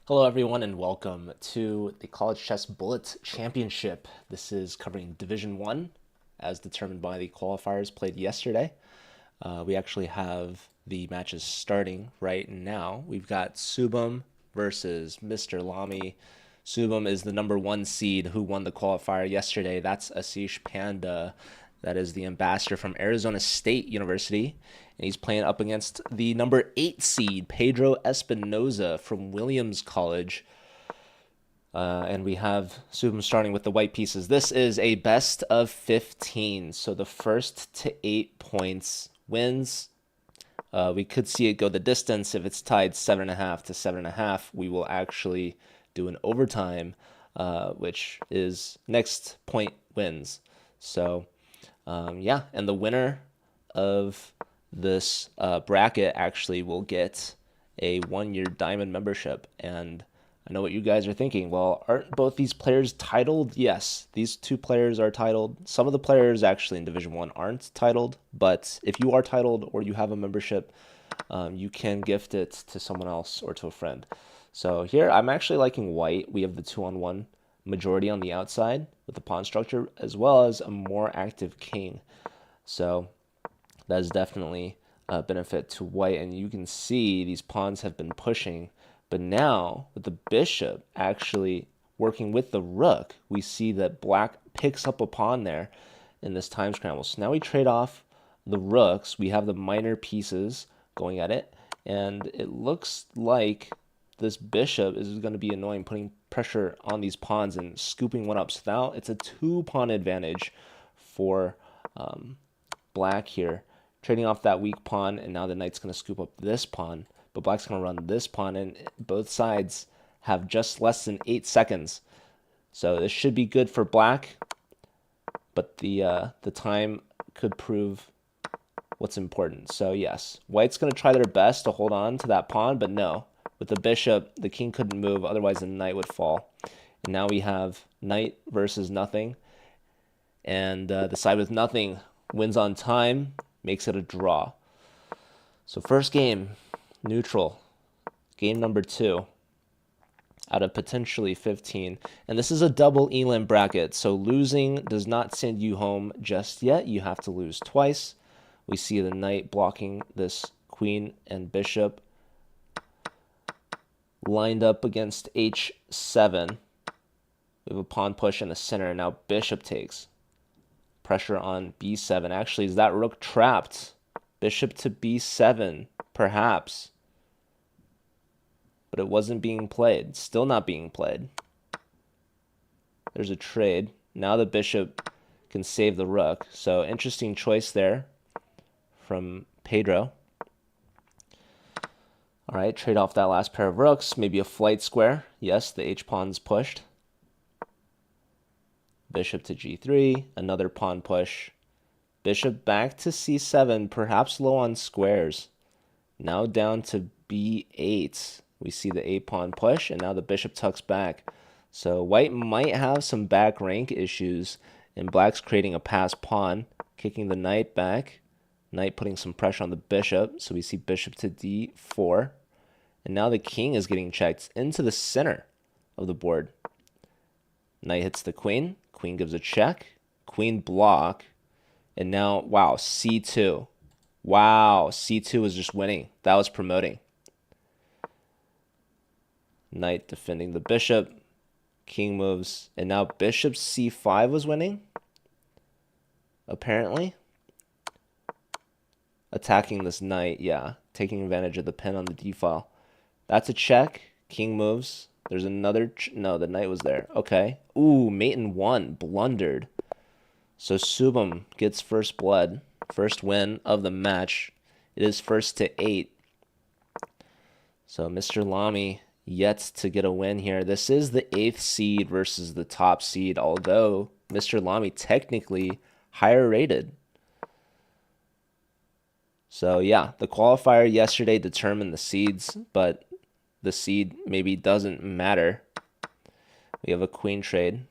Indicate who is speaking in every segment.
Speaker 1: Hello, everyone, and welcome to the College Chess Bullet Championship. This is covering Division 1 as determined by the qualifiers played yesterday. We actually have the matches starting right now. We've got Subum versus Mr. Lamy. Subum is the number 1 seed who won the qualifier yesterday. That's Asish Panda. That is the ambassador from Arizona State University. And he's playing up against the number 8 seed, Pedro Espinoza from Williams College. And we have Subum starting with the white pieces. This is a best of 15. So the first to 8 points wins. We could see it go the distance. If it's tied 7.5 to 7.5, we will actually do an overtime, which is next point wins. So, yeah, and the winner of this bracket actually will get a 1-year diamond membership. And I know what you guys are thinking. Well, aren't both these players titled? Yes, these two players are titled. Some of the players actually in Division 1 aren't titled, but if you are titled or you have a membership, you can gift it to someone else or to a friend. So here, I'm actually liking white. We have the 2-on-1 majority on the outside with the pawn structure, as well as a more active king. So that is definitely a benefit to white, and you can see these pawns have been pushing. But now, with the bishop actually working with the rook, we see that black picks up a pawn there in this time scramble. So now we trade off the rooks. We have the minor pieces going at it, and it looks like this bishop is going to be annoying, putting pressure on these pawns and scooping one up. So now it's a 2-pawn advantage for black here, trading off that weak pawn, and now the knight's going to scoop up this pawn. But black's going to run this pawn, and both sides have just less than 8 seconds. So this should be good for black, but the time could prove what's important. So yes, white's going to try their best to hold on to that pawn, but no. With the bishop, the king couldn't move, otherwise the knight would fall. And now we have knight versus nothing, and the side with nothing wins on time, makes it a draw. So first game, neutral. Game number 2 out of potentially 15. And this is a double elim bracket, so losing does not send you home just yet. You have to lose twice. We see the knight blocking this queen and bishop lined up against h7. We have a pawn push in the center. Now bishop takes. Pressure on b7. Actually, is that rook trapped? Bishop to b7, perhaps. But it wasn't being played. Still not being played. There's a trade. Now the bishop can save the rook. So interesting choice there from Pedro. All right, trade off that last pair of rooks. Maybe a flight square. Yes, the h-pawn's pushed. Bishop to g3, another pawn push. Bishop back to c7, perhaps low on squares. Now down to b8. We see the a-pawn push, and now the bishop tucks back. So white might have some back rank issues, and black's creating a passed pawn, kicking the knight back. Knight putting some pressure on the bishop, so we see bishop to d4. And now the king is getting checked into the center of the board. Knight hits the queen. Queen gives a check. Queen block. And now, wow, c2. Wow, c2 was just winning. That was promoting. Knight defending the bishop. King moves. And now bishop c5 was winning, apparently. Attacking this knight, yeah. Taking advantage of the pin on the d-file. That's a check. King moves. There's another... no, the knight was there. Okay. Ooh, mate in 1. Blundered. So Subum gets first blood. First win of the match. It is first to 8. So Mr. Lamy yet to get a win here. This is the 8th seed versus the top seed, although Mr. Lamy technically higher rated. So yeah, the qualifier yesterday determined the seeds, but the seed maybe doesn't matter. We have a queen trade.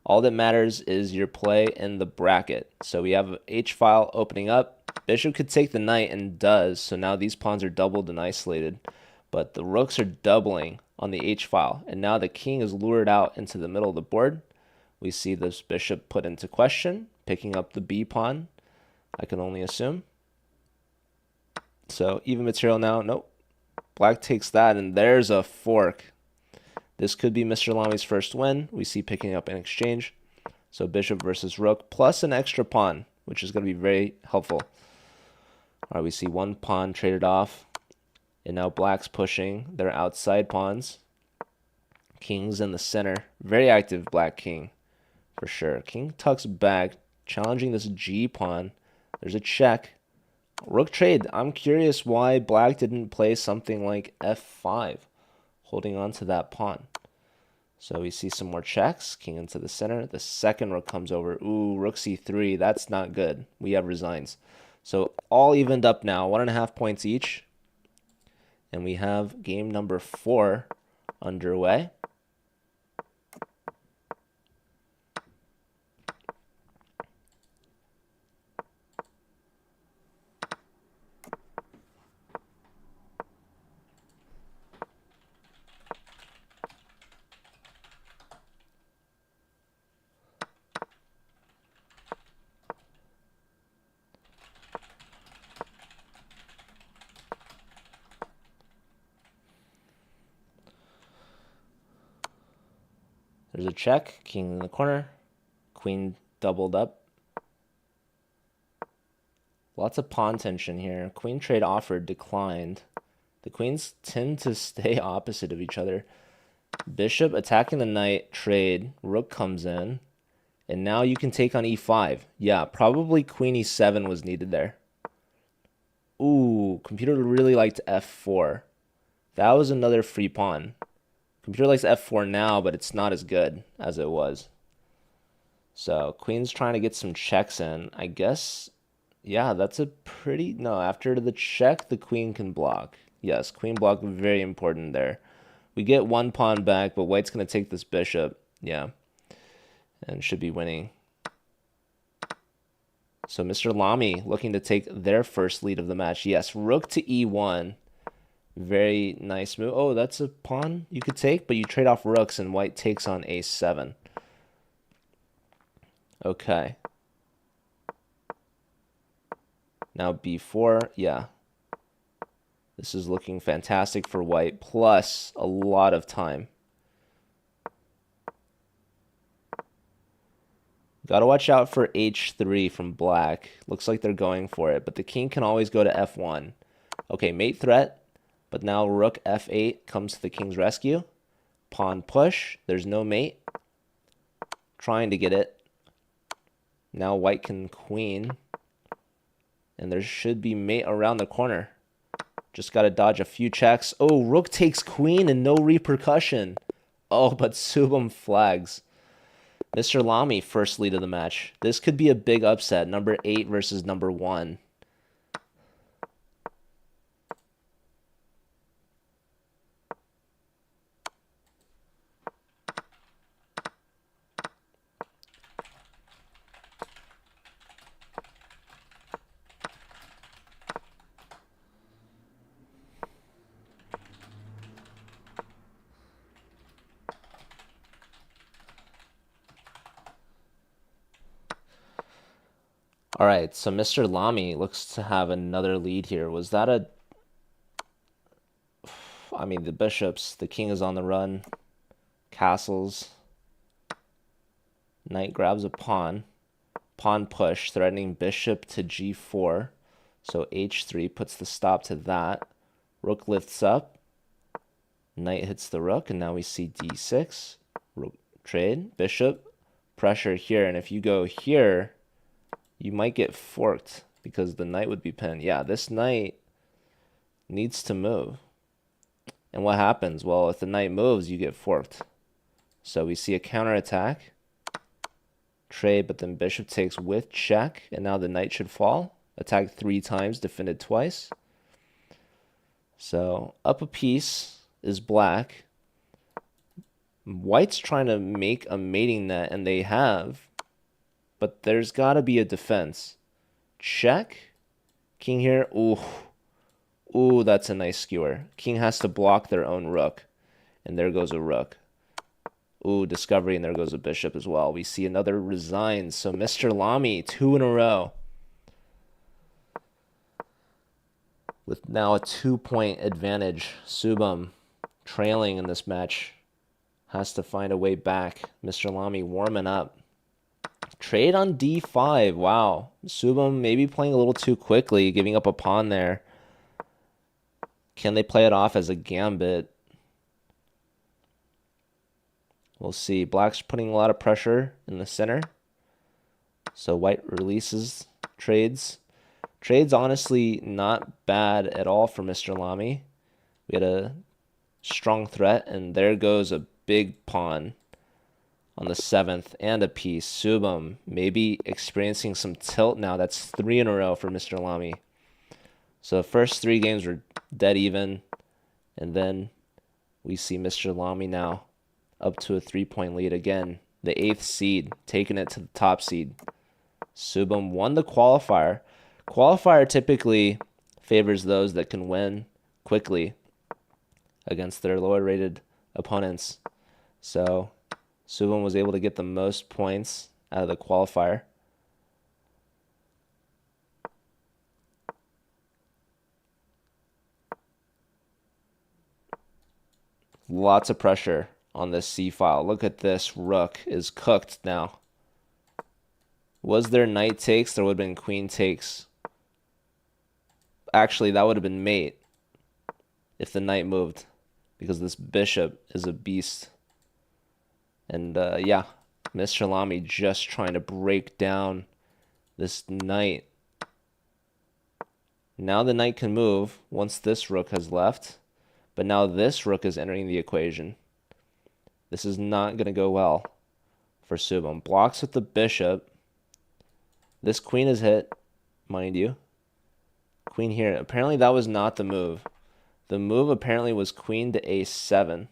Speaker 1: All that matters is your play in the bracket. So we have h-file opening up. Bishop could take the knight and does. So now these pawns are doubled and isolated. But the rooks are doubling on the H file. And now the king is lured out into the middle of the board. We see this bishop put into question, picking up the B pawn, I can only assume. So even material now. Nope. Black takes that, and there's a fork. This could be Mr. Lami's first win. We see picking up in exchange. So bishop versus rook, plus an extra pawn, which is going to be very helpful. All right, we see one pawn traded off. And now black's pushing their outside pawns. King's in the center. Very active black king, for sure. King tucks back, challenging this G pawn. There's a check. Rook trade. I'm curious why black didn't play something like F5, holding on to that pawn. So we see some more checks. King into the center. The second rook comes over. Ooh, rook c3. That's not good. We have resigns. So all evened up now. 1.5 points each. And we have game number 4 underway. There's a check, king in the corner, queen doubled up. Lots of pawn tension here. Queen trade offered, declined. The queens tend to stay opposite of each other. Bishop attacking the knight, trade, rook comes in, and now you can take on e5. Yeah, probably queen e7 was needed there. Ooh, computer really liked f4. That was another free pawn. Computer likes f4 now, but it's not as good as it was. So queen's trying to get some checks in. I guess, yeah, that's a pretty... No, after the check, the queen can block. Yes, queen block, very important there. We get one pawn back, but white's going to take this bishop. Yeah, and should be winning. So Mr. Lami looking to take their first lead of the match. Yes, rook to e1. Very nice move. Oh, that's a pawn you could take, but you trade off rooks and white takes on a7. Okay. Now b4, yeah. This is looking fantastic for white, plus a lot of time. Gotta watch out for h3 from black. Looks like they're going for it, but the king can always go to f1. Okay, mate threat. But now rook f8 comes to the king's rescue. Pawn push. There's no mate. Trying to get it. Now white can queen. And there should be mate around the corner. Just got to dodge a few checks. Oh, rook takes queen and no repercussion. Oh, but Subham flags. Mr. Lami, first lead of the match. This could be a big upset. Number 8 versus number 1. All right, so Mr. Lami looks to have another lead here. Was that a... I mean, the bishops, the king is on the run. Castles. Knight grabs a pawn. Pawn push, threatening bishop to g4. So h3 puts the stop to that. Rook lifts up. Knight hits the rook, and now we see d6. Rook trade, bishop, pressure here. And if you go here, you might get forked because the knight would be pinned. Yeah, this knight needs to move. And what happens? Well, if the knight moves, you get forked. So we see a counterattack. Trade, but then bishop takes with check. And now the knight should fall. Attack 3 times, defended twice. So up a piece is black. White's trying to make a mating net, and they have. But there's got to be a defense. Check. King here. Ooh. Ooh, that's a nice skewer. King has to block their own rook. And there goes a rook. Ooh, discovery, and there goes a bishop as well. We see another resigns. So Mr. Lamy, 2 in a row. With now a 2-point advantage. Subham, trailing in this match, has to find a way back. Mr. Lamy warming up. Trade on d5. Wow. Subham maybe playing a little too quickly, giving up a pawn there. Can they play it off as a gambit? We'll see. Black's putting a lot of pressure in the center. So white releases trades. Trades honestly not bad at all for Mr. Lamy. We had a strong threat, and there goes a big pawn on the 7th and a piece. Subham maybe experiencing some tilt now. That's 3 in a row for Mr. Lamy. So the first 3 games were dead even, and then we see Mr. Lamy now up to a 3-point lead again. The 8th seed, taking it to the top seed. Subham won the qualifier. Qualifier typically favors those that can win quickly against their lower rated opponents. So Subham was able to get the most points out of the qualifier. Lots of pressure on this c-file. Look at this. Rook is cooked now. Was there knight takes? There would have been queen takes. Actually, that would have been mate if the knight moved, because this bishop is a beast. And yeah, Mr. Lamy just trying to break down this knight. Now the knight can move once this rook has left, but now this rook is entering the equation. This is not going to go well for Subham. Blocks with the bishop. This queen is hit, mind you. Queen here. Apparently that was not the move. The move apparently was queen to a7.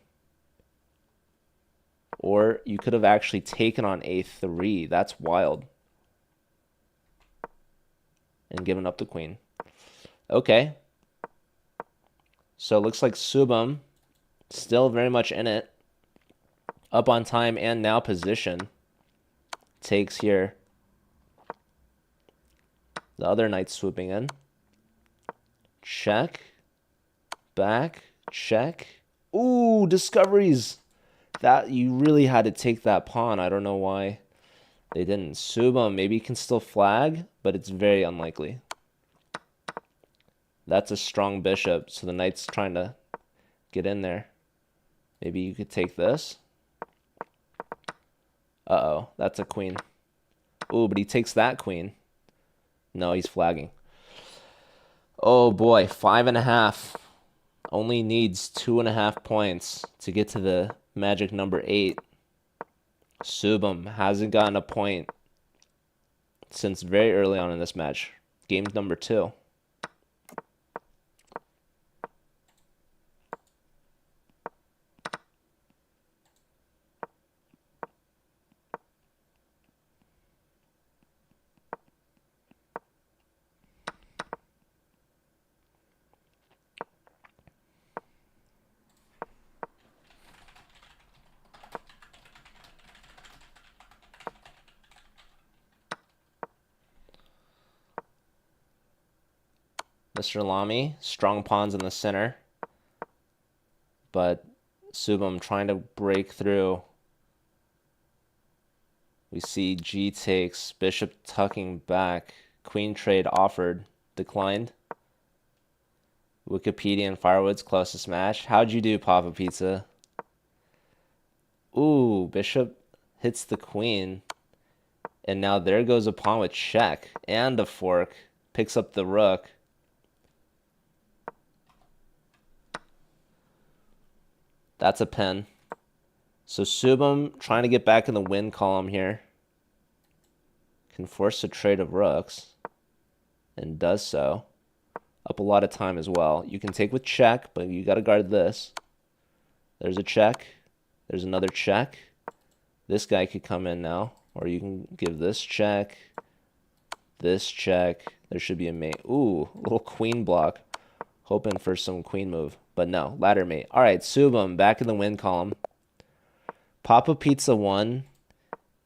Speaker 1: Or you could have actually taken on a3. That's wild. And given up the queen. Okay. So it looks like Subham still very much in it. Up on time and now position. Takes here. The other knight swooping in. Check. Back. Check. Ooh, discoveries. That you really had to take that pawn. I don't know why they didn't. Subham maybe can still flag, but it's very unlikely. That's a strong bishop, so the knight's trying to get in there. Maybe you could take this. Uh-oh, that's a queen. Ooh, but he takes that queen. No, he's flagging. Oh boy, 5.5. Only needs 2.5 points to get to the magic number 8. Subham hasn't gotten a point since very early on in this match. Game number 2. Mr. Lamy, strong pawns in the center. But Subham trying to break through. We see G takes, bishop tucking back. Queen trade offered, declined. Wikipedia and Firewood's closest match. How'd you do, Papa Pizza? Ooh, bishop hits the queen. And now there goes a pawn with check and a fork. Picks up the rook. That's a pin. So Subham trying to get back in the win column here. Can force a trade of rooks. And does so. Up a lot of time as well. You can take with check, but you got to guard this. There's a check. There's another check. This guy could come in now. Or you can give this check. This check. There should be a mate. Ooh, a little queen block. Hoping for some queen move. But but no, ladder mate. All right, Subum back in the win column. Papa Pizza won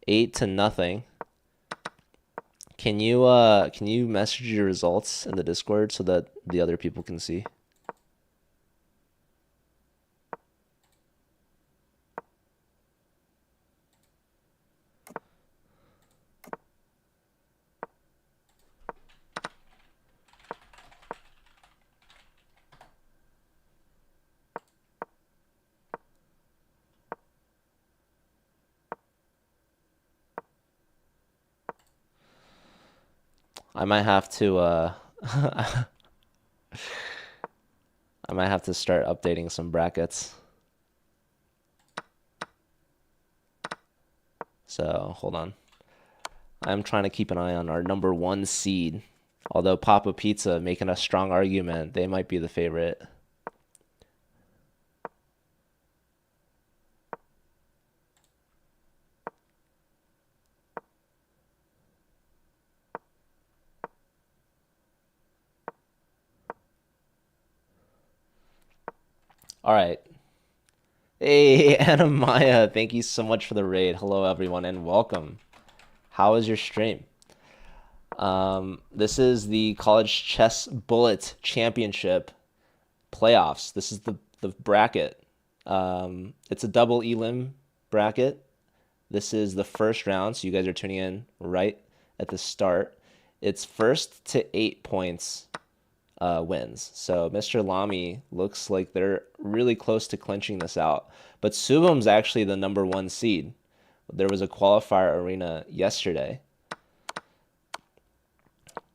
Speaker 1: 8-0. Can you message your results in the Discord so that the other people can see? I might have to I might have to start updating some brackets. So, hold on. I'm trying to keep an eye on our number 1 seed. Although Papa Pizza making a strong argument, they might be the favorite. All right. Hey, Anna Maya, thank you so much for the raid. Hello, everyone, and welcome. How is your stream? This is the College Chess Bullet Championship playoffs. This is the bracket. It's a double elim bracket. This is the first round, so you guys are tuning in right at the start. It's first to 8 points wins. So Mr. Lamy looks like they're really close to clinching this out. But Subum's actually the number 1 seed. There was a qualifier arena yesterday.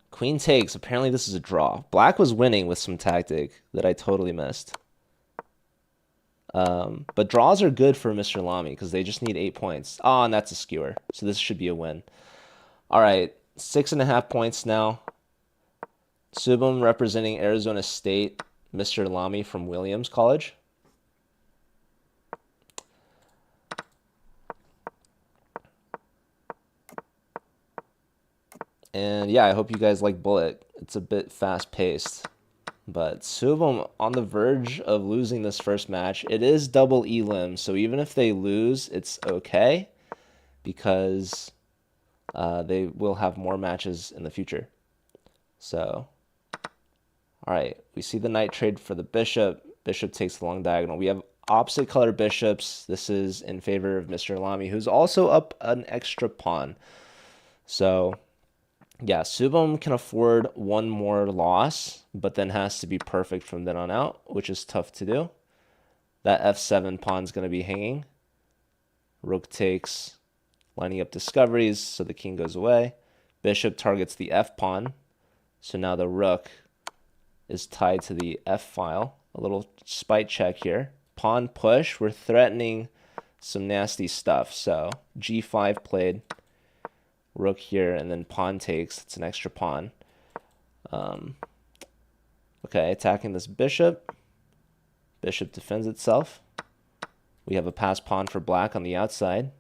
Speaker 1: Queen takes. Apparently this is a draw. Black was winning with some tactic that I totally missed. But draws are good for Mr. Lamy because they just need 8 points. Oh, and that's a skewer. So this should be a win. All right, 6.5 points now. Subum representing Arizona State, Mr. Lamy from Williams College. And yeah, I hope you guys like Bullet. It's a bit fast-paced. But Subum on the verge of losing this first match. It is double elim, so even if they lose, it's okay because they will have more matches in the future. So, all right, we see the knight trade for the bishop. Bishop takes the long diagonal. We have opposite color bishops. This is in favor of Mr. Lamy, who's also up an extra pawn. So, yeah, Subum can afford one more loss, but then has to be perfect from then on out, which is tough to do. That f7 pawn's going to be hanging. Rook takes, lining up discoveries, so the king goes away. Bishop targets the f pawn, so now the rook is tied to the f file. A little spite check here. Pawn push, we're threatening some nasty stuff. So g5 played. Rook here, and then pawn takes. It's an extra pawn. Okay, attacking this bishop. Bishop defends itself. We have a passed pawn for black on the outside.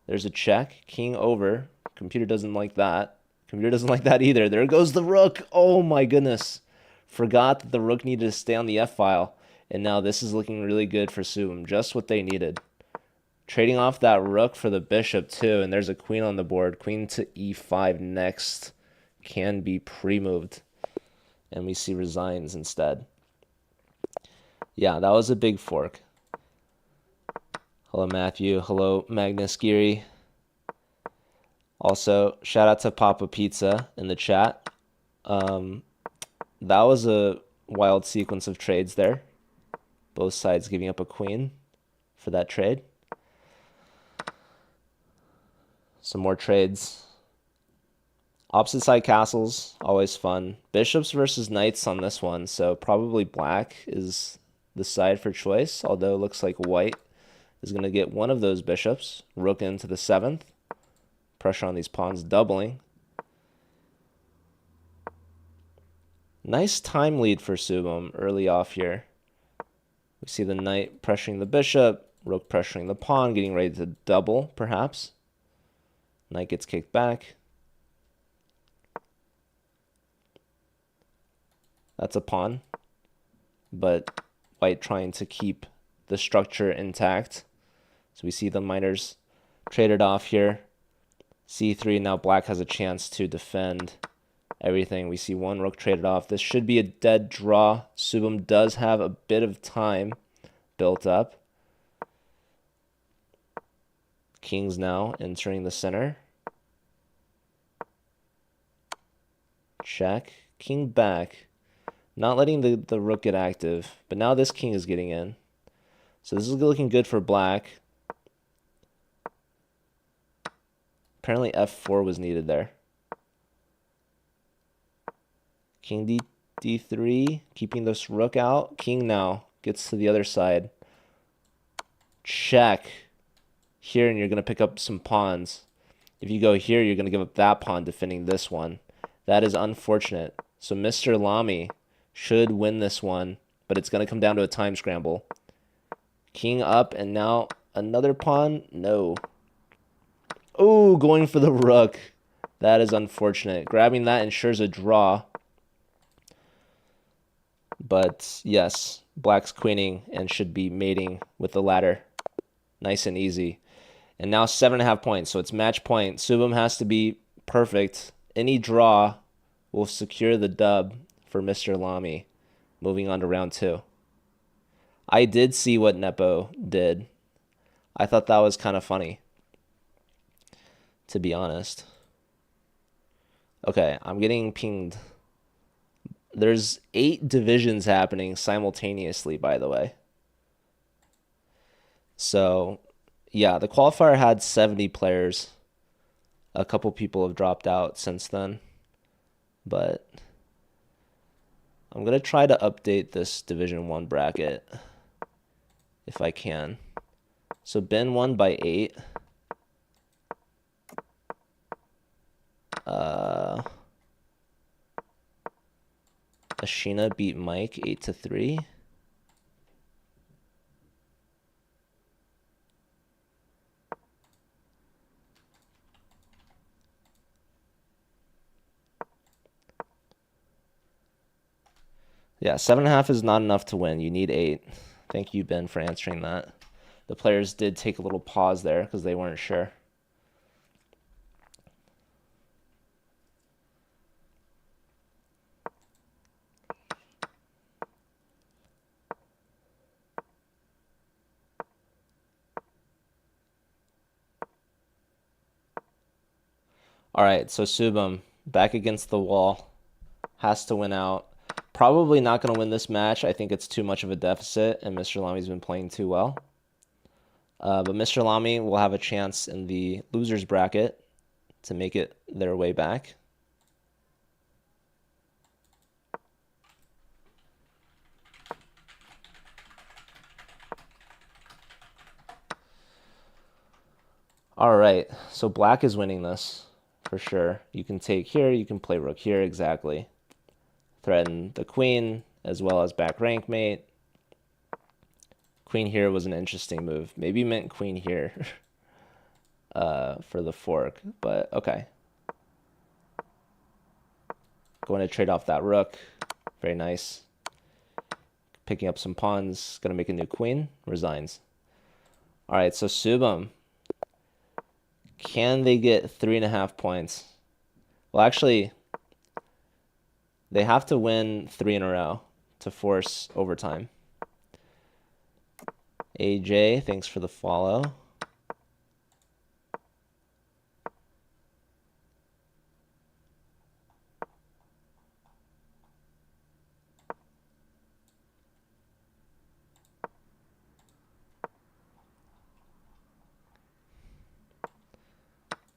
Speaker 1: There's a check. King over. Computer doesn't like that. Computer doesn't like that either. There goes the rook. Oh my goodness. Forgot that the rook needed to stay on the f-file. And now this is looking really good for Subum. Just what they needed. Trading off that rook for the bishop too. And there's a queen on the board. Queen to e5 next can be pre-moved. And we see resigns instead. Yeah, that was a big fork. Hello, Matthew. Hello, Magnus Geary. Also, shout out to Papa Pizza in the chat. That was a wild sequence of trades there. Both sides giving up a queen for that trade. Some more trades. Opposite side castles, always fun. Bishops versus knights on this one, so probably black is the side for choice, although it looks like white is going to get one of those bishops. Rook into the 7th. Pressure on these pawns doubling. Nice time lead for Subum early off here. We see the knight pressuring the bishop, rook pressuring the pawn, getting ready to double, perhaps. Knight gets kicked back. That's a pawn. But white trying to keep the structure intact. So we see the miners traded off here. C3, now black has a chance to defend everything. We see one rook traded off. This should be a dead draw. Subham does have a bit of time built up. King's now entering the center. Check. King back. Not letting the rook get active. But now this king is getting in. So this is looking good for black. Apparently f4 was needed there. King d3, keeping this rook out. King now gets to the other side. Check. Here, and you're going to pick up some pawns. If you go here, you're going to give up that pawn defending this one. That is unfortunate. So Mr. Lamy should win this one, but it's going to come down to a time scramble. King up, and now another pawn? No. Oh, going for the rook. That is unfortunate. Grabbing that ensures a draw. But yes, black's queening and should be mating with the ladder. Nice and easy. And now 7.5 points, so it's match point. Subham has to be perfect. Any draw will secure the dub for Mr. Lamy. Moving on to round 2. I did see what Nepo did. I thought that was kind of funny, to be honest. Okay, I'm getting pinged. There's 8 divisions happening simultaneously, by the way. So, yeah, the qualifier had 70 players. A couple people have dropped out since then. But I'm going to try to update this Division 1 bracket if I can. So Ben won by 8. Ashina beat Mike 8-3. Yeah, 7.5 is not enough to win. You need 8. Thank you, Ben, for answering that. The players did take a little pause there because they weren't sure. All right, so Subham back against the wall, has to win out. Probably not going to win this match. I think it's too much of a deficit, and Mr. Lamy's been playing too well. But Mr. Lamy will have a chance in the losers bracket to make it their way back. All right, so black is winning this for sure. You can take here, you can play rook here, exactly. Threaten the queen as well as back rank mate. Queen here was an interesting move. Maybe meant queen here for the fork, but okay. Going to trade off that rook. Very nice. Picking up some pawns. Going to make a new queen. Resigns. All right, so Subham. Can they get 3.5 points? Well, actually, they have to win 3 in a row to force overtime. AJ, thanks for the follow.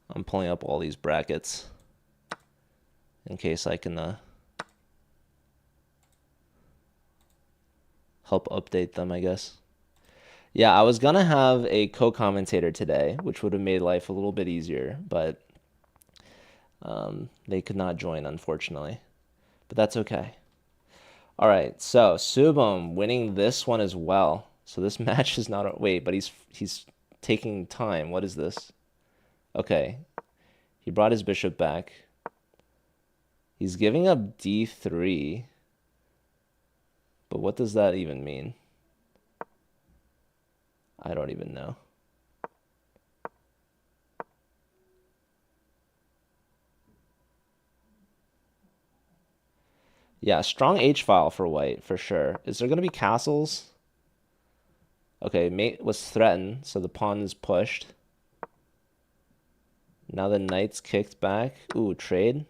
Speaker 1: I'm pulling up all these brackets in case I can help update them, I guess. Yeah, I was going to have a co-commentator today, which would have made life a little bit easier, but they could not join, unfortunately. But that's okay. All right, so Subham winning this one as well. So this match is not... Wait, but he's taking time. What is this? Okay, he brought his bishop back. He's giving up d3. But what does that even mean? I don't even know. Yeah, strong H file for white, for sure. Is there going to be castles? Okay, mate was threatened, so the pawn is pushed. Now the knight's kicked back. Ooh, trade.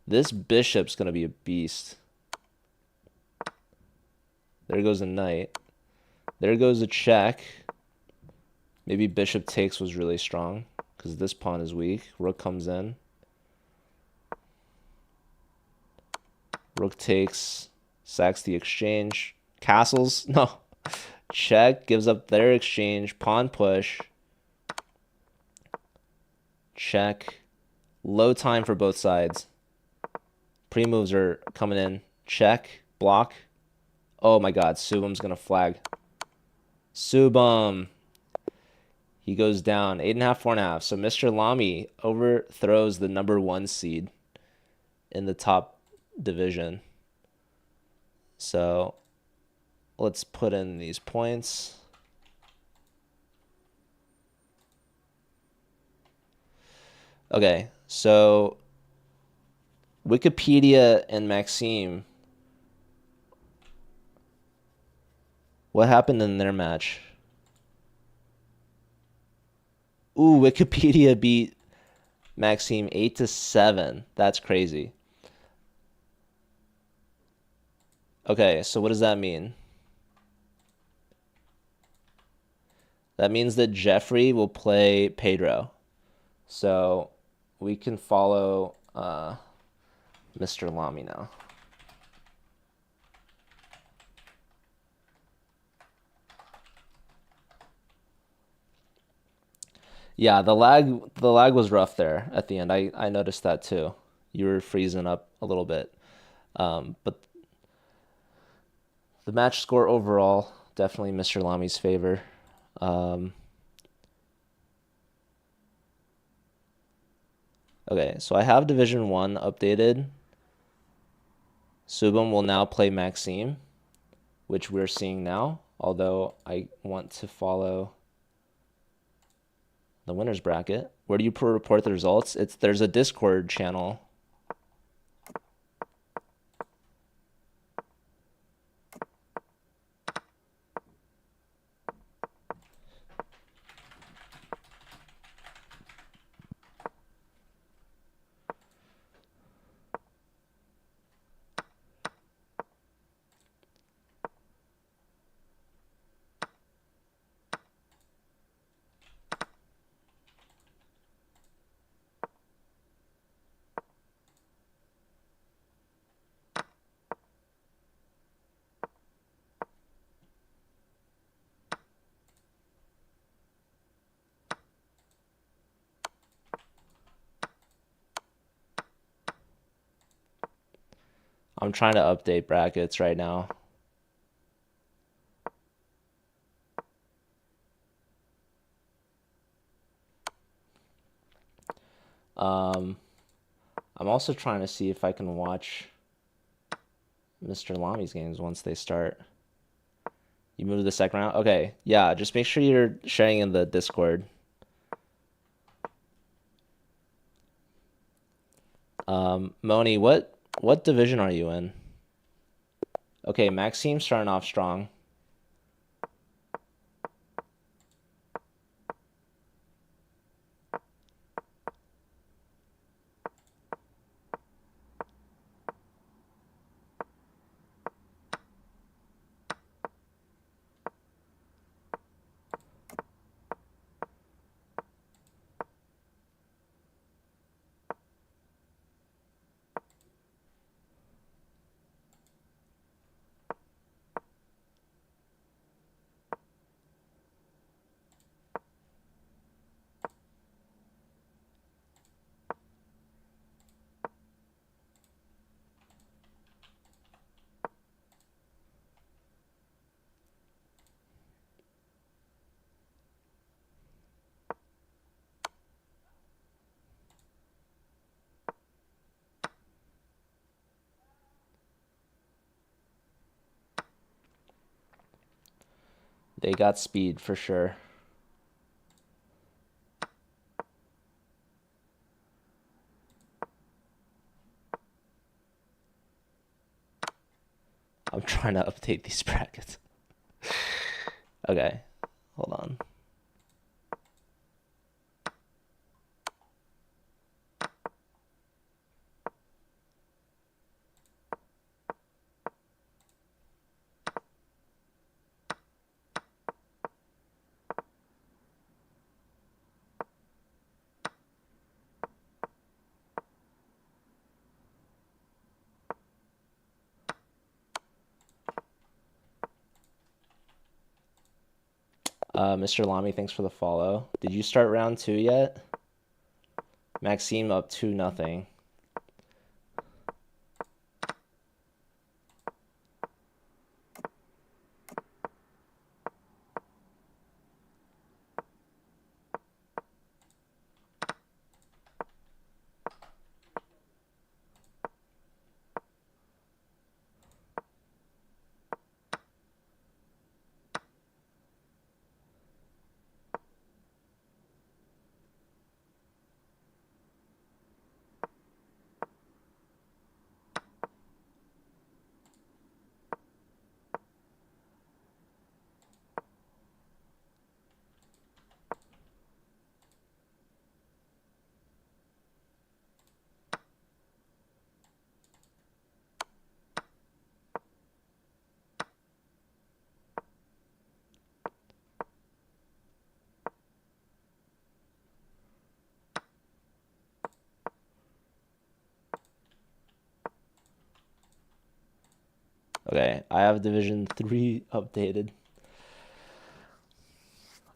Speaker 1: This bishop's going to be a beast. There goes a knight. There goes a check. Maybe bishop takes was really strong because this pawn is weak. Rook comes in. Rook takes, sacks the exchange. Castles, no. Check, gives up their exchange. Pawn push. Check. Low time for both sides. Pre-moves are coming in. Check, block. Oh my god, Subham's going to flag. Subham. He goes down. 8.5, 4.5. So Mr. Lamy overthrows the #1 seed in the top division. So let's put in these points. Okay, so Wikipedia and Maxime, what happened in their match? Ooh, Wikipedia beat Maxime 8-7. That's crazy. Okay, so what does that mean? That means that Jeffrey will play Pedro. So we can follow Mr. Lamy now. Yeah, the lag was rough there at the end. I noticed that too. You were freezing up a little bit. But the match score overall, definitely Mr. Lamy's favor. Okay, so I have Division 1 updated. Subham will now play Maxime, which we're seeing now, although I want to follow the winner's bracket. Where do you report the results? There's a Discord channel. I'm trying to update brackets right now. I'm also trying to see if I can watch Mr. Lamy's games once they start. You move to the second round? Okay, yeah, just make sure you're sharing in the Discord. Moni, what division are you in? Okay, Maxime's starting off strong. They got speed for sure. I'm trying to update these brackets. Okay, hold on. Mr. Lamy, thanks for the follow. Did you start round 2 yet? Maxime up 2-0. Okay, I have Division 3 updated.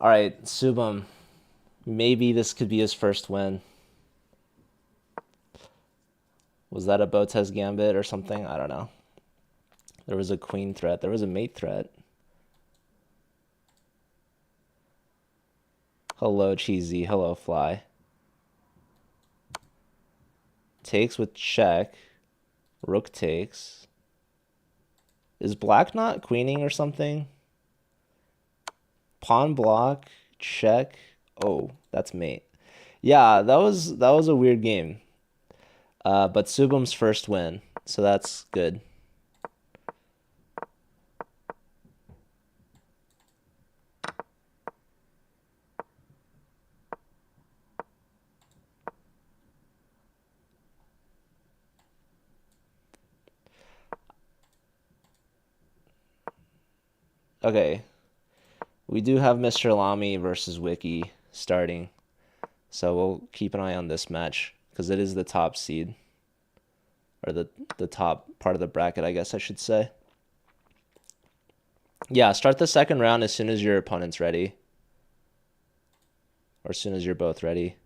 Speaker 1: All right, Subham. Maybe this could be his first win. Was that a Botez Gambit or something? I don't know. There was a queen threat. There was a mate threat. Hello, Cheesy. Hello, Fly. Takes with check. Rook takes. Is black not queening or something? Pawn block, check. Oh, that's mate. Yeah, that was a weird game. But Subham's first win, so that's good. Okay. We do have Mr. Lamy versus Wiki starting. So we'll keep an eye on this match because it is the top seed. Or the top part of the bracket, I guess I should say. Yeah, start the second round as soon as your opponent's ready. Or as soon as you're both ready.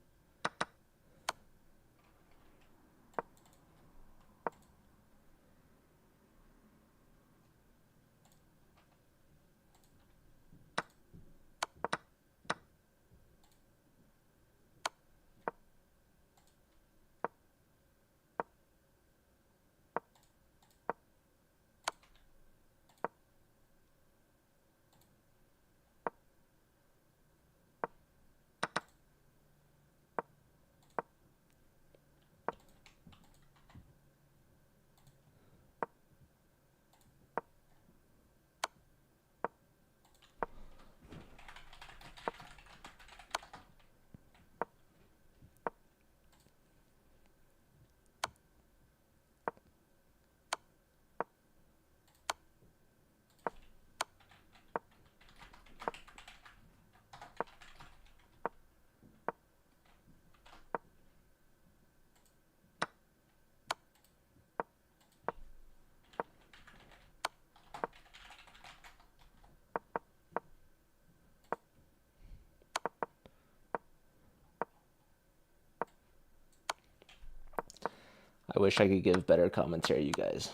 Speaker 1: I wish I could give better commentary, you guys.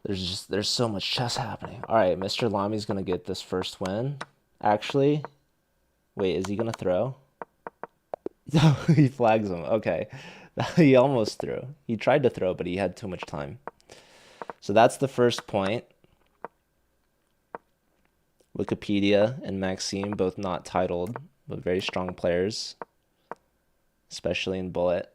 Speaker 1: There's so much chess happening. All right, Mr. Lamy's gonna get this first win. Actually, wait, is he gonna throw? He flags him. Okay, he almost threw. He tried to throw, but he had too much time. So that's the first point. Wikipedia and Maxime, both not titled, but very strong players, especially in Bullet.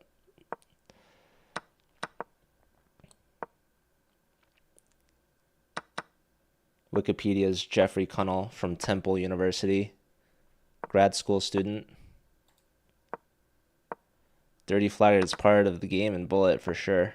Speaker 1: Wikipedia's Jeffrey Cunnell from Temple University, grad school student. Dirty Flaggers is part of the game in Bullet for sure.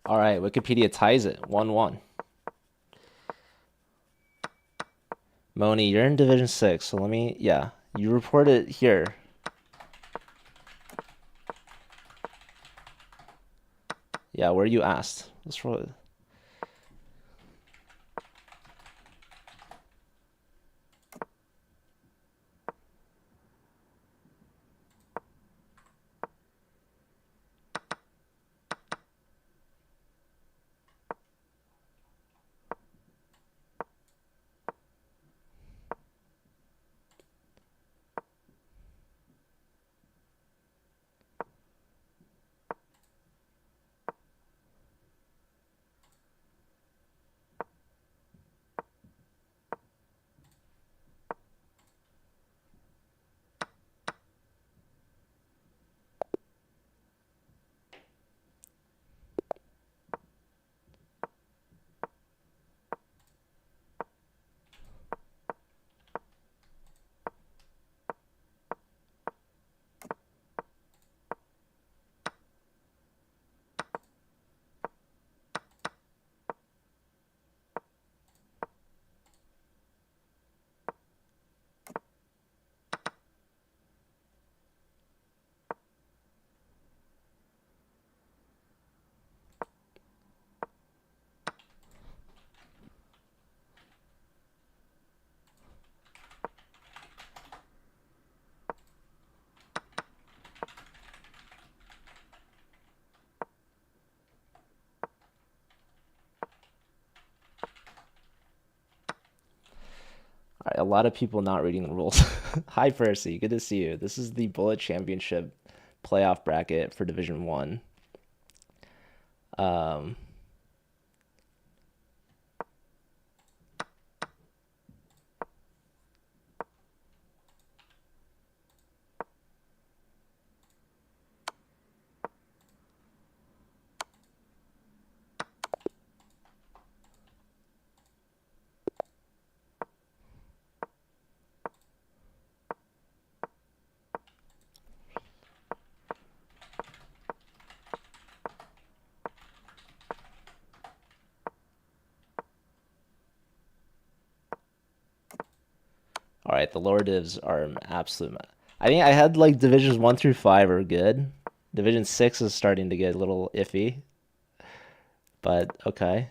Speaker 1: All right, Wikipedia ties it 1-1. Moni, you're in Division 6, so you report it here. Yeah, where you asked. Let's roll it. All right, a lot of people not reading the rules. Hi, Percy. Good to see you. This is the Bullet Championship playoff bracket for Division 1. Um, all right, the lower divs are an absolute. I think I had like divisions 1 through 5 are good. Division 6 is starting to get a little iffy, but okay.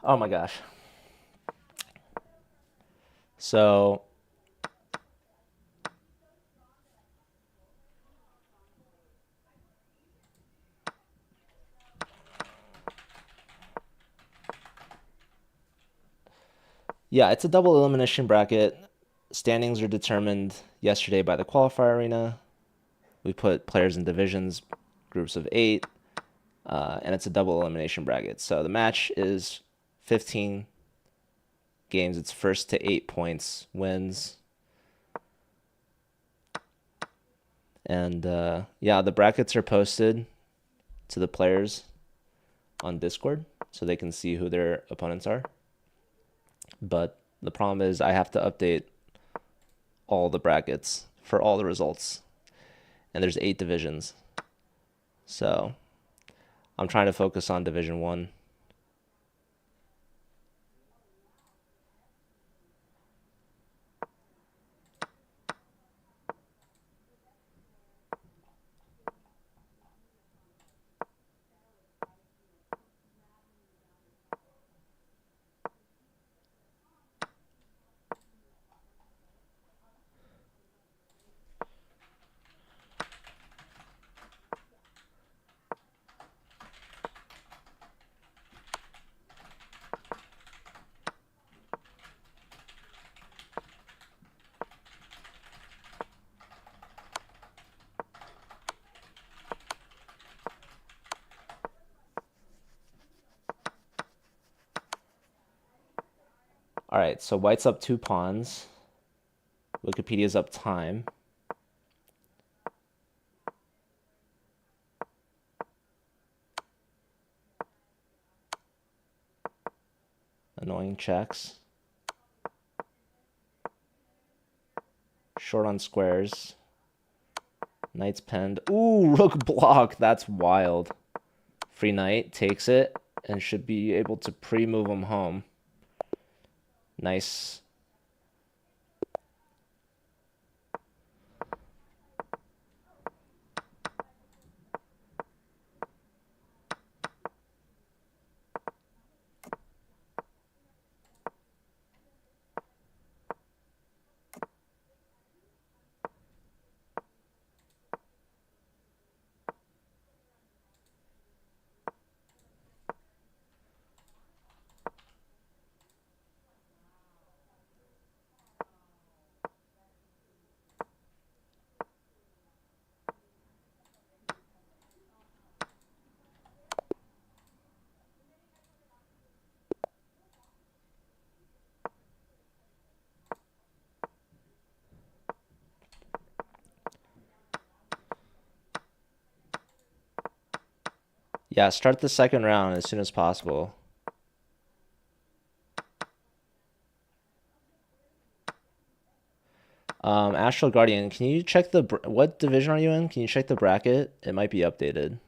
Speaker 1: Oh my gosh. So yeah, it's a double elimination bracket. Standings are determined yesterday by the qualifier arena. We put players in divisions, groups of 8, and it's a double elimination bracket. So the match is 15 games. It's first to 8 points wins. And yeah, the brackets are posted to the players on Discord so they can see who their opponents are. But the problem is I have to update all the brackets for all the results. And there's 8 divisions. So I'm trying to focus on Division 1. All right, so white's up 2 pawns. Wikipedia's up time. Annoying checks. Short on squares. Knight's penned. Ooh, rook block. That's wild. Free knight takes it and should be able to pre-move him home. Nice. Yeah, start the second round as soon as possible. Astral Guardian, can you check what division are you in? Can you check the bracket? It might be updated.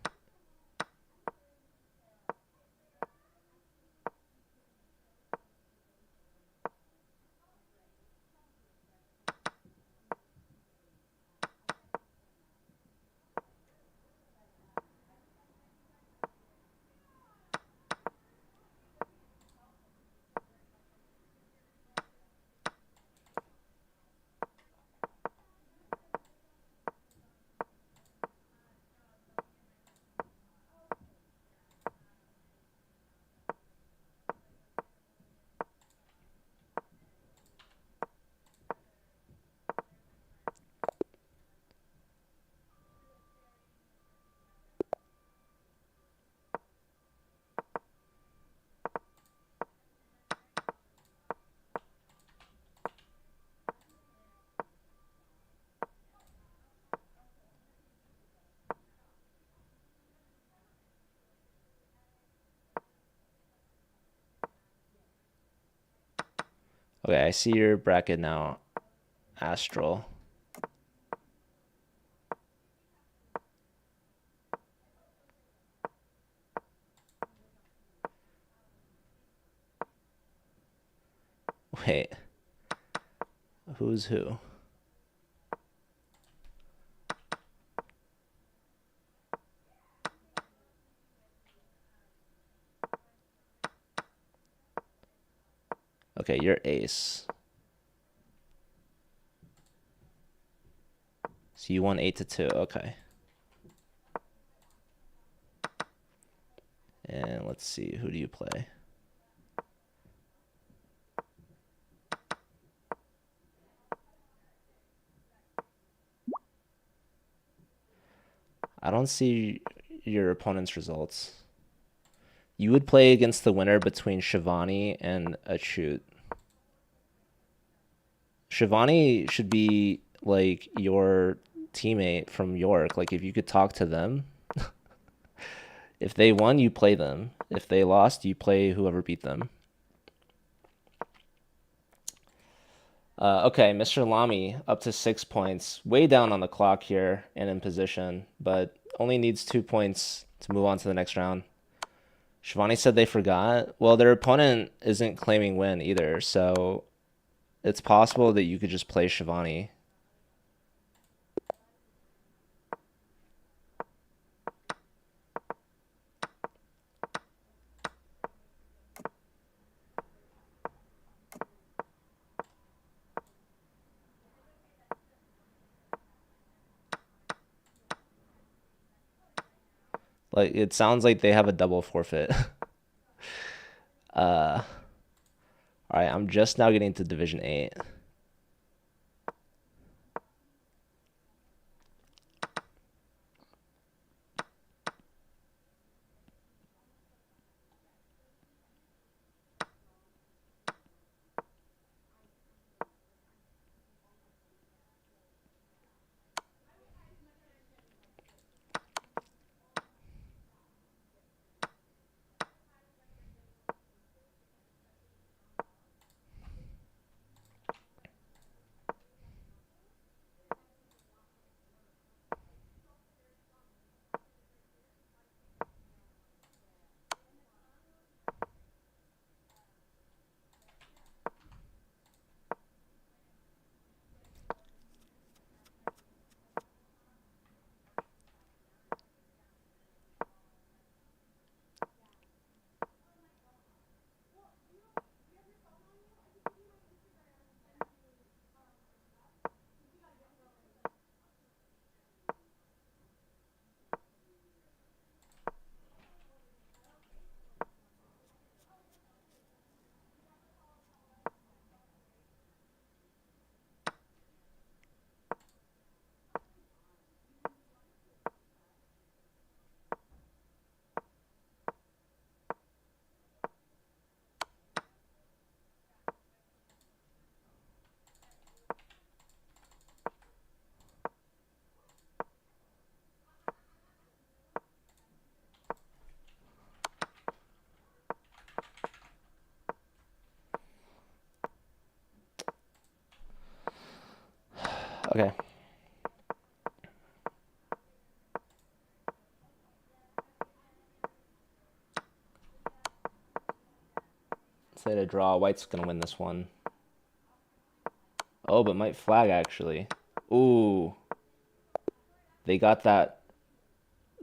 Speaker 1: Okay, I see your bracket now, Astral. Wait, who's who? Okay, you're ace. So you won 8-2. Okay. And let's see, who do you play? I don't see your opponent's results. You would play against the winner between Shivani and Achut. Shivani should be like your teammate from York. Like if you could talk to them, if they won, you play them. If they lost, you play whoever beat them. Okay, Mr. Lamy up to 6 points. Way down on the clock here and in position, but only needs 2 points to move on to the next round. Shivani said they forgot. Well, their opponent isn't claiming win either, so it's possible that you could just play Shivani. Like it sounds like they have a double forfeit. All right, I'm just now getting to Division 8. Okay. Say to draw. White's gonna win this one. Oh, but might flag actually. Ooh. They got that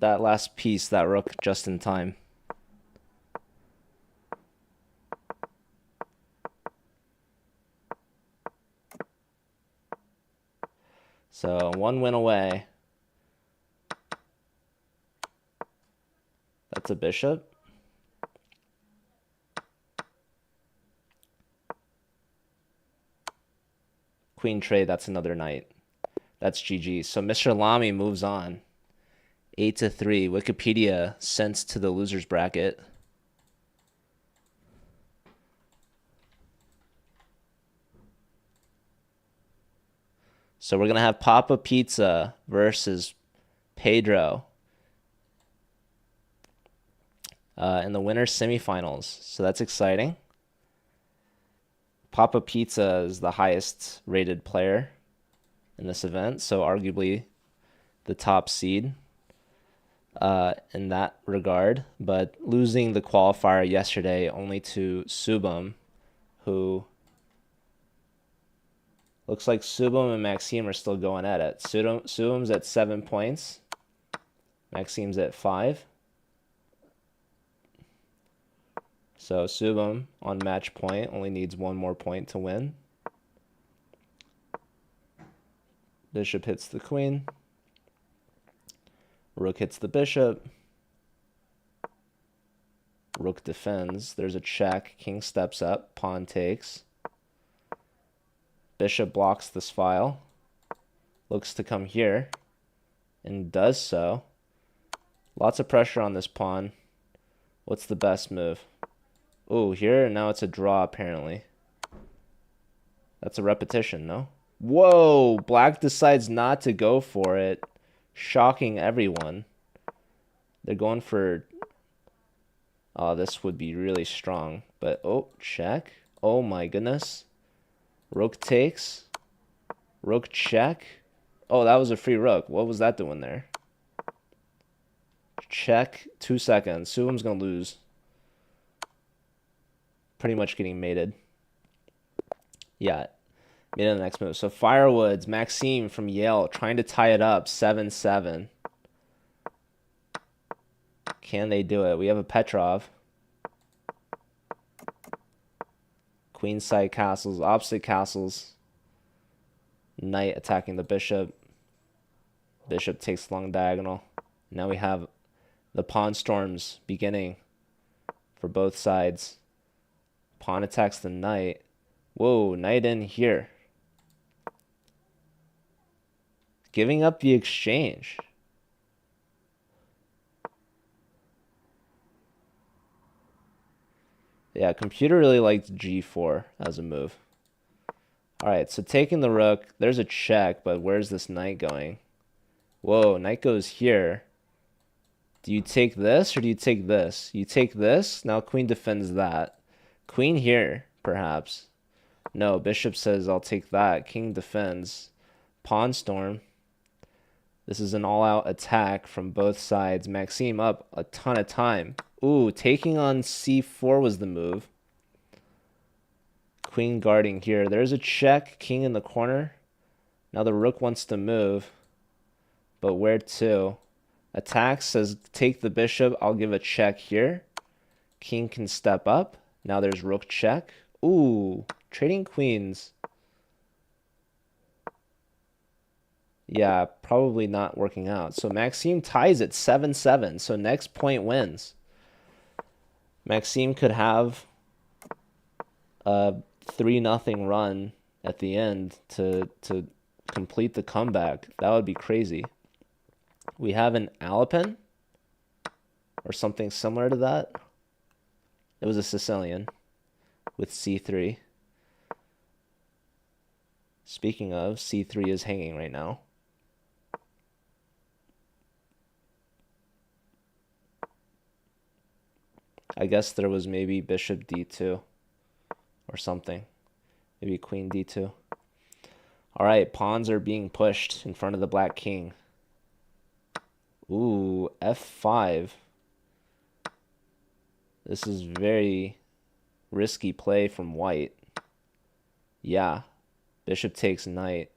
Speaker 1: last piece, that rook, just in time. So 1 win away. That's a bishop. Queen trade, that's another knight. That's GG. So Mr. Lamy moves on. 8-3. Wikipedia sent to the losers bracket. So we're going to have Papa Pizza versus Pedro in the winner's semifinals. So that's exciting. Papa Pizza is the highest rated player in this event, so arguably the top seed in that regard. But losing the qualifier yesterday only to Subham, who looks like Subham and Maxime are still going at it. Subham's at 7 points. Maxime's at 5. So Subam on match point only needs one more point to win. Bishop hits the queen. Rook hits the bishop. Rook defends. There's a check. King steps up. Pawn takes. Bishop blocks this file. Looks to come here. And does so. Lots of pressure on this pawn. What's the best move? Oh, here, now it's a draw, apparently. That's a repetition, no? Whoa! Black decides not to go for it. Shocking everyone. They're going for... Oh, this would be really strong. But, oh, check. Oh my goodness. Rook takes. Rook check. Oh, that was a free rook. What was that doing there? Check. 2 seconds. Subam's going to lose. Pretty much getting mated. Yeah. Made it the next move. So Firewoods, Maxime from Yale, trying to tie it up. 7-7. Can they do it? We have a Petrov. Queenside castles, opposite castles. Knight attacking the bishop. Bishop takes long diagonal. Now we have the pawn storms beginning for both sides. Pawn attacks the knight. Whoa, knight in here. Giving up the exchange. Yeah, computer really liked g4 as a move. Alright, so taking the rook. There's a check, but where's this knight going? Whoa, knight goes here. Do you take this or do you take this? You take this. Now queen defends that. Queen here, perhaps. No, bishop says I'll take that. King defends. Pawn storm. This is an all-out attack from both sides. Maxime up a ton of time. Ooh, taking on c4 was the move. Queen guarding here. There's a check. King in the corner. Now the rook wants to move. But where to? Attack says take the bishop. I'll give a check here. King can step up. Now there's rook check. Ooh, trading queens. Yeah, probably not working out. So Maxime ties it 7-7. So next point wins. Maxime could have a 3-0 run at the end to complete the comeback. That would be crazy. We have an Alpen or something similar to that. It was a Sicilian with c3. Speaking of, c3 is hanging right now. I guess there was maybe bishop d2 or something. Maybe queen d2. All right, pawns are being pushed in front of the black king. Ooh, f5. This is very risky play from white. Yeah, bishop takes knight.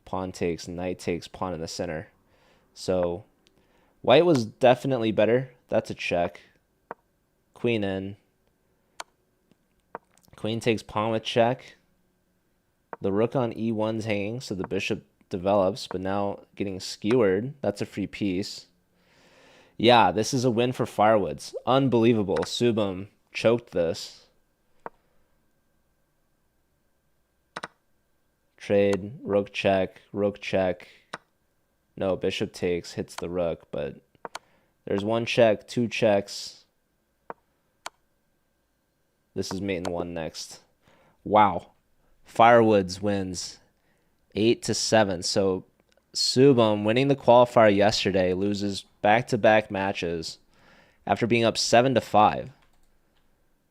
Speaker 1: Pawn takes, knight takes, pawn in the center. So white was definitely better. That's a check. Queen in. Queen takes pawn with check. The rook on e1's hanging, so the bishop develops, but now getting skewered. That's a free piece. Yeah, this is a win for Firewoods. Unbelievable. Subam choked this. Trade, rook check, rook check. No, bishop takes, hits the rook, but there's one check, two checks. This is mate in one next. Wow. Firewoods wins 8-7. So Subam, winning the qualifier yesterday, loses back-to-back matches after being up 7-5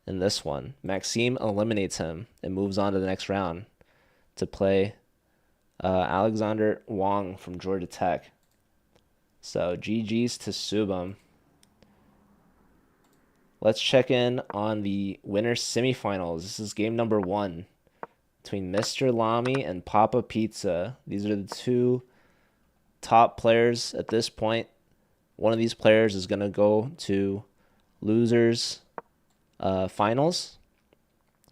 Speaker 1: in this one. Maxime eliminates him and moves on to the next round to play Alexander Wong from Georgia Tech. So GG's to Subam. Let's check in on the winners semifinals. This is game number 1 between Mr. Lamy and Papa Pizza. These are the two top players at this point. One of these players is going to go to losers finals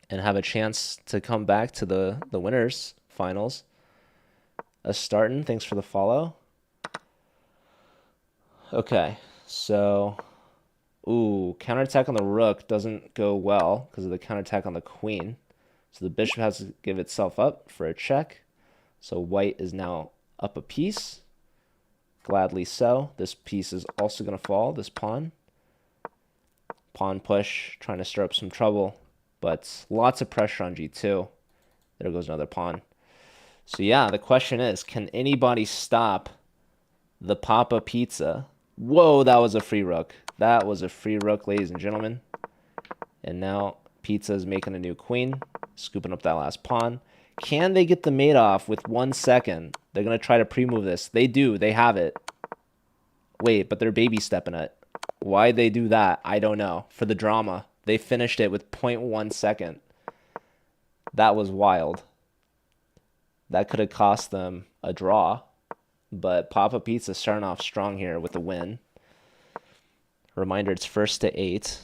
Speaker 1: and have a chance to come back to the winners finals. Startin, thanks for the follow. Okay, so counterattack on the rook doesn't go well because of the counterattack on the queen. So the bishop has to give itself up for a check. So white is now up a piece. Gladly so. This piece is also going to fall, this pawn. Pawn push, trying to stir up some trouble, but lots of pressure on g2. There goes another pawn. So yeah, the question is, can anybody stop the Papa Pizza? Whoa, that was a free rook. That was a free rook, ladies and gentlemen. And now Pizza is making a new queen, scooping up that last pawn. Can they get the mate off with 1 second? They're going to try to pre-move this. They do. They have it. Wait, but they're baby stepping it. Why they do that, I don't know. For the drama. They finished it with 0.1 second. That was wild. That could have cost them a draw. But Papa Pizza starting off strong here with the win. Reminder, it's first to 8.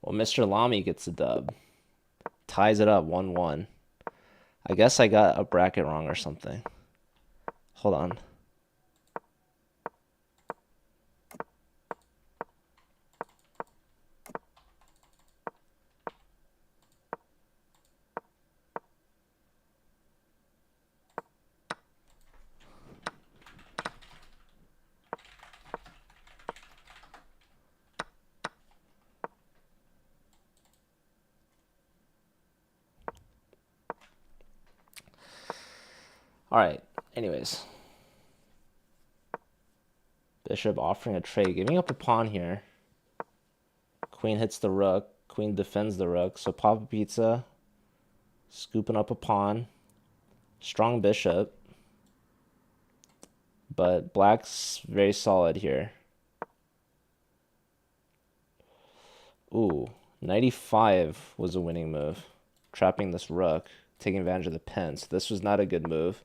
Speaker 1: Well, Mr. Lamy gets a dub. Ties it up 1-1. I guess I got a bracket wrong or something. Hold on. All right. Anyways. Bishop offering a trade, giving up a pawn here. Queen hits the rook. Queen defends the rook. So Papa Pizza scooping up a pawn. Strong bishop. But black's very solid here. Ooh, 95 was a winning move. Trapping this rook, taking advantage of the pin. So this was not a good move.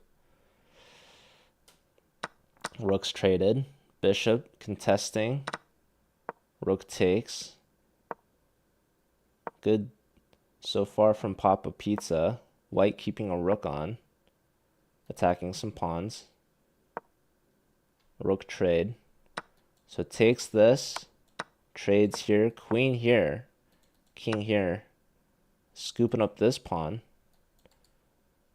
Speaker 1: Rook's traded. Bishop contesting. Rook takes. Good so far from Papa Pizza. White keeping a rook on. Attacking some pawns. Rook trade. So it takes this. Trades here. Queen here. King here. Scooping up this pawn.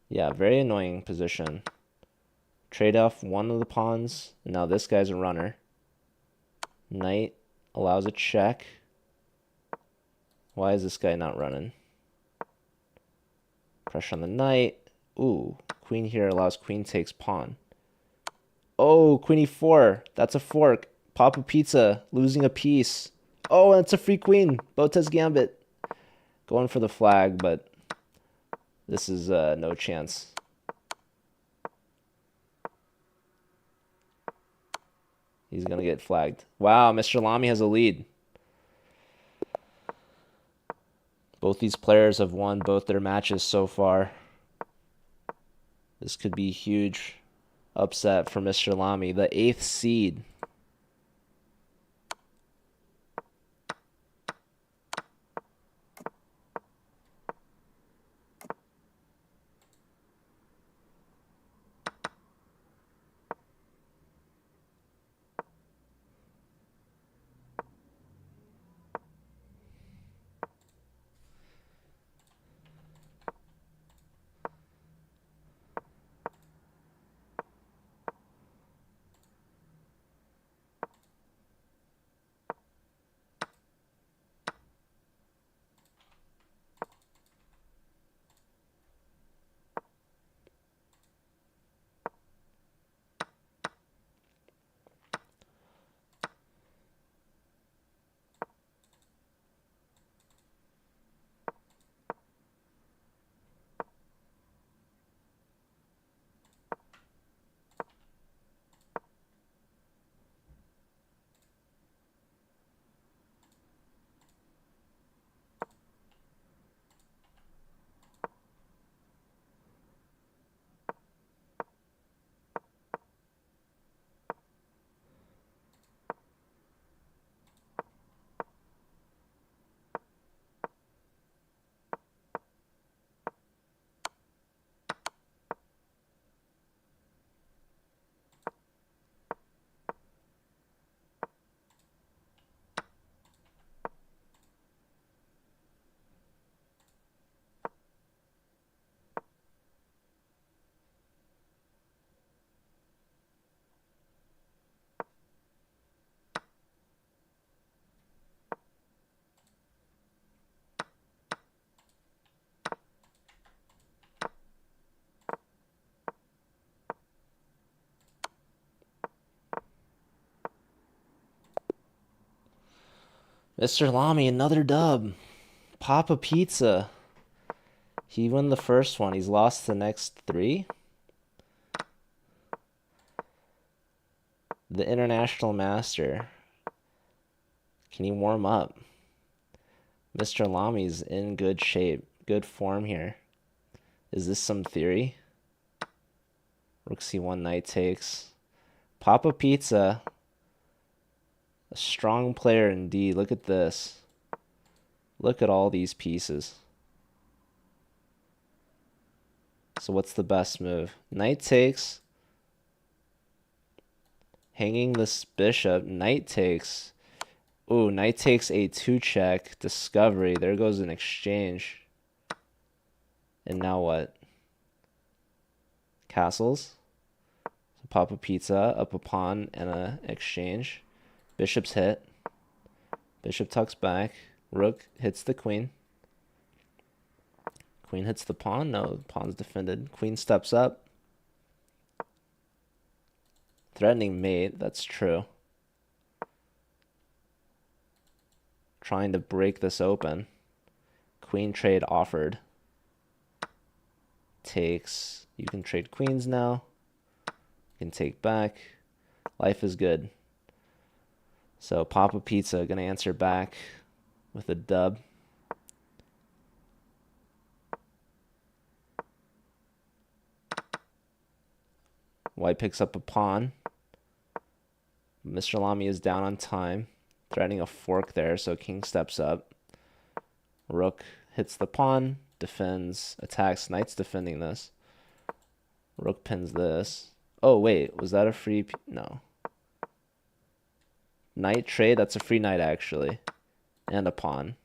Speaker 1: Yeah, very annoying position. Trade off one of the pawns. And now this guy's a runner. Knight allows a check. Why is this guy not running? Pressure on the knight. Ooh, queen here allows queen takes pawn. Oh, queen e4. That's a fork. Papa Pizza losing a piece. Oh, and it's a free queen. Botez Gambit. Going for the flag, but this is no chance. He's going to get flagged. Wow, Mr. Lamy has a lead. Both these players have won both their matches so far. This could be huge upset for Mr. Lamy, the 8th seed. Mr. Lamy, another dub. Papa Pizza. He won the first one. He's lost the next 3. The International Master. Can he warm up? Mr. Lamy's in good shape. Good form here. Is this some theory? Rook C1, knight takes. Papa Pizza. A strong player indeed. Look at this. Look at all these pieces. So what's the best move? Knight takes. Hanging this bishop. Knight takes. Ooh, knight takes a 2-check. Discovery. There goes an exchange. And now what? Castles. So Papa Pizza. Up a pawn and a exchange. Bishop's hit. Bishop tucks back. Rook hits the queen. Queen hits the pawn. No, the pawn's defended. Queen steps up. Threatening mate. That's true. Trying to break this open. Queen trade offered. Takes. You can trade queens now. You can take back. Life is good. So Papa Pizza gonna answer back with a dub. White picks up a pawn. Mr. Lamy is down on time, threatening a fork there, so king steps up. Rook hits the pawn, defends, attacks. Knight's defending this. Rook pins this. Oh, wait, was that a free... No. Knight trade, that's a free knight, actually. And a pawn.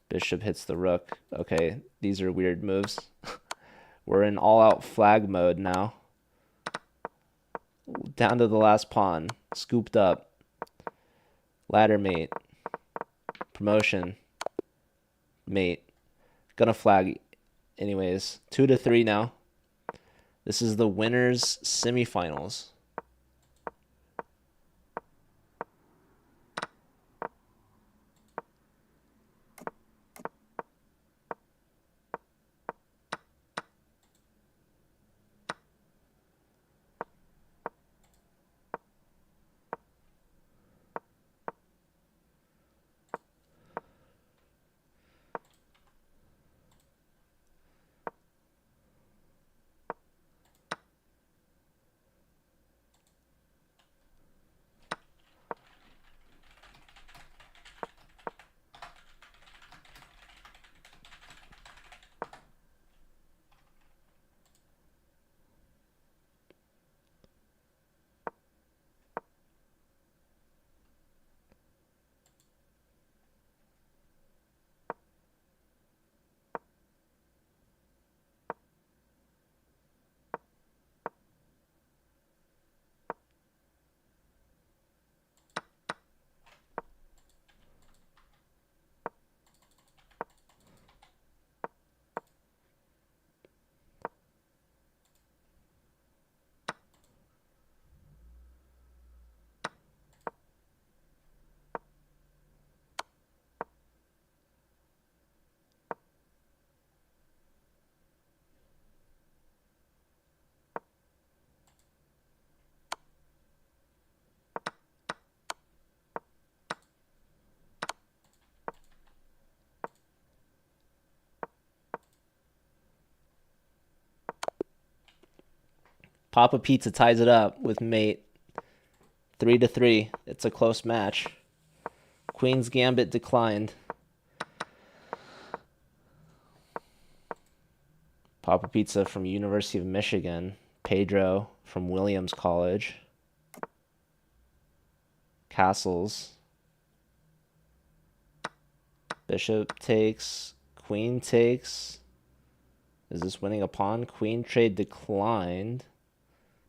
Speaker 1: Bishop hits the rook. Okay, these are weird moves. We're in all-out flag mode now. Down to the last pawn. Scooped up. Ladder mate. Promotion. Mate. Gonna flag anyways. 2-3 now. This is the winners semifinals. Papa Pizza ties it up with mate. 3-3. It's a close match. Queen's Gambit declined. Papa Pizza from University of Michigan. Pedro from Williams College. Castles. Bishop takes. Queen takes. Is this winning a pawn? Queen trade declined.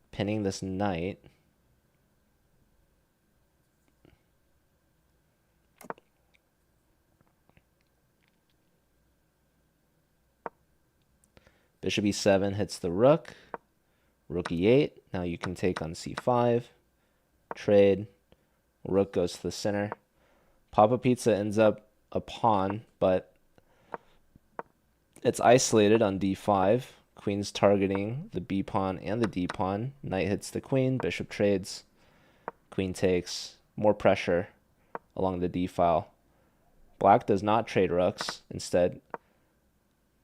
Speaker 1: Pinning this knight. Bishop e7 hits the rook. Rook e8. Now you can take on c5. Trade. Rook goes to the center. Papa Pizza ends up a pawn, but it's isolated on d5. Queen's targeting the b pawn and the d pawn. Knight hits the queen. Bishop trades. Queen takes. More pressure along the d file. Black does not trade rooks. Instead,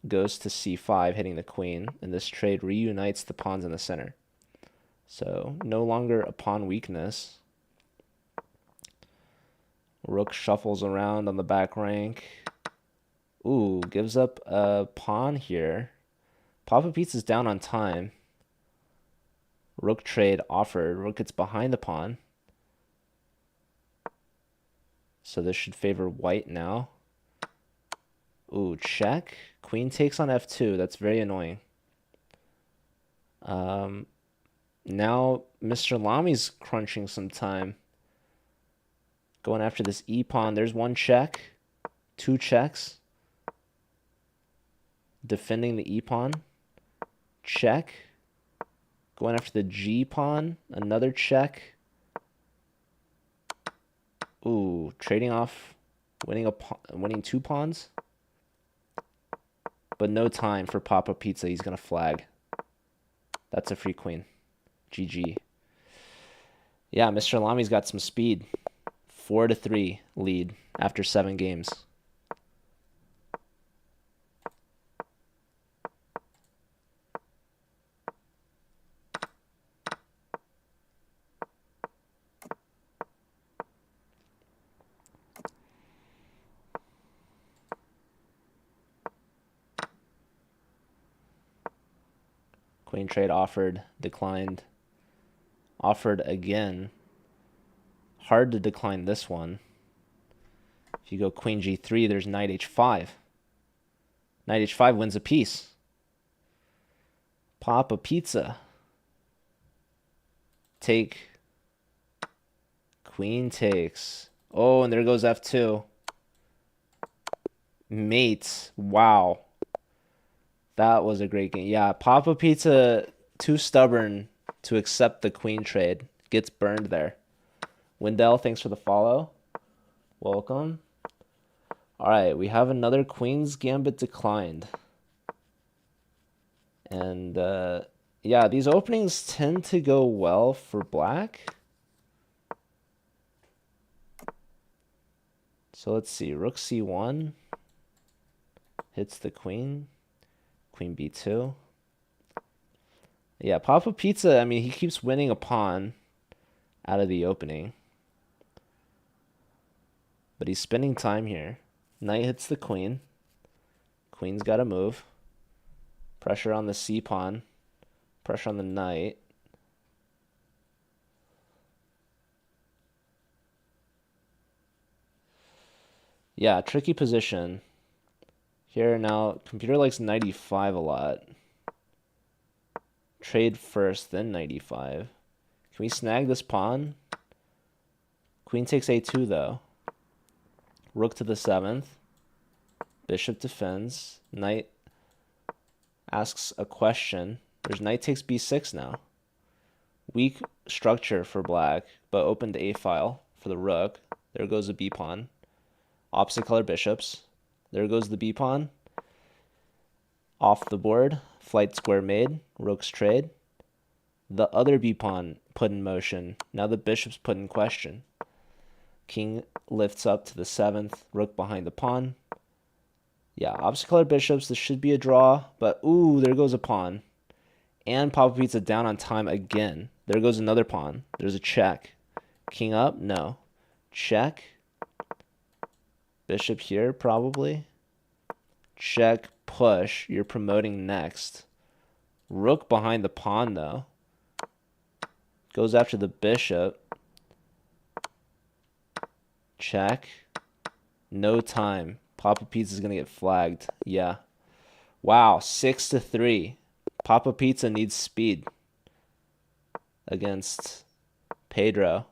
Speaker 1: goes to c5, hitting the queen, and this trade reunites the pawns in the center. So no longer a pawn weakness. Rook shuffles around on the back rank. Ooh, gives up a pawn here. Papa Pizza's down on time. Rook trade offered. Rook gets behind the pawn. So this should favor white now. Ooh, check. Queen takes on f2. That's very annoying. Now Mr. Lami's crunching some time. Going after this e-pawn. There's one check. Two checks. Defending the e-pawn. Check. Going after the g-pawn. Another check. Ooh, trading off. Winning two pawns. But no time for Papa Pizza. He's going to flag. That's a free queen. GG. Yeah, Mr. Lami's got some speed. 4-3 lead after 7 games. Queen trade offered, declined. Offered again. Hard to decline this one. If you go queen g3, there's knight h5. Knight h5 wins a piece. Papa Pizza. Take. Queen takes. Oh, and there goes f2. Mate. Wow. That was a great game. Yeah, Papa Pizza, too stubborn to accept the queen trade. Gets burned there. Wendell, thanks for the follow. Welcome. All right, we have another Queen's Gambit declined. And, yeah, these openings tend to go well for black. So let's see. Rook c1 hits the queen. Queen b2. Yeah, Papa Pizza, I mean, he keeps winning a pawn out of the opening. But he's spending time here. Knight hits the queen. Queen's got to move. Pressure on the c-pawn. Pressure on the knight. Yeah, tricky position. Here now, computer likes knight e5 a lot. Trade first, then knight e5. Can we snag this pawn? Queen takes a2 though. Rook to the 7th. Bishop defends. Knight asks a question. There's knight takes b6 now. Weak structure for black, but opened a file for the rook. There goes the b pawn. Opposite color bishops. There goes the b pawn. Off the board. Flight square made. Rook's trade. The other b pawn put in motion. Now the bishop's put in question. King lifts up to the 7th. Rook behind the pawn. Yeah, opposite color bishops. This should be a draw. But, ooh, there goes a pawn. And Papa Pizza down on time again. There goes another pawn. There's a check. King up? No. Check. Bishop here, probably. Check, push. You're promoting next. Rook behind the pawn, though. Goes after the bishop. Check. No time. Papa Pizza's going to get flagged. Yeah. Wow, 6-3. Papa Pizza needs speed against Pedro.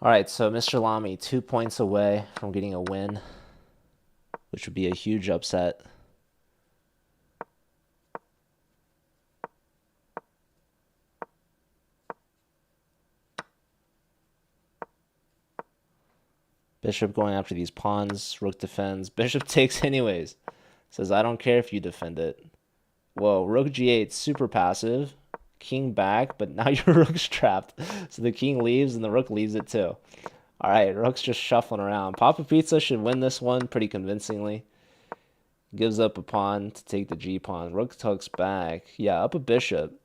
Speaker 1: All right, so Mr. Lamy, 2 points away from getting a win, which would be a huge upset. Bishop going after these pawns. Rook defends. Bishop takes anyways. Says, I don't care if you defend it. Whoa, rook g8, super passive. King back, but now your rook's trapped. So the king leaves and the rook leaves it too. All right, rook's just shuffling around. Papa Pizza should win this one pretty convincingly. Gives up a pawn to take the g pawn. Rook tucks back. Yeah, up a bishop.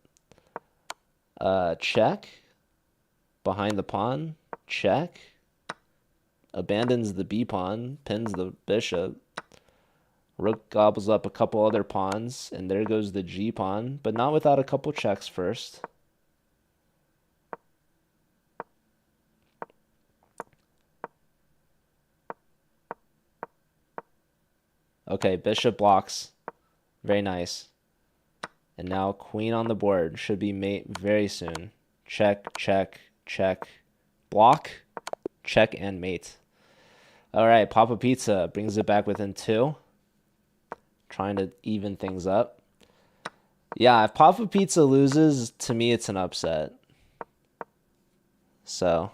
Speaker 1: Check. Behind the pawn. Check. Abandons the b pawn. Pins the bishop. Rook gobbles up a couple other pawns, and there goes the g pawn, but not without a couple checks first. Okay, bishop blocks. Very nice. And now queen on the board. Should be mate very soon. Check, check, check. Block, check, and mate. All right, Papa Pizza brings it back within 2. Trying to even things up. Yeah, if Papa Pizza loses, to me it's an upset. So...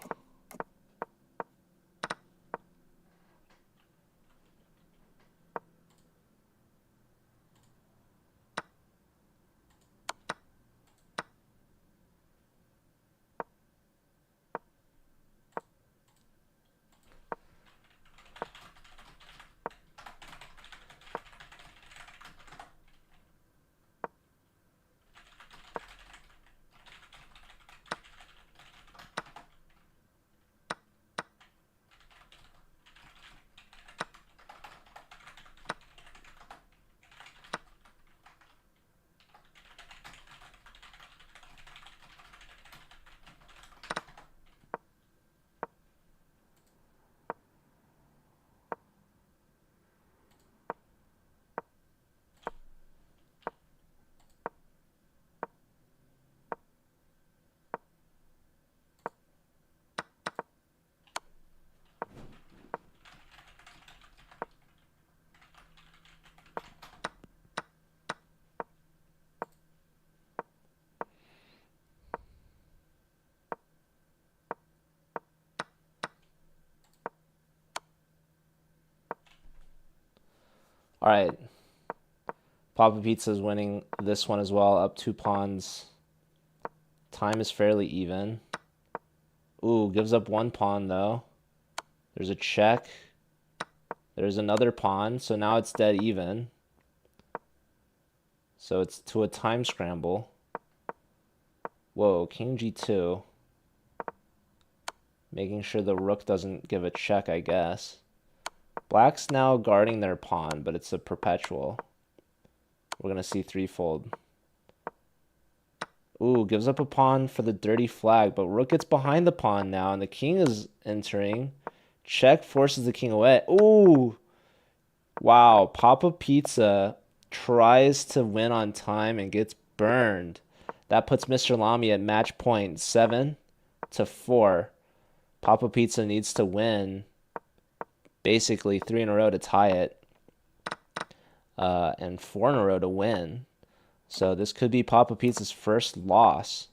Speaker 1: All right. Papa Pizza is winning this one as well, up 2 pawns. Time is fairly even. Ooh, gives up 1 pawn though. There's a check. There's another pawn, so now it's dead even. So it's to a time scramble. Whoa, king g2. Making sure the rook doesn't give a check, I guess. Black's now guarding their pawn, but it's a perpetual. We're going to see threefold. Ooh, gives up a pawn for the dirty flag, but rook gets behind the pawn now, and the king is entering. Check forces the king away. Ooh. Wow. Papa Pizza tries to win on time and gets burned. That puts Mr. Lamy at match point 7-4. Papa Pizza needs to win basically 3 in a row to tie it, and 4 in a row to win. So this could be Papa Pizza's first loss.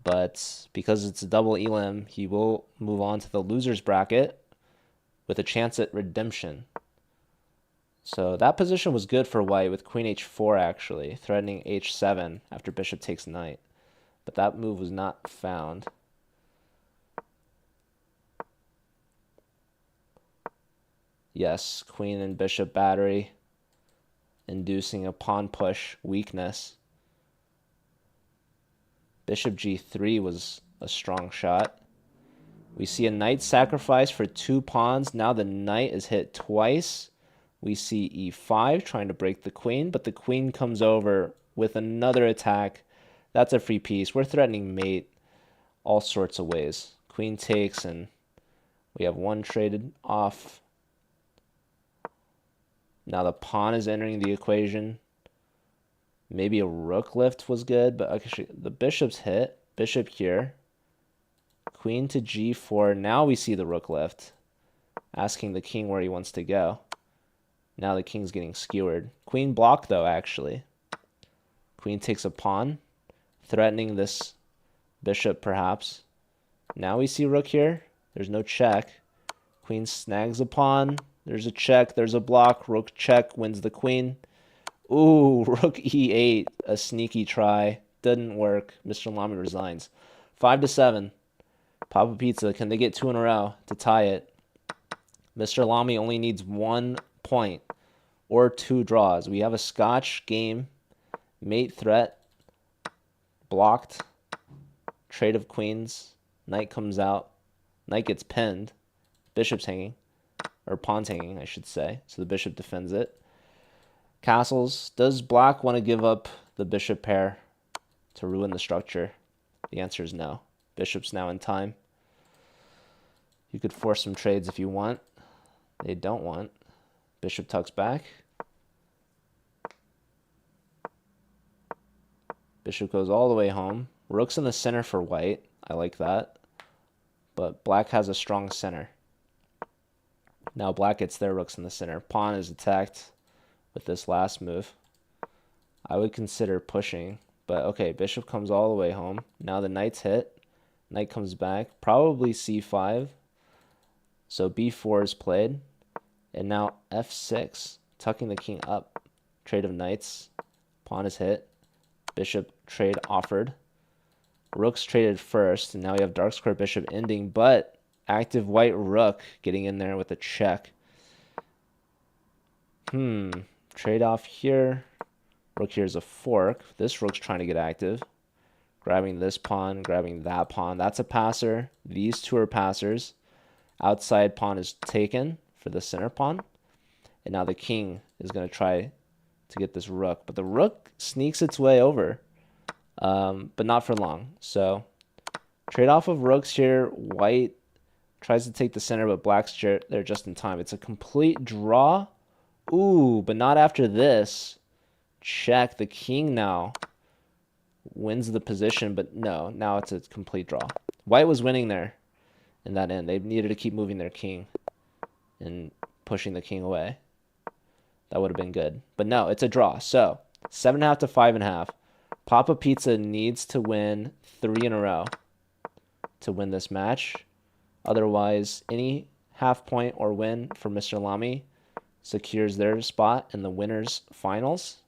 Speaker 1: But because it's a double elim, he will move on to the loser's bracket with a chance at redemption. So that position was good for white with queen h4 actually, threatening h7 after bishop takes knight. But that move was not found. Yes, queen and bishop battery, inducing a pawn push weakness. Bishop g3 was a strong shot. We see a knight sacrifice for 2 pawns. Now the knight is hit twice. We see e5 trying to break the queen, but the queen comes over with another attack. That's a free piece. We're threatening mate all sorts of ways. Queen takes, and we have one traded off. Now the pawn is entering the equation. Maybe a rook lift was good, but actually the bishop's hit. Bishop here. Queen to g4. Now we see the rook lift, asking the king where he wants to go. Now the king's getting skewered. Queen blocked, though, actually. Queen takes a pawn, threatening this bishop, perhaps. Now we see rook here. There's no check. Queen snags a pawn. There's a check. There's a block. Rook check wins the queen. Ooh, rook e8. A sneaky try. Didn't work. Mr. Lamy resigns. 5-7. Papa Pizza, can they get 2 in a row to tie it? Mr. Lamy only needs 1 point or 2 draws. We have a Scotch game. Mate threat. Blocked. Trade of queens. Knight comes out. Knight gets pinned. Bishop's hanging. Or pawn's hanging, I should say. So the bishop defends it. Castles. Does black want to give up the bishop pair to ruin the structure? The answer is no. Bishop's now in time. You could force some trades if you want. They don't want. Bishop tucks back. Bishop goes all the way home. Rook's in the center for white. I like that. But black has a strong center. Now black gets their rooks in the center. Pawn is attacked with this last move. I would consider pushing. But okay, bishop comes all the way home. Now the knight's hit. Knight comes back. Probably c5. So b4 is played. And now f6, tucking the king up. Trade of knights. Pawn is hit. Bishop trade offered. Rook's traded first. And now we have dark square bishop ending. But active white rook getting in there with a check. Trade off here. Rook here is a fork. This rook's trying to get active. Grabbing this pawn, grabbing that pawn. That's a passer. These two are passers. Outside pawn is taken for the center pawn. And now the king is going to try to get this rook. But the rook sneaks its way over, but not for long. So trade off of rooks here. White tries to take the center, but black's there just in time. It's a complete draw. Ooh, but not after this. Check. The king now wins the position, but no, now it's a complete draw. White was winning there in that end. They needed to keep moving their king and pushing the king away. That would have been good. But no, it's a draw. So 7.5 to 5.5. Papa Pizza needs to win 3 in a row to win this match. Otherwise, any half point or win for Mr. Lamy secures their spot in the winners' finals.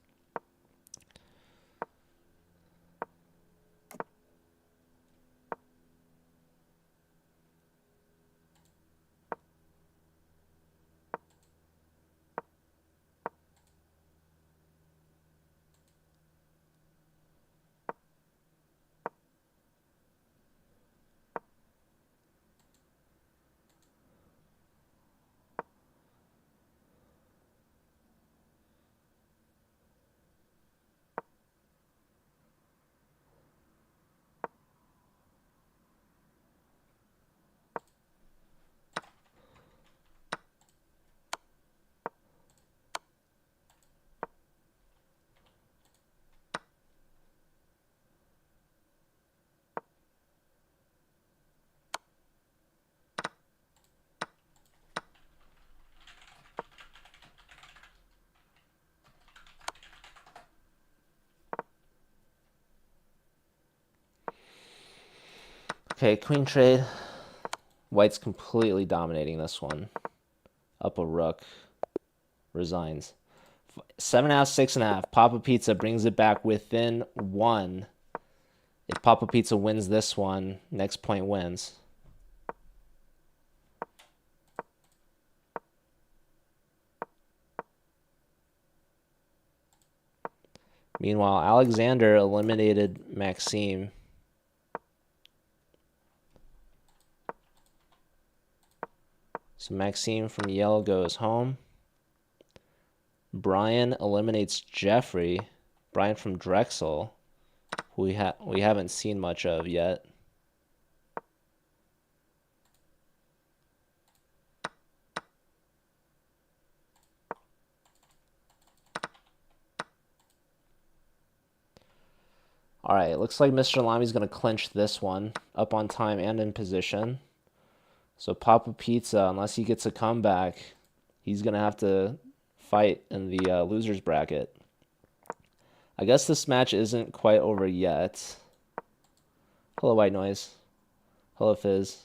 Speaker 1: Okay, queen trade. White's completely dominating this one. Up a rook. Resigns. 7.5, 6.5. Papa Pizza brings it back within 1. If Papa Pizza wins this one, next point wins. Meanwhile, Alexander eliminated Maxime. So Maxime from yellow goes home. Brian eliminates Jeffrey. Brian from Drexel, who we haven't seen much of yet. All right, looks like Mr. Lami's going to clinch this one, up on time and in position. So Papa Pizza, unless he gets a comeback, he's going to have to fight in the loser's bracket. I guess this match isn't quite over yet. Hello, White Noise. Hello, Fizz.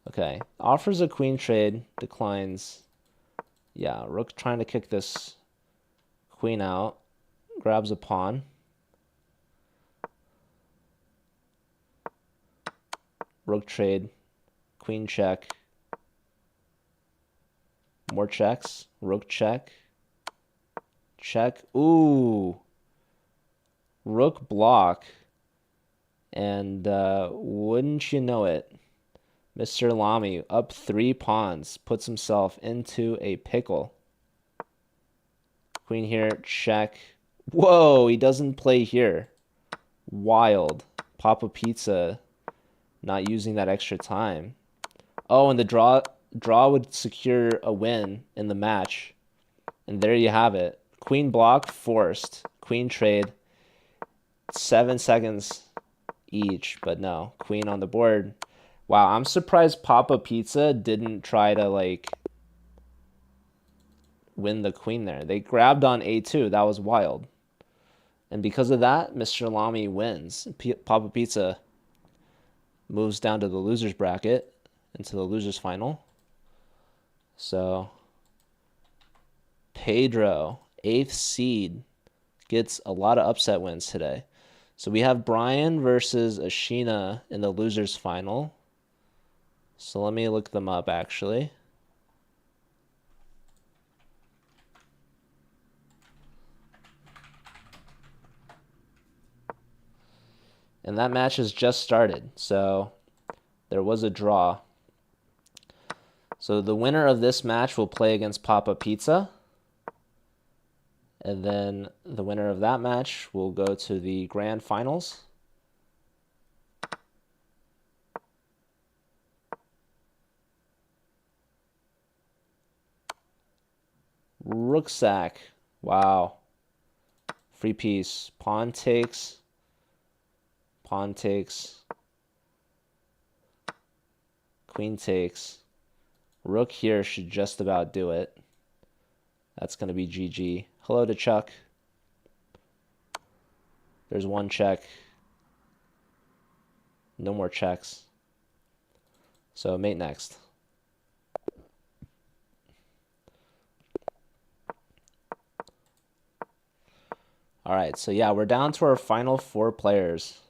Speaker 1: Okay, offers a queen trade, declines. Yeah, Rook trying to kick this queen out, grabs a pawn. Rook trade, queen check, more checks, rook check, check. Ooh, rook block, and wouldn't you know it, Mr. Lamy up 3 pawns, puts himself into a pickle. Queen here, check. Whoa, he doesn't play here. Wild. Papa Pizza not using that extra time. Oh, and the draw would secure a win in the match. And there you have it. Queen block forced. Queen trade. 7 seconds each, but no. Queen on the board. Wow, I'm surprised Papa Pizza didn't try to like win the queen there. They grabbed on a2. That was wild. And because of that, Mr. Lamy wins. Papa Pizza moves down to the loser's bracket, into the loser's final. So Pedro, 8th seed, gets a lot of upset wins today. So we have Brian versus Ashina in the loser's final. So let me look them up, actually. And that match has just started, so there was a draw. So the winner of this match will play against Papa Pizza. And then the winner of that match will go to the grand finals. Rooksack. Wow. Free piece. Pawn takes. Pawn takes. Queen takes. Rook here should just about do it. That's going to be GG. Hello to Chuck. There's one check. No more checks. So mate next. All right, so yeah, we're down to our final 4 players.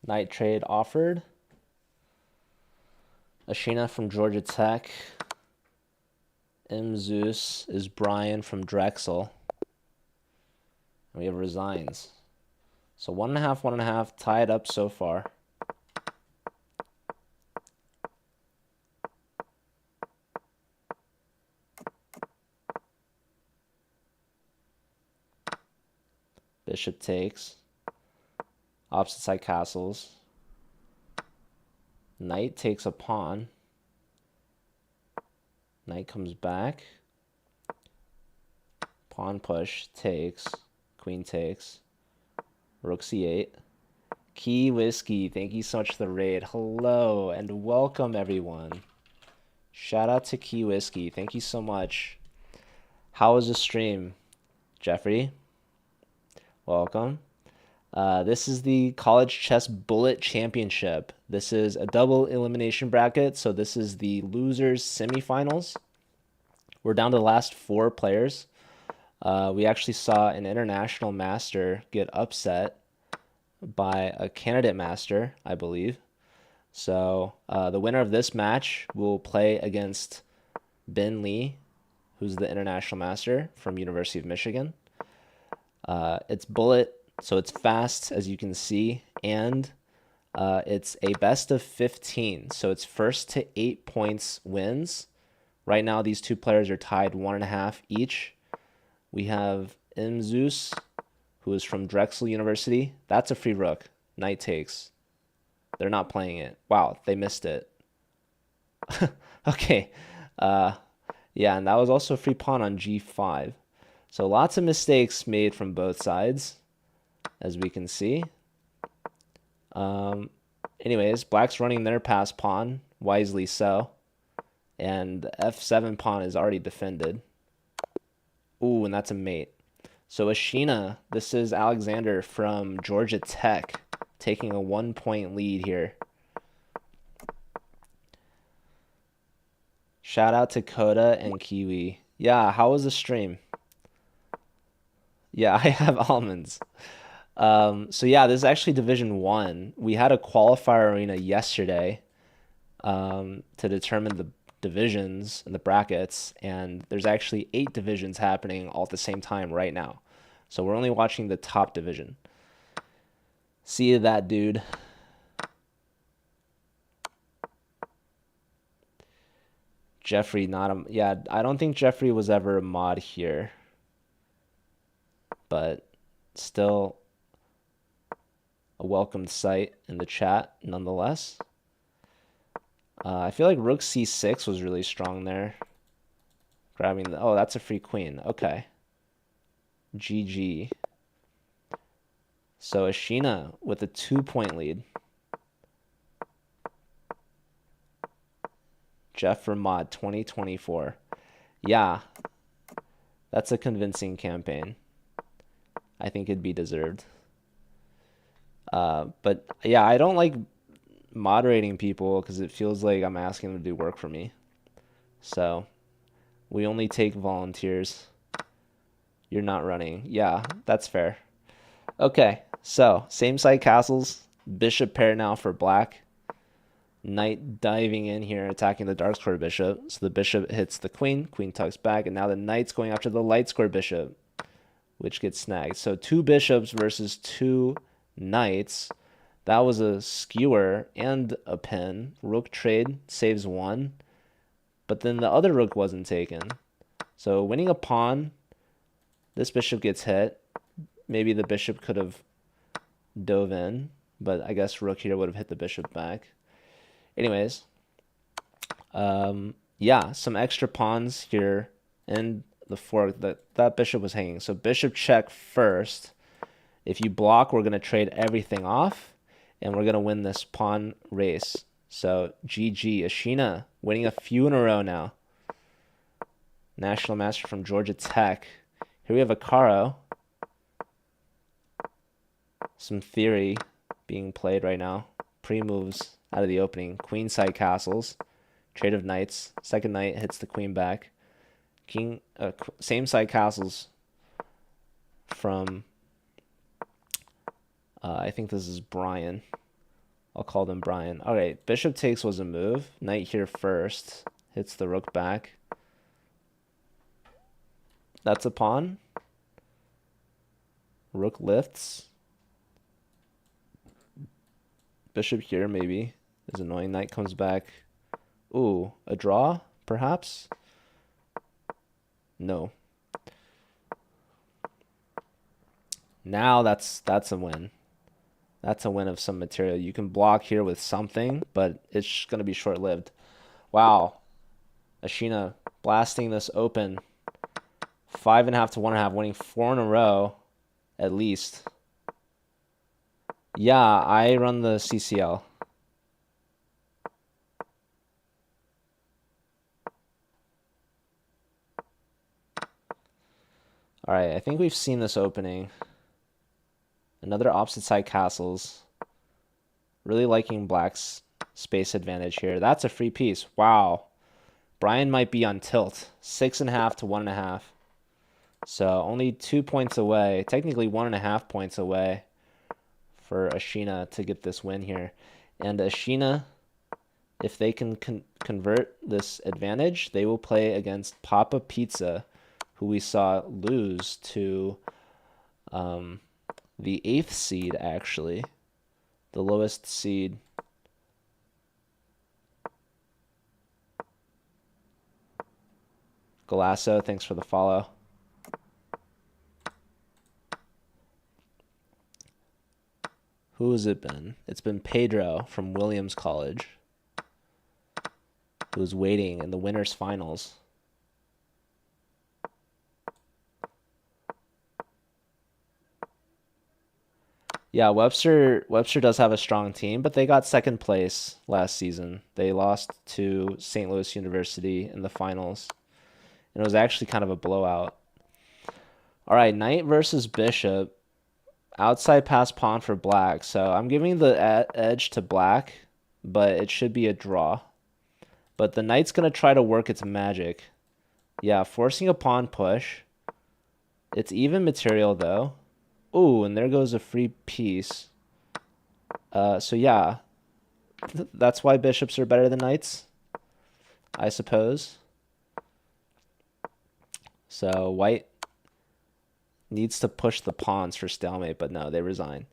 Speaker 1: Night trade offered. Ashina from Georgia Tech. M. Zeus is Brian from Drexel. And we have resigns. So 1.5, 1.5, tied up so far. Bishop takes. Opposite side castles. Knight takes a pawn. Knight comes back. Pawn push takes. Queen takes. Rook c8. Key Whiskey, thank you so much for the raid. Hello and welcome everyone. Shout out to Key Whiskey. Thank you so much. How was the stream, Jeffrey? Welcome. This is the College Chess Bullet Championship. This is a double elimination bracket, so this is the losers semifinals. We're down to the last 4 players. We actually saw an international master get upset by a candidate master, I believe. So the winner of this match will play against Ben Lee, who's the international master from University of Michigan. It's bullet, so it's fast, as you can see, and it's a best of 15. So it's first to 8 points wins. Right now, these 2 players are tied 1.5 each. We have Zeus, who is from Drexel University. That's a free rook. Knight takes. They're not playing it. Wow, they missed it. Okay. Yeah, and that was also a free pawn on g5. So lots of mistakes made from both sides, as we can see. Anyways, black's running their pass pawn, wisely so. And the f7 pawn is already defended. Ooh, and that's a mate. So Ashina, this is Alexander from Georgia Tech, taking a 1-point lead here. Shout out to Coda and Kiwi. Yeah, how was the stream? Yeah, I have almonds. So yeah, this is actually Division 1. We had a qualifier arena yesterday to determine the divisions and the brackets, and there's actually 8 divisions happening all at the same time right now. So we're only watching the top division. See you that, dude. Jeffrey, not a... Yeah, I don't think Jeffrey was ever a mod here. But still a welcomed sight in the chat, nonetheless. I feel like rook c6 was really strong there. Grabbing the... Oh, that's a free queen. Okay. GG. So Ashina with a 2-point lead. Jeff for mod 2024. Yeah. That's a convincing campaign. I think it'd be deserved. But yeah, I don't like moderating people because it feels like I'm asking them to do work for me. So we only take volunteers. You're not running. Yeah, that's fair. Okay, so same side castles. Bishop pair now for black. Knight diving in here, attacking the dark square bishop. So the bishop hits the queen. Queen tucks back, and now the knight's going after the light square bishop, which gets snagged. So 2 bishops versus 2 knights. That was a skewer and a pin. Rook trade saves 1. But then the other rook wasn't taken. So winning a pawn, this bishop gets hit. Maybe the bishop could have dove in, but I guess rook here would have hit the bishop back. Anyways, yeah, some extra pawns here and the fork. That bishop was hanging. So bishop check first. If you block, we're going to trade everything off, and we're going to win this pawn race. So GG. Ashina winning a few in a row now. National master from Georgia Tech. Here we have a Caro. Some theory being played right now. Pre-moves out of the opening. Queenside castles. Trade of knights. Second knight hits the queen back. King. Same side castles from... I think this is Brian. I'll call them Brian. All right, bishop takes was a move. Knight here first. Hits the rook back. That's a pawn. Rook lifts. Bishop here maybe is annoying. Knight comes back. Ooh, a draw, perhaps? No. Now that's a win. That's a win of some material. You can block here with something, but it's going to be short-lived. Wow. Ashina blasting this open. 5.5 to 1.5, winning 4 in a row, at least. Yeah, I run the CCL. All right, I think we've seen this opening. Another opposite side castles. Really liking black's space advantage here. That's a free piece. Wow. Brian might be on tilt. 6.5 to 1.5. So only 2 points away. Technically 1.5 points away for Ashina to get this win here. And Ashina, if they can convert this advantage, they will play against Papa Pizza, who we saw lose to the 8th seed, actually. The lowest seed. Galasso, thanks for the follow. Who has it been? It's been Pedro from Williams College, who's waiting in the winners finals. Yeah, Webster does have a strong team, but they got second place last season. They lost to St. Louis University in the finals, and it was actually kind of a blowout. All right, knight versus bishop. Outside pass pawn for black. So I'm giving the edge to black, but it should be a draw. But the knight's going to try to work its magic. Yeah, forcing a pawn push. It's even material, though. Ooh, and there goes a free piece. So yeah, that's why bishops are better than knights, I suppose. So white needs to push the pawns for stalemate, but no, they resign.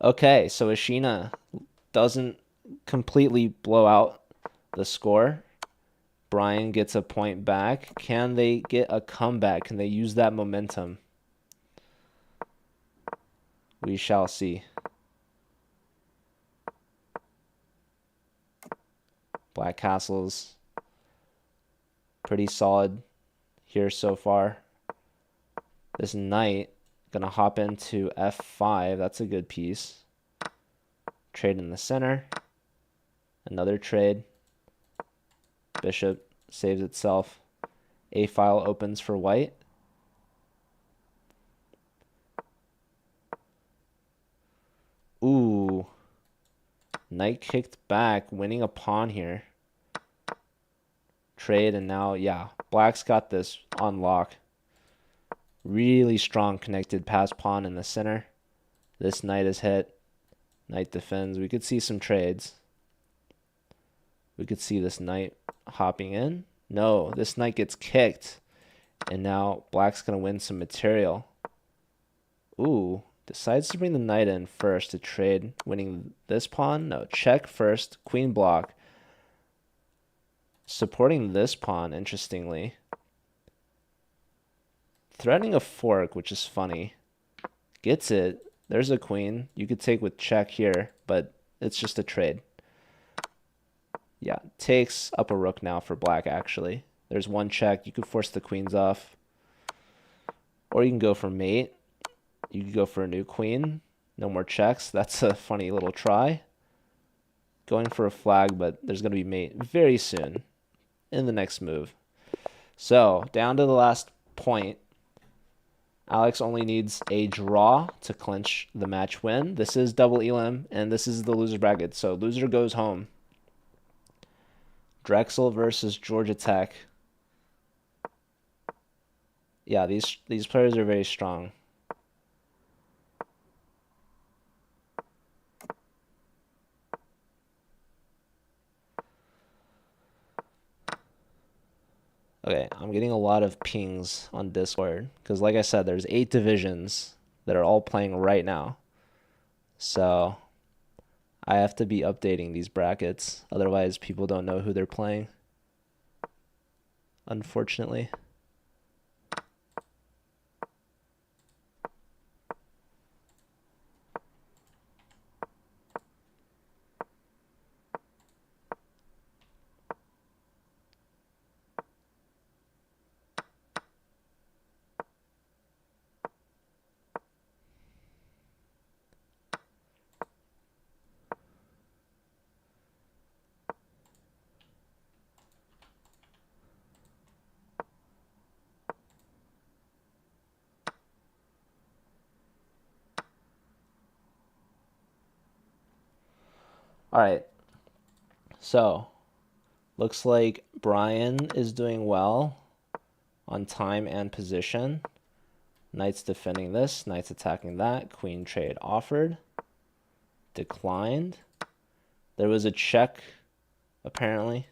Speaker 1: Okay, so Ashina doesn't completely blow out the score. Brian gets a point back. Can they get a comeback? Can they use that momentum? We shall see. Black castles. Pretty solid here so far. This knight gonna hop into f5. That's a good piece. Trade in the center. Another trade. Bishop saves itself. A file opens for white. Ooh. Knight kicked back, winning a pawn here. Trade, and now, yeah, black's got this on lock. Really strong connected pass pawn in the center. This knight is hit. Knight defends. We could see some trades. We could see this knight hopping in. No, this knight gets kicked. And now black's going to win some material. Ooh, decides to bring the knight in first to trade, winning this pawn. No, check first, queen block. Supporting this pawn, interestingly. Threatening a fork, which is funny. Gets it. There's a queen. You could take with check here, but it's just a trade. Yeah, takes up a rook now for black, actually. There's one check. You could force the queens off. Or you can go for mate. You could go for a new queen. No more checks. That's a funny little try. Going for a flag, but there's going to be mate very soon in the next move. So, down to the last point. Alex only needs a draw to clinch the match win. This is double elim, and this is the loser bracket. So, loser goes home. Drexel versus Georgia Tech. Yeah, these players are very strong. Okay, I'm getting a lot of pings on Discord because, like I said, there's 8 divisions that are all playing right now. So I have to be updating these brackets. Otherwise, people don't know who they're playing. Unfortunately. All right. So, looks like Brian is doing well on time and position. Knight's defending this, knight's attacking that. Queen trade offered. Declined. There was a check, apparently.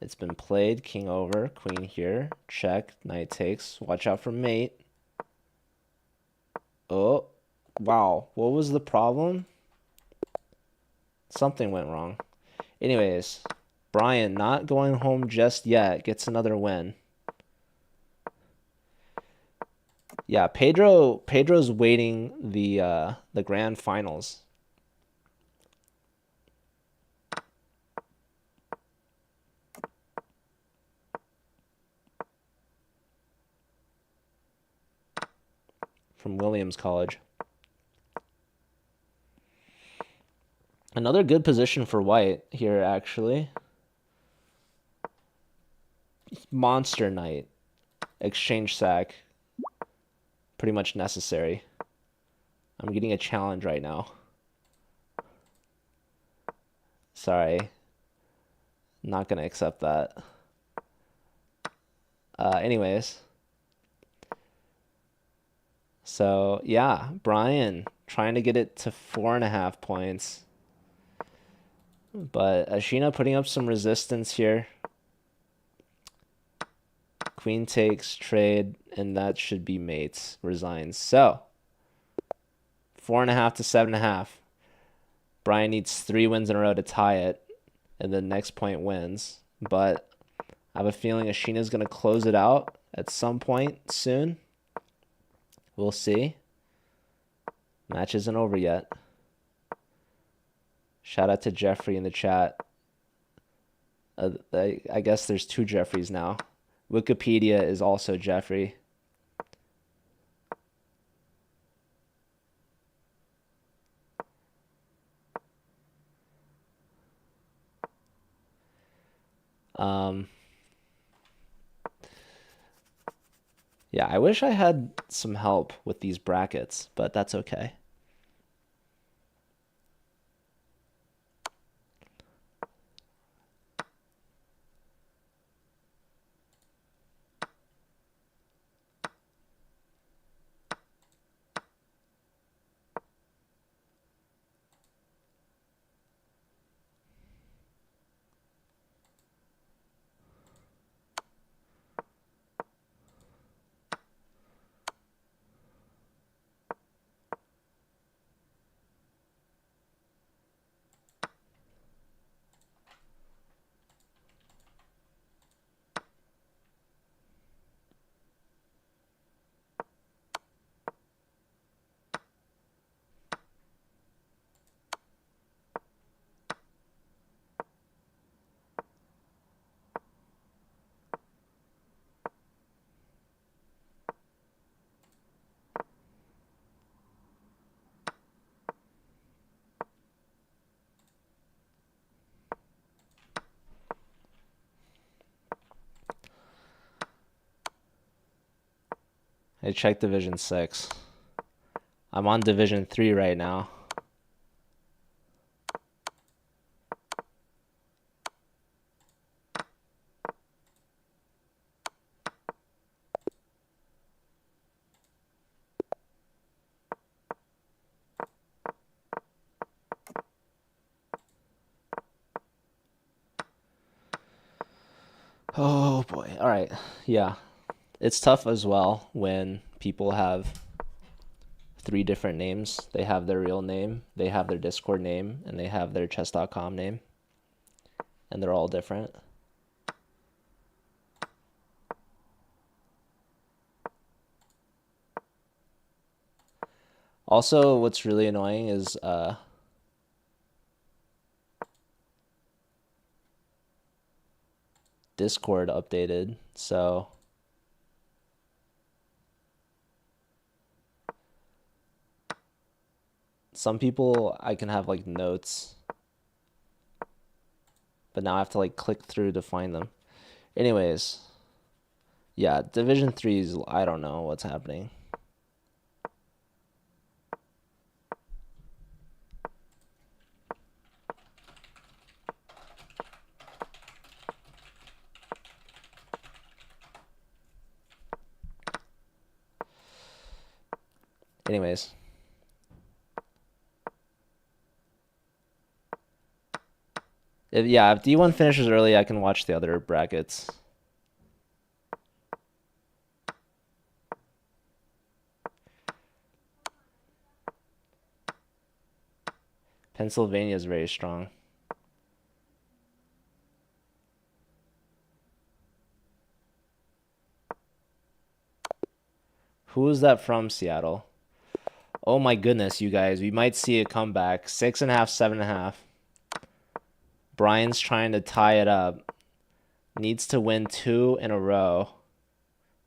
Speaker 1: It's been played. King over, queen here. Check, knight takes. Watch out for mate. Oh, wow. What was the problem? Something went wrong. Anyways, Brian not going home just yet. Gets another win. Yeah, Pedro's waiting the grand finals. From Williams College. Another good position for white here, actually. Monster knight. Exchange sack. Pretty much necessary. I'm getting a challenge right now. Sorry. Not going to accept that. Anyways. So, yeah, Brian trying to get it to 4.5 points. But Ashina putting up some resistance here. Queen takes, trade, and that should be mates. Resigns. So, 4.5 to 7.5. Brian needs 3 wins in a row to tie it, and the next point wins. But I have a feeling Ashina's going to close it out at some point soon. We'll see. Match isn't over yet. Shout out to Jeffrey in the chat. I guess there's 2 Jeffreys now. Wikipedia is also Jeffrey. Yeah, I wish I had some help with these brackets, but that's okay. I checked Division 6. I'm on Division 3 right now. Oh boy. All right. Yeah. It's tough as well when people have 3 different names. They have their real name, they have their Discord name, and they have their chess.com name. And they're all different. Also, what's really annoying is Discord updated, so some people I can have like notes, but now I have to like click through to find them. Anyways, yeah, Division 3 is, I don't know what's happening. Anyways. If D1 finishes early, I can watch the other brackets. Pennsylvania is very strong. Who is that from Seattle? Oh my goodness, you guys. We might see a comeback. 6.5, 7.5. Brian's trying to tie it up. Needs to win 2 in a row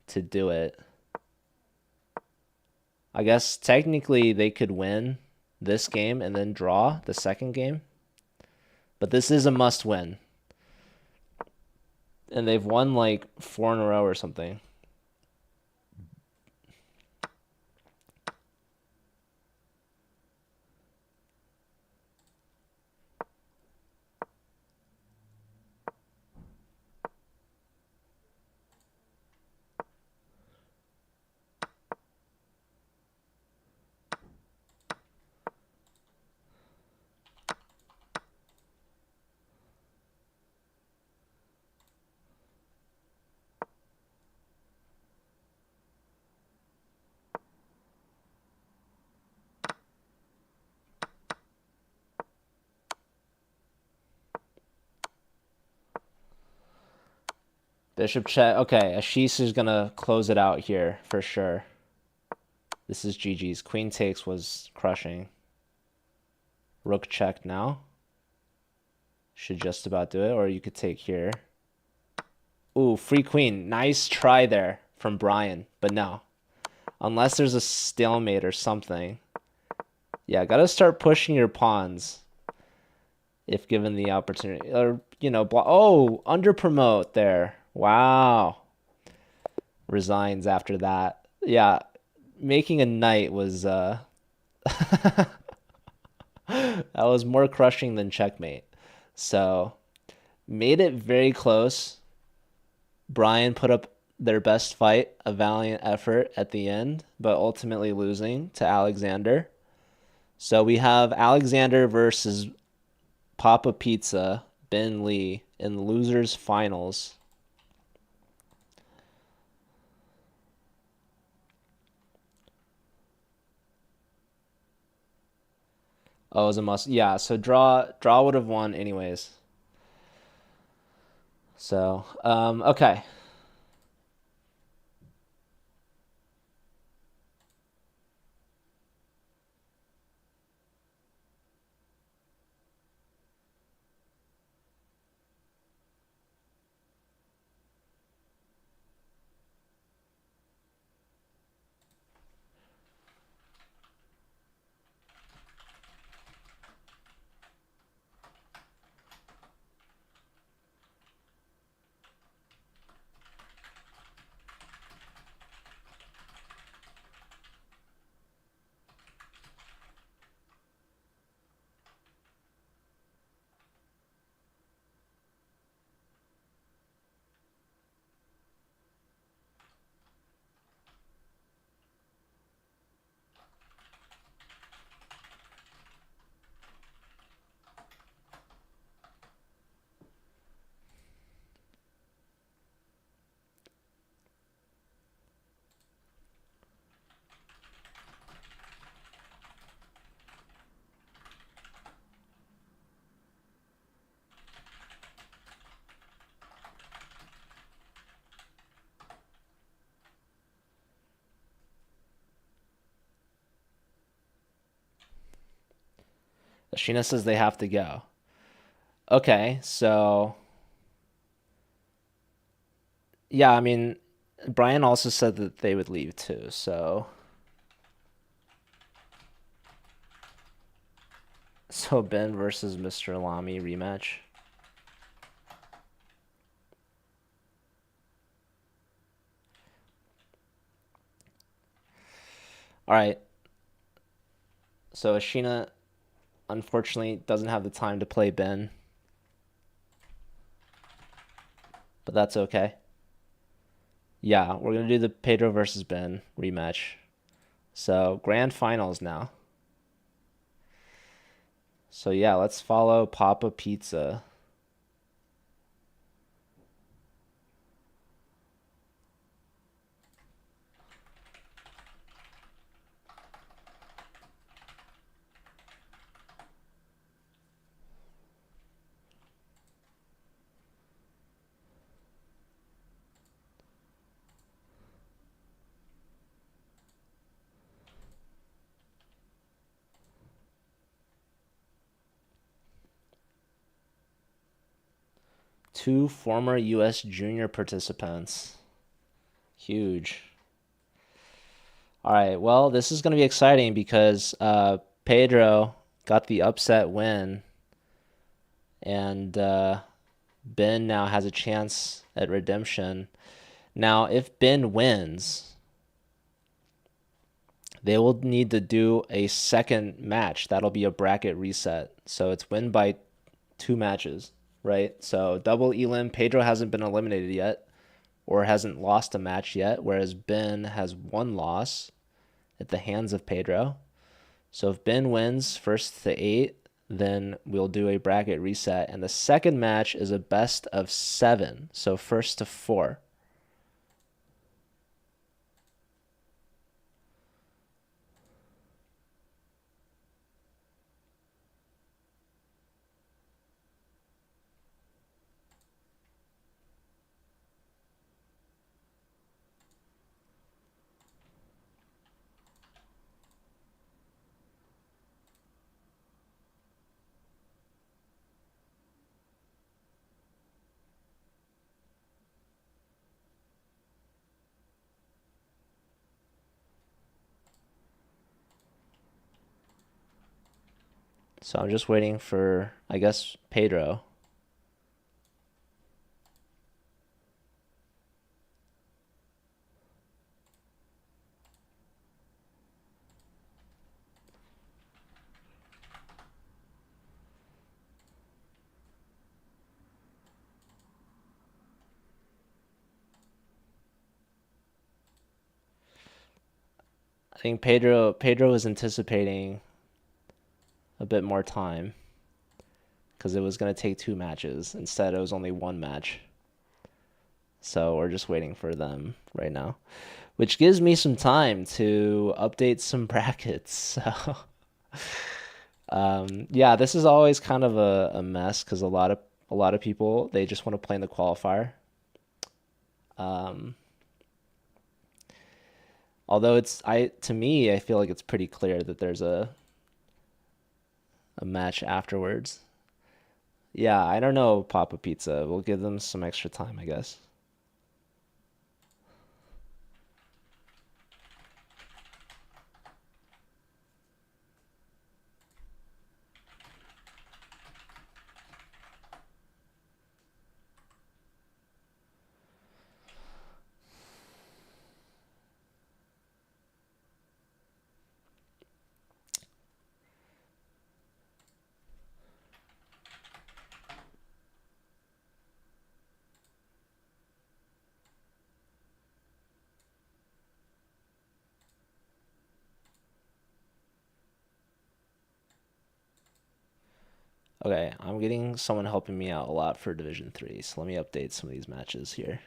Speaker 1: to do it. I guess technically they could win this game and then draw the second game. But this is a must win. And they've won like 4 in a row or something. Bishop check. Okay, Ashish is going to close it out here for sure. This is GG's. Queen takes was crushing. Rook check now. Should just about do it, or you could take here. Ooh, free queen. Nice try there from Brian, but no. Unless there's a stalemate or something. Yeah, gotta start pushing your pawns if given the opportunity. Or, oh, under promote there. Wow. Resigns after that. Yeah, making a knight was that was more crushing than checkmate. So, made it very close. Brian put up their best fight, a valiant effort at the end, but ultimately losing to Alexander. So we have Alexander versus Papa Pizza, Ben Lee, in the losers finals. Oh, it was a must. Yeah, so draw would have won anyways. So, okay. Sheena says they have to go. Okay, so yeah, I mean, Brian also said that they would leave too, so Ben versus Mr. Lamy rematch. All right. So Ashina unfortunately doesn't have the time to play Ben. But that's okay. Yeah, we're going to do the Pedro versus Ben rematch. So grand finals now. So yeah, let's follow Papa Pizza. Two former U.S. junior participants. Huge. All right, well, this is going to be exciting because Pedro got the upset win, and Ben now has a chance at redemption. Now, if Ben wins, they will need to do a second match. That'll be a bracket reset. So it's win by two matches, right? So double elim, Pedro hasn't been eliminated yet or hasn't lost a match yet, whereas Ben has one loss at the hands of Pedro. So if Ben wins first to 8, then we'll do a bracket reset. And the second match is a best of 7. So first to 4. So I'm just waiting for, I guess, Pedro. I think Pedro was anticipating a bit more time because it was going to take 2 matches. Instead, it was only 1 match. So we're just waiting for them right now, which gives me some time to update some brackets. So yeah, this is always kind of a mess because a lot of people they just want to play in the qualifier. Um, although to me I feel like it's pretty clear that there's a match afterwards. Yeah, I don't know, Papa Pizza. We'll give them some extra time, I guess. Okay, I'm getting someone helping me out a lot for Division 3, so let me update some of these matches here.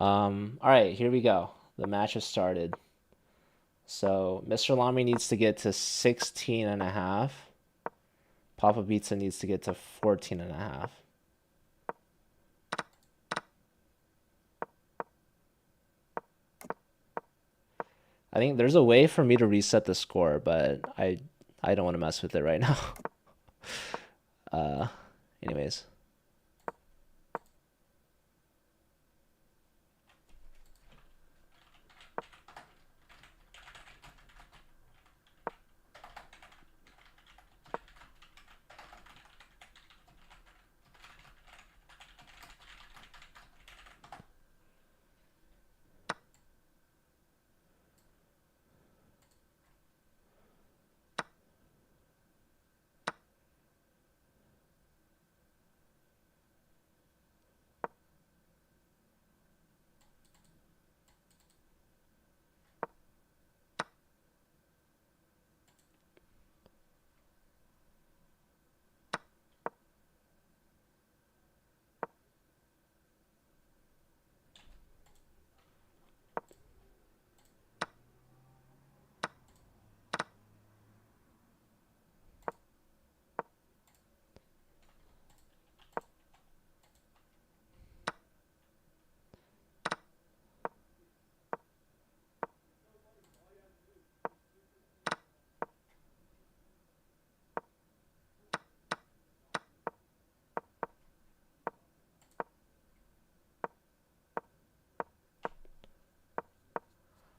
Speaker 1: All right, here we go. The match has started. So Mr. Lamy needs to get to 16 and a half. Papa Pizza needs to get to 14 and a half. I think there's a way for me to reset the score, but I don't want to mess with it right now. uh, anyways.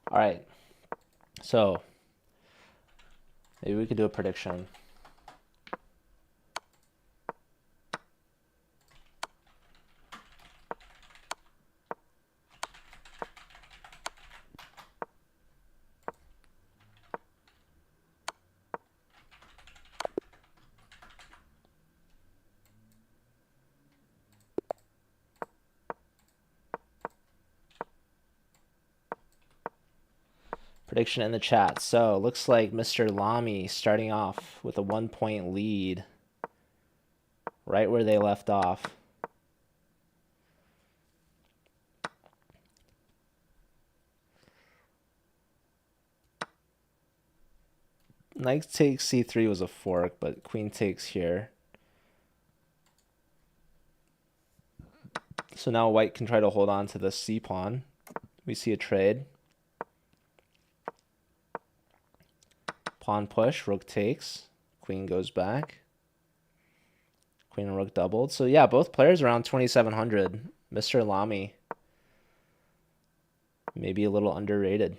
Speaker 1: All right. So maybe we could do a prediction. Prediction in the chat. So looks like Mr. Lamy starting off with a 1-point lead, right where they left off. Knight takes c3 was a fork, but queen takes here. So now white can try to hold on to the c pawn. We see a trade. Pawn push, rook takes, queen goes back. Queen and rook doubled. So yeah, both players around 2,700. Mr. Lamy, maybe a little underrated.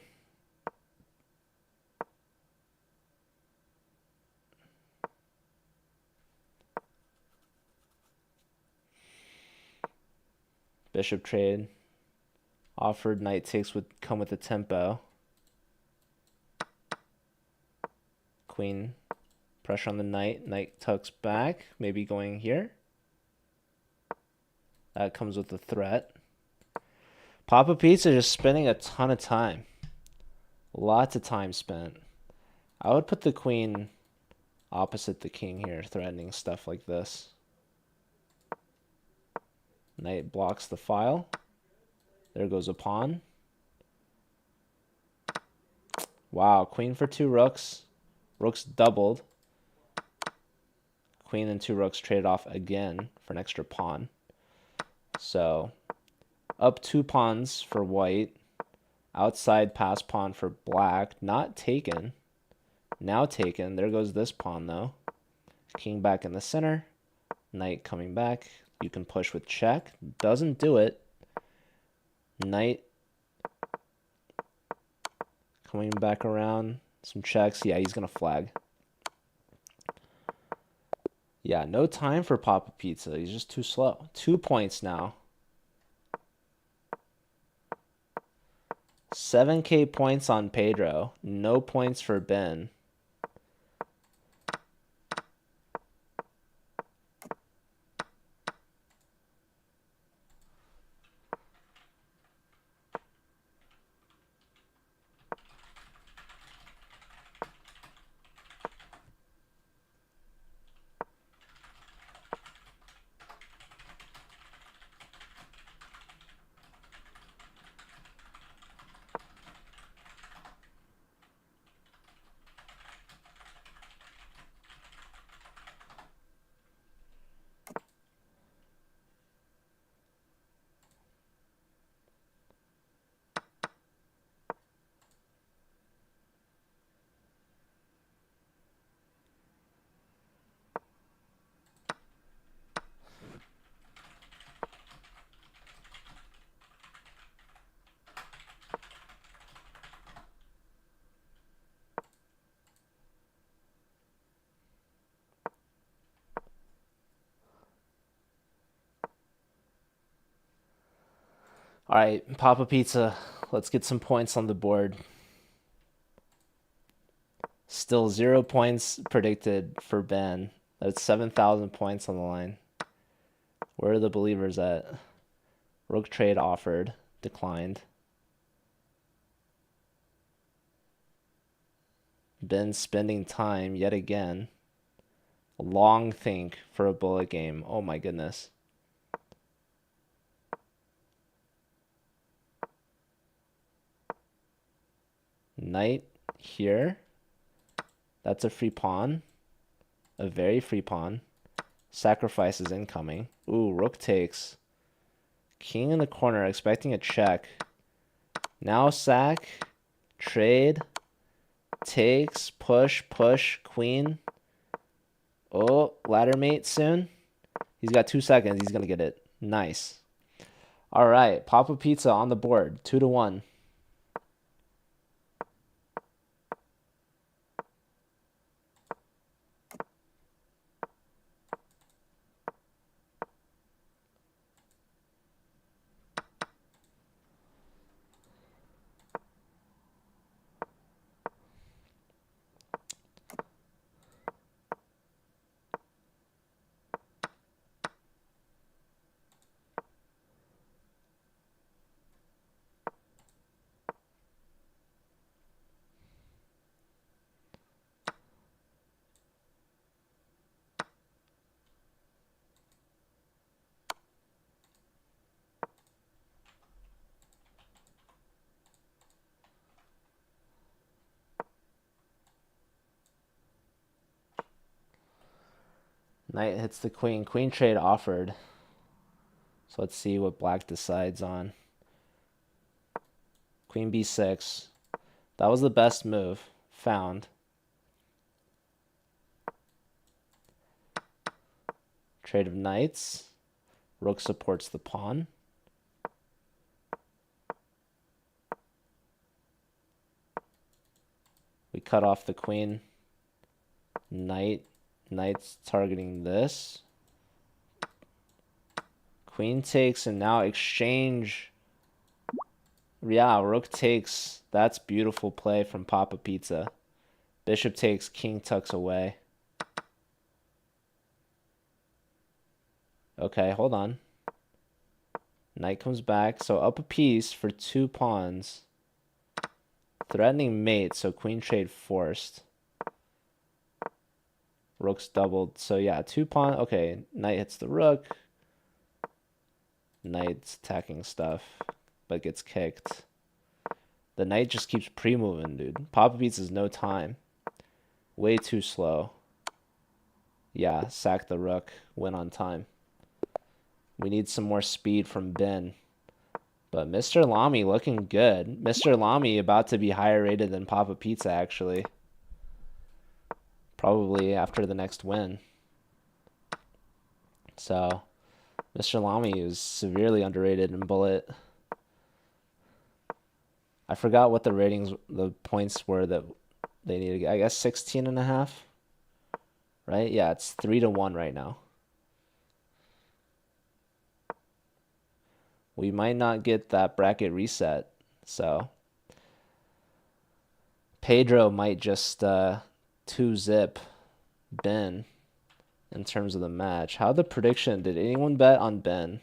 Speaker 1: Bishop trade. Offered knight takes would come with a tempo. Queen, pressure on the knight. Knight tucks back, maybe going here. That comes with a threat. Papa Pizza just spending a ton of time. Lots of time spent. I would put the queen opposite the king here, threatening stuff like this. Knight blocks the file. There goes a pawn. Wow, queen for 2 rooks. Rooks doubled. Queen and 2 rooks traded off again for an extra pawn. So up 2 pawns for white. Outside pass pawn for black. Not taken. Now taken. There goes this pawn though. King back in the center. Knight coming back. You can push with check. Doesn't do it. Knight coming back around. Some checks. Yeah, he's going to flag. Yeah, no time for Papa Pizza. He's just too slow. 2 points now. 7K points on Pedro. No points for Ben. All right, Papa Pizza. Let's get some points on the board. Still 0 points predicted for Ben. That's 7,000 points on the line. Where are the believers at? Rook trade offered. Declined. Ben spending time yet again. A long think for a bullet game. Oh my goodness. Knight here. That's a free pawn. A very free pawn. Sacrifice is incoming. Ooh, rook takes. King in the corner, expecting a check. Now sack. Trade. Takes. Push. Push. Queen. Oh, ladder mate soon. He's got 2 seconds. He's going to get it. Nice. All right. Papa Pizza on the board. 2-1. Knight hits the queen. Queen trade offered. So let's see what black decides on. Queen b6. That was the best move. Found. Trade of knights. Rook supports the pawn. We cut off the queen. Knight. Knight's targeting this. Queen takes and now exchange. Yeah, rook takes. That's beautiful play from Papa Pizza. Bishop takes, king tucks away. Okay, hold on. Knight comes back. So up a piece for 2 pawns. Threatening mate, so queen trade forced. Rook's doubled. So yeah, 2 pawn. Okay, knight hits the rook. Knight's attacking stuff, but gets kicked. The knight just keeps pre-moving, dude. Papa Pizza's no time. Way too slow. Yeah, sack the rook. Win on time. We need some more speed from Ben. But Mr. Lamy looking good. Mr. Lamy about to be higher rated than Papa Pizza, actually. Probably after the next win. So, Mr. Lamy is severely underrated in Bullet. I forgot what the ratings, the points were that they needed. I guess 16.5. Right? Yeah, it's 3-1 right now. We might not get that bracket reset. So, Pedro might just 2-zip Ben in terms of the match. How the prediction? Did anyone bet on Ben?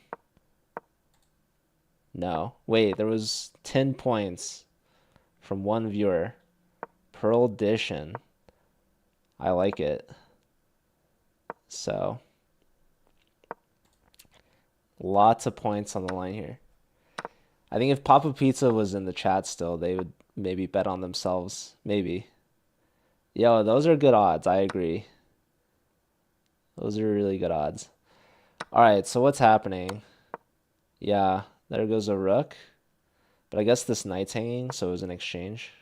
Speaker 1: No. Wait, there was 10 points from one viewer. Pearl Edition. I like it. So, lots of points on the line here. I think if Papa Pizza was in the chat still, they would maybe bet on themselves. Maybe. Yo, those are good odds. I agree. Those are really good odds. All right, so what's happening? Yeah, there goes a rook. But I guess this knight's hanging, so it was an exchange.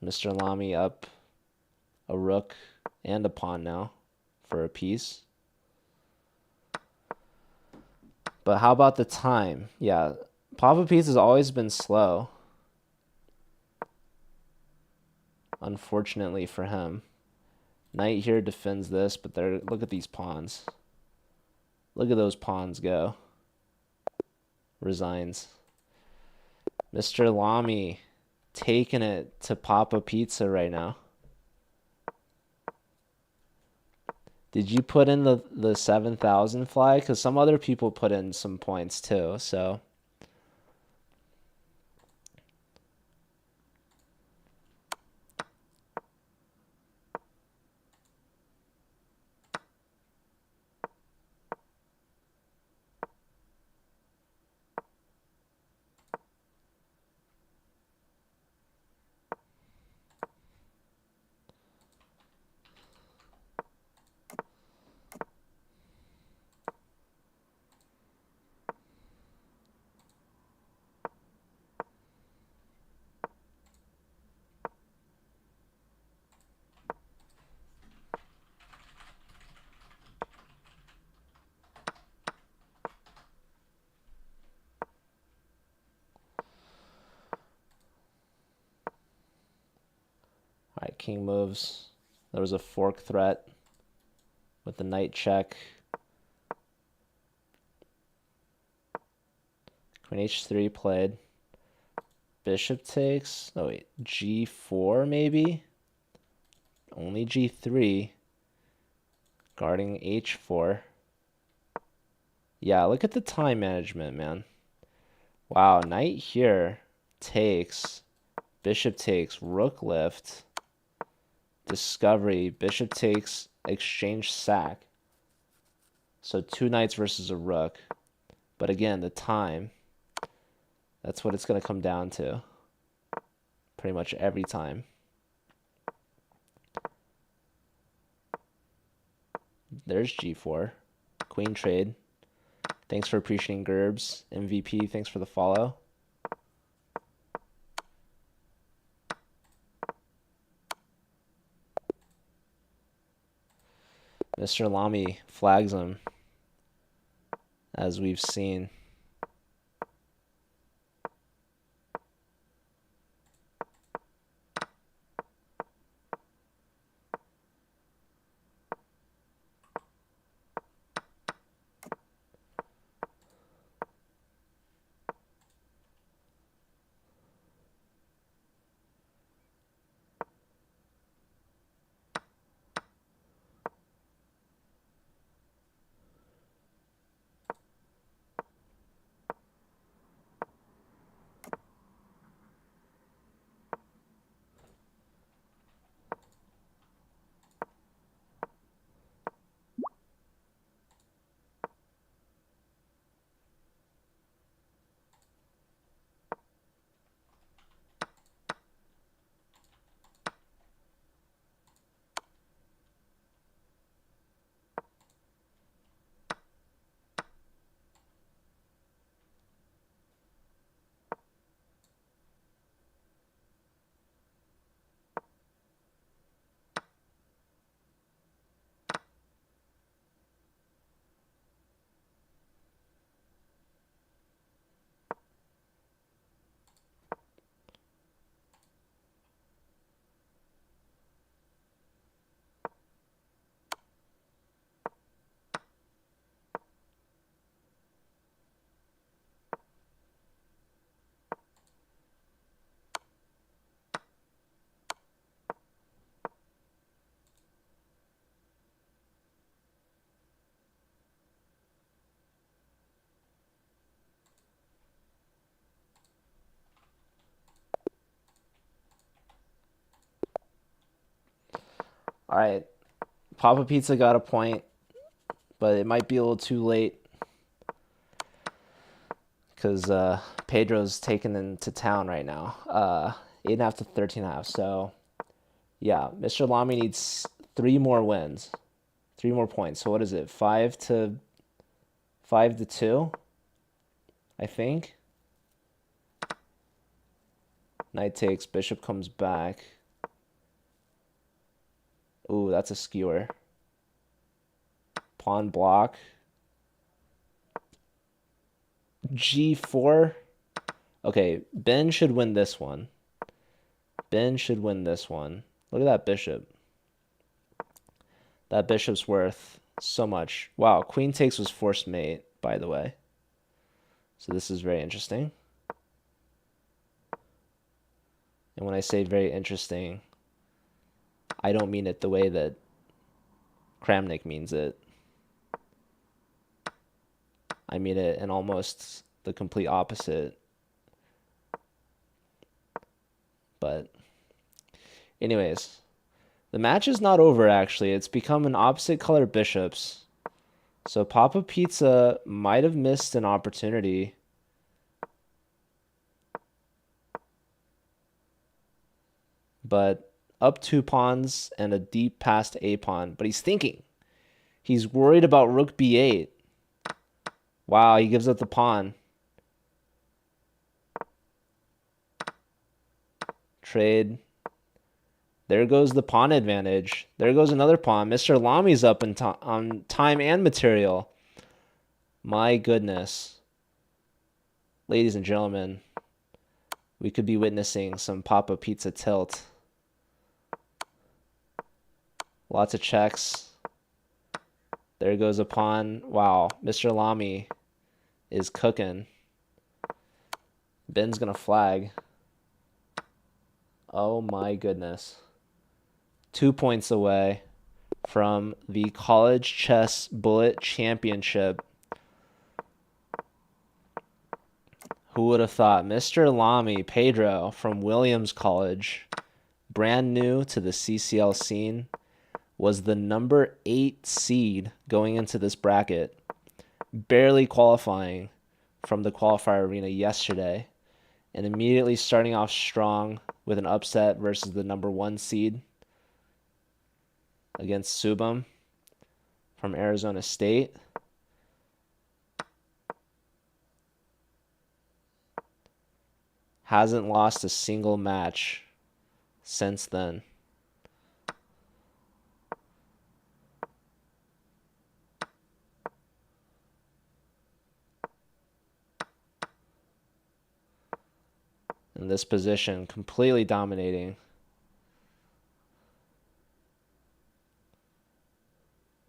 Speaker 1: Mr. Lamy up a rook and a pawn now for a piece. But how about the time? Yeah, Papa Pizza's always been slow. Unfortunately for him. Knight here defends this, but look at these pawns. Look at those pawns go. Resigns. Mr. Lamy taking it to Papa Pizza right now. Did you put in the 7,000 fly? Because some other people put in some points too, so. All right, king moves. There was a fork threat with the knight check. Queen h3 played. Bishop takes. Oh wait, g4 maybe? Only g3. Guarding h4. Yeah, look at the time management, man. Wow, knight here takes. Bishop takes, rook lift. Discovery, bishop takes, exchange sack. So 2 knights versus a rook. But again, the time, that's what it's going to come down to. Pretty much every time. There's g4. Queen trade. Thanks for appreciating Gerbs. MVP, thanks for the follow. Mr. Lamy flags him, as we've seen. All right, Papa Pizza got a point, but it might be a little too late because Pedro's taken into town right now. 8.5 to 13.5. So, yeah, Mr. Lamy needs 3 more wins, 3 more points. So what is it? 5 to 2, I think. Knight takes, bishop comes back. Ooh, that's a skewer. Pawn block. G4. Okay, Ben should win this one. Ben should win this one. Look at that bishop. That bishop's worth So much. Wow, queen takes was forced mate, by the way. So this is very interesting. And when I say very interesting, I don't mean it the way that Kramnik means it. I mean it in almost the complete opposite. But anyways, the match is not over actually. It's become an opposite color bishops. So Papa Pizza might have missed an opportunity. But up 2 pawns and a deep past a pawn. But he's thinking. He's worried about rook b8. Wow, he gives up the pawn. Trade. There goes the pawn advantage. There goes another pawn. Mr. Lami's up on time and material. My goodness. Ladies and gentlemen, we could be witnessing some Papa Pizza tilt. Lots of checks. There goes a pawn. Wow, Mr. Lamy is cooking. Ben's going to flag. Oh my goodness. 2 points away from the College Chess Bullet Championship. Who would have thought? Mr. Lamy, Pedro from Williams College, brand new to the CCL scene, was the number 8 seed going into this bracket, barely qualifying from the qualifier arena yesterday, and immediately starting off strong with an upset versus the number 1 seed against Subam from Arizona State. Hasn't lost a single match since then. In this position, completely dominating.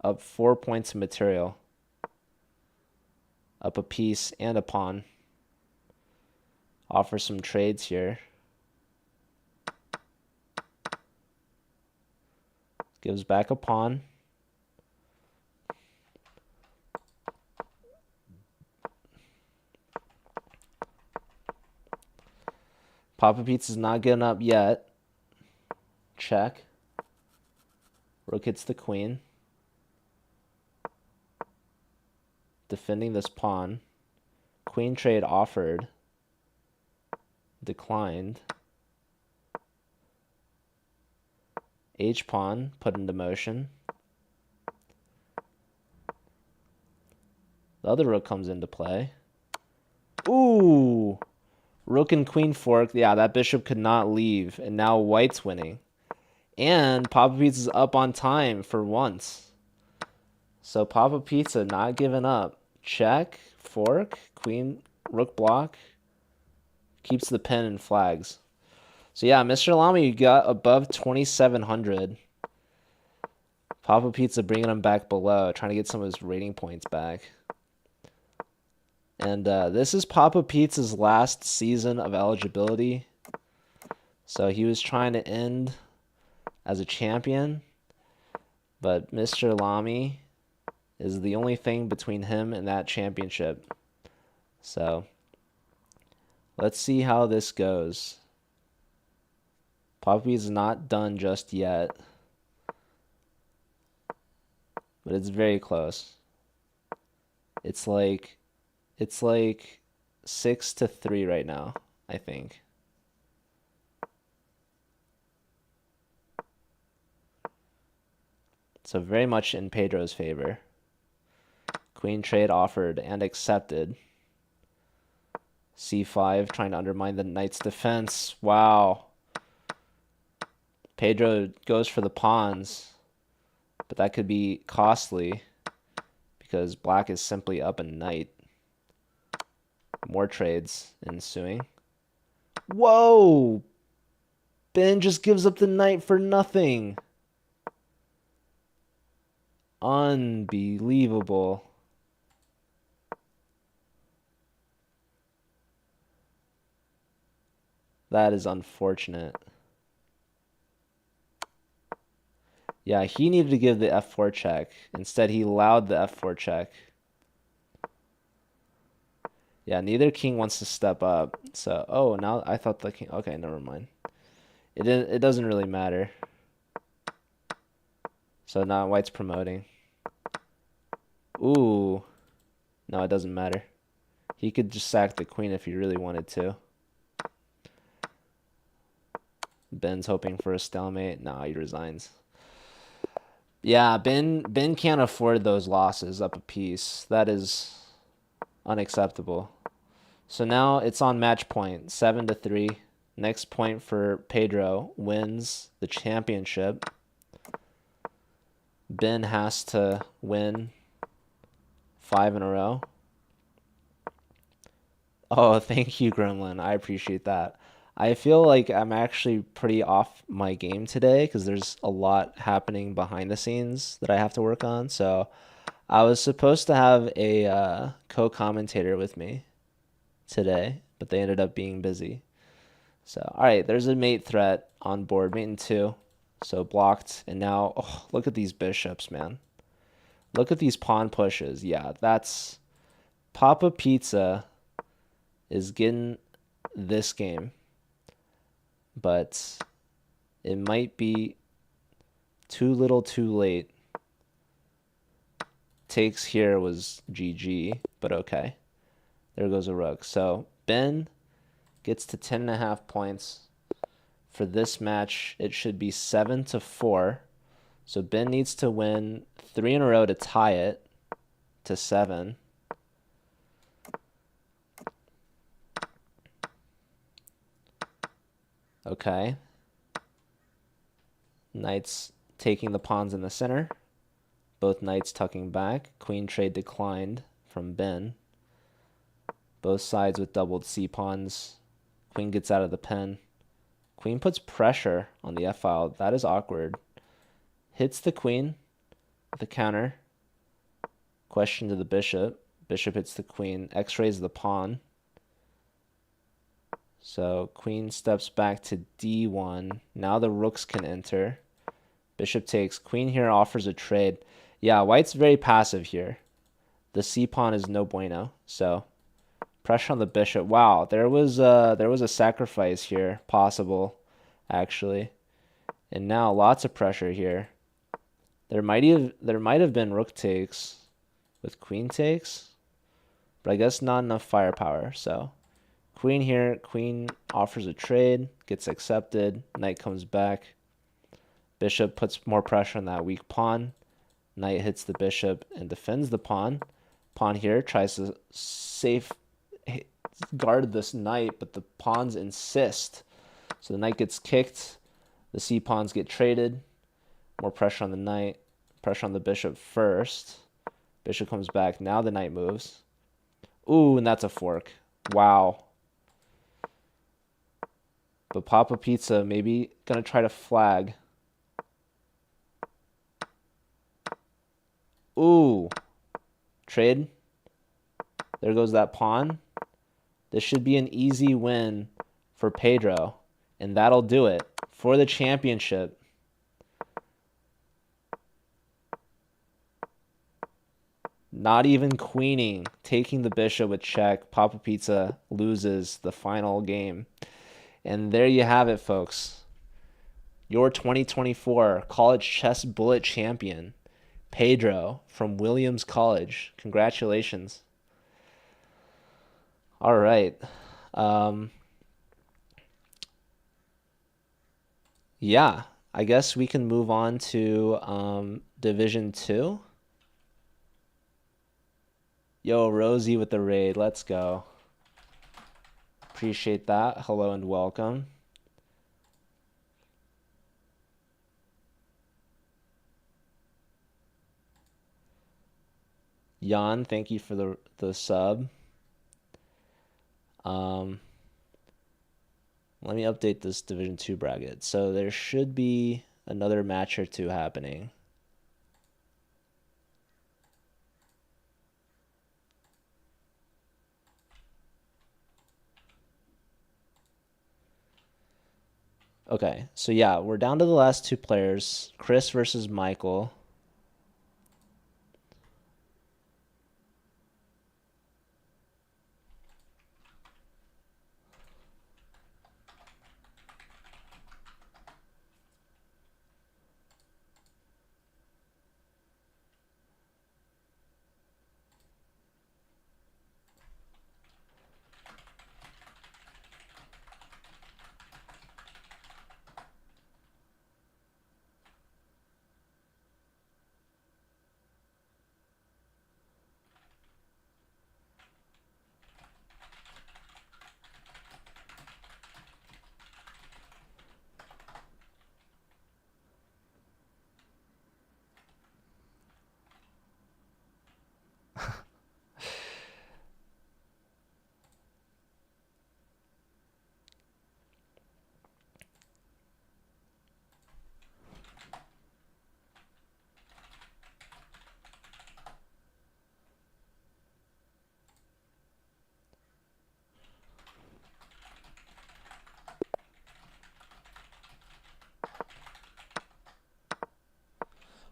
Speaker 1: Up 4 points of material. Up a piece and a pawn. Offer some trades here. Gives back a pawn. Papa Pizza's not getting up yet. Check. Rook hits the queen. Defending this pawn. Queen trade offered. Declined. H pawn put into motion. The other rook comes into play. Ooh! Rook and queen fork. Yeah, that bishop could not leave. And now white's winning. And Papa Pizza's up on time for once. So Papa Pizza not giving up. Check, fork, queen, rook block. Keeps the pin and flags. So yeah, Mr. Lamy got above 2,700. Papa Pizza bringing him back below, trying to get some of his rating points back. And this is Papa Pizza's last season of eligibility. So he was trying to end as a champion. But Mr. Lamy is the only thing between him and that championship. So let's see how this goes. Poppy's not done just yet, but it's very close. It's like 6-3 right now, I think. So very much in Pedro's favor. Queen trade offered and accepted. C5 trying to undermine the knight's defense. Wow. Pedro goes for the pawns, but that could be costly because black is simply up a knight. More trades ensuing. Whoa! Ben just gives up the knight for nothing. Unbelievable. That is unfortunate. Yeah, he needed to give the f4 check. Instead, he allowed the f4 check. Yeah, neither king wants to step up. So, oh, now I thought the king. Okay, never mind. It doesn't really matter. So now white's promoting. Ooh. No, it doesn't matter. He could just sack the queen if he really wanted to. Ben's hoping for a stalemate. Nah, he resigns. Yeah, Ben can't afford those losses up a piece. That is unacceptable. So now it's on match point, 7-3. Next point for Pedro wins the championship. Ben has to win 5 in a row. Oh, thank you, Gremlin. I appreciate that. I feel like I'm actually pretty off my game today because there's a lot happening behind the scenes that I have to work on. So I was supposed to have a co-commentator with me today, but they ended up being busy. So, all right, there's a mate threat on board, mate in 2. So blocked, and now, oh, look at these bishops, man. Look at these pawn pushes. Yeah, that's Papa Pizza is getting this game, but it might be too little too late. Takes here was GG, but okay. There goes a rook. So Ben gets to 10.5 points. For this match, it should be 7-4. So Ben needs to win 3 in a row to tie it to 7. Okay. Knights taking the pawns in the center. Both knights tucking back. Queen trade declined from Ben. Both sides with doubled c-pawns. Queen gets out of the pen. Queen puts pressure on the f-file. That is awkward. Hits the queen with a counter. Question to the bishop. Bishop hits the queen. X-rays the pawn. So queen steps back to d1. Now the rooks can enter. Bishop takes. Queen here offers a trade. Yeah, white's very passive here. The c-pawn is no bueno. So pressure on the bishop. Wow, there was a sacrifice here possible, actually. And now lots of pressure here. There might have been rook takes with queen takes, but I guess not enough firepower. So queen here, queen offers a trade, gets accepted, knight comes back. Bishop puts more pressure on that weak pawn. Knight hits the bishop and defends the pawn. Pawn here tries to guard this knight, but the pawns insist. So the knight gets kicked. The c-pawns get traded. More pressure on the knight. Pressure on the bishop first. Bishop comes back. Now the knight moves. Ooh, and that's a fork. Wow. But Papa Pizza maybe gonna try to flag. Ooh. Trade. There goes that pawn. This should be an easy win for Pedro. And that'll do it for the championship. Not even queening, taking the bishop with check. Papa Pizza loses the final game. And there you have it, folks. Your 2024 College Chess Bullet Champion, Pedro from Williams College. Congratulations. All right. Yeah, I guess we can move on to Division 2. Yo, Rosie with the raid. Let's go. Appreciate that. Hello and welcome. Jan, thank you for the sub. Let me update this Division 2 bracket. So there should be another match or two happening. Okay, so yeah, we're down to the last two players. Chris versus Michael.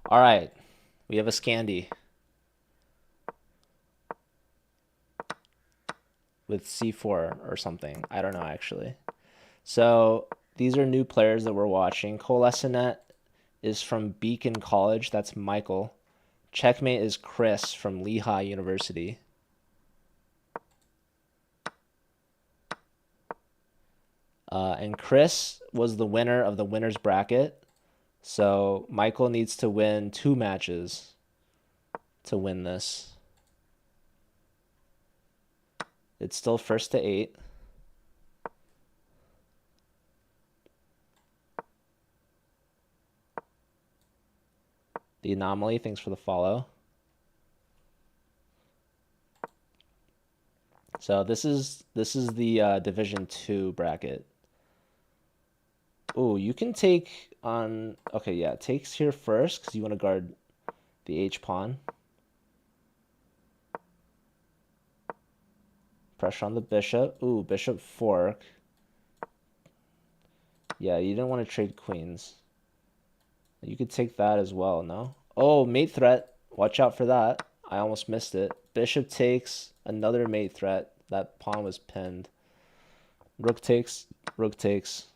Speaker 1: All right, we have a Scandi with C4 or something. I don't know actually. So these are new players that we're watching. Coalescent is from Beacon College. That's Michael. Checkmate is Chris from Lehigh University. And Chris was the winner of the winner's bracket. So Michael needs to win 2 matches to win this. It's still first to 8. The Anomaly, thanks for the follow. So this is the Division 2 bracket. Oh, you can take on... Okay, yeah, takes here first because you want to guard the H pawn. Pressure on the bishop. Ooh, bishop fork. Yeah, you didn't want to trade queens. You could take that as well, no? Oh, mate threat. Watch out for that. I almost missed it. Bishop takes. Another mate threat. That pawn was pinned. Rook takes. Rook takes.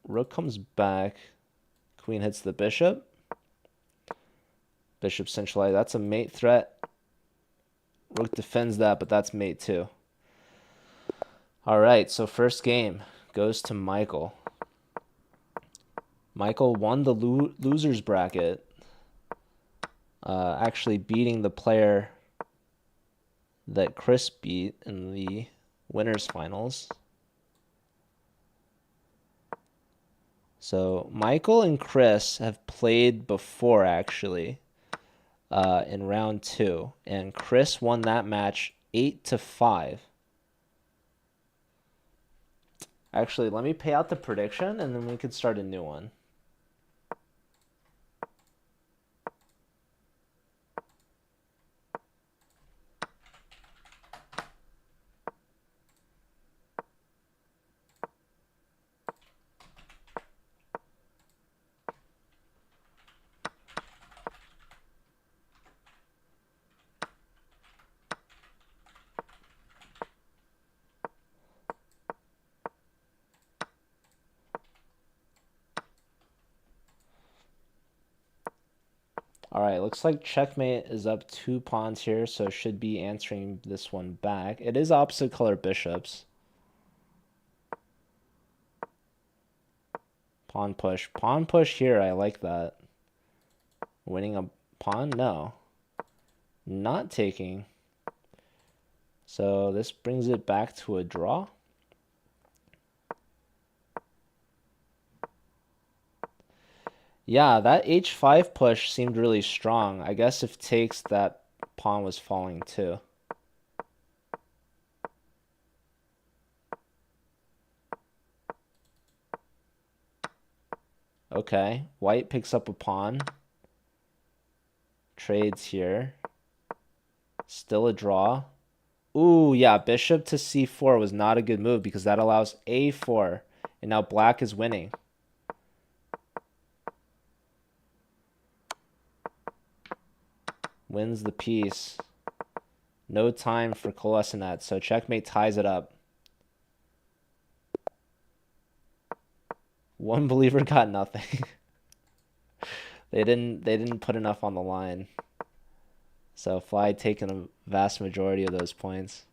Speaker 1: Rook comes back. Queen hits the bishop. Bishop centralized. That's a mate threat. Rook defends that, but that's mate too. All right, so first game goes to Michael. Michael won the losers bracket, actually beating the player that Chris beat in the winners finals. So Michael and Chris have played before, actually, in round 2, and Chris won that match 8-5. Actually, let me pay out the prediction, and then we could start a new one. All right, looks like checkmate is up 2 pawns here, so should be answering this one back. It is opposite color bishops. Pawn push. Pawn push here, I like that. Winning a pawn? No. Not taking. So this brings it back to a draw. Yeah, that h5 push seemed really strong. I guess if takes, that pawn was falling too. Okay, white picks up a pawn. Trades here. Still a draw. Ooh, yeah, bishop to c4 was not a good move because that allows a4. And now black is winning. Wins the piece. No time for Collegiate, so checkmate ties it up. One believer got nothing. They didn't put enough on the line. So Fly taking a vast majority of those points.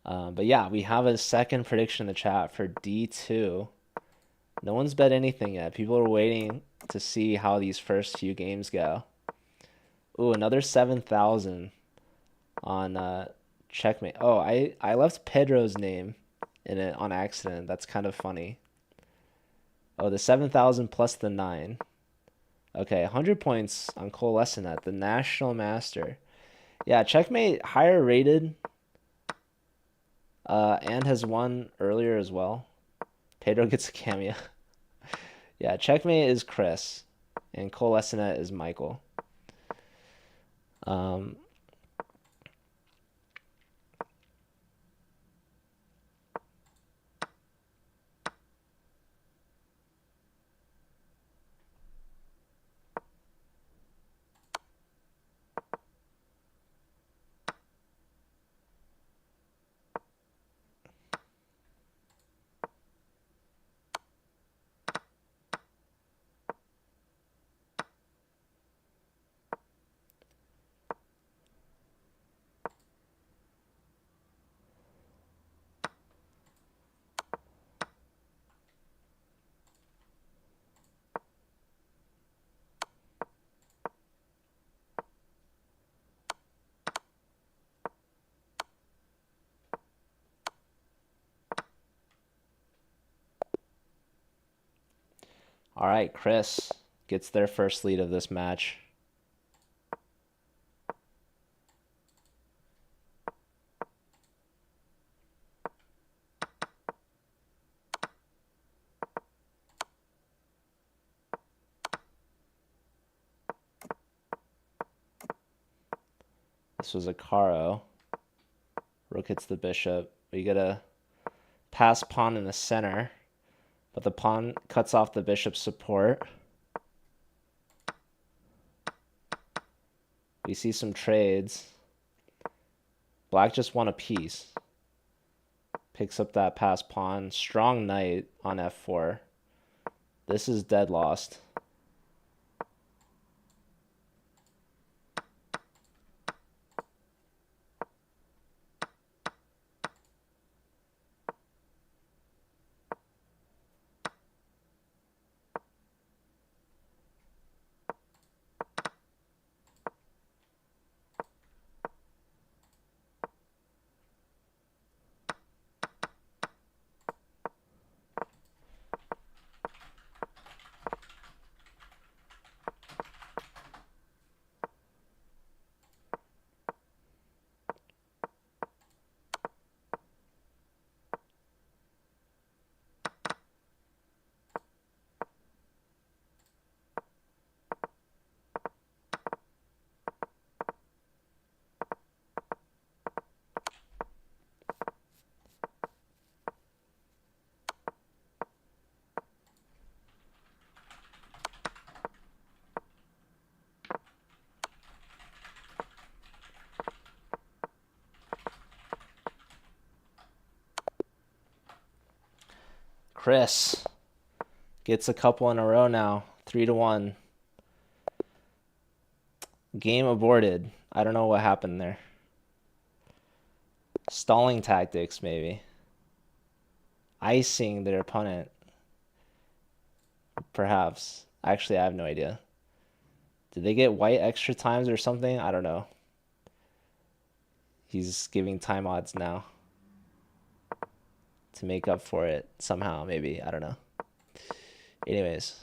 Speaker 1: But yeah, we have a second prediction in the chat for D2. No one's bet anything yet. People are waiting to see how these first few games go. Ooh, another 7,000 on checkmate. Oh, I left Pedro's name in it on accident. That's kind of funny. Oh, the 7,000 plus the 9. Okay, 100 points on Collegiate, the National Master. Yeah, checkmate higher rated and has won earlier as well. Pedro gets a cameo. Yeah, checkmate is Chris and Collegiate is Michael. Um, all right, Chris gets their first lead of this match. This was a Caro. Rook hits the bishop. We get a pass pawn in the center, but the pawn cuts off the bishop's support. We see some trades. Black just won a piece. Picks up that pass pawn. Strong knight on f4. This is dead lost. Chris gets a couple in a row now. 3-1. Game aborted. I don't know what happened there. Stalling tactics, maybe. Icing their opponent. Perhaps. Actually, I have no idea. Did they get white extra times or something? I don't know. He's giving time odds now to make up for it somehow, maybe. I don't know. Anyways.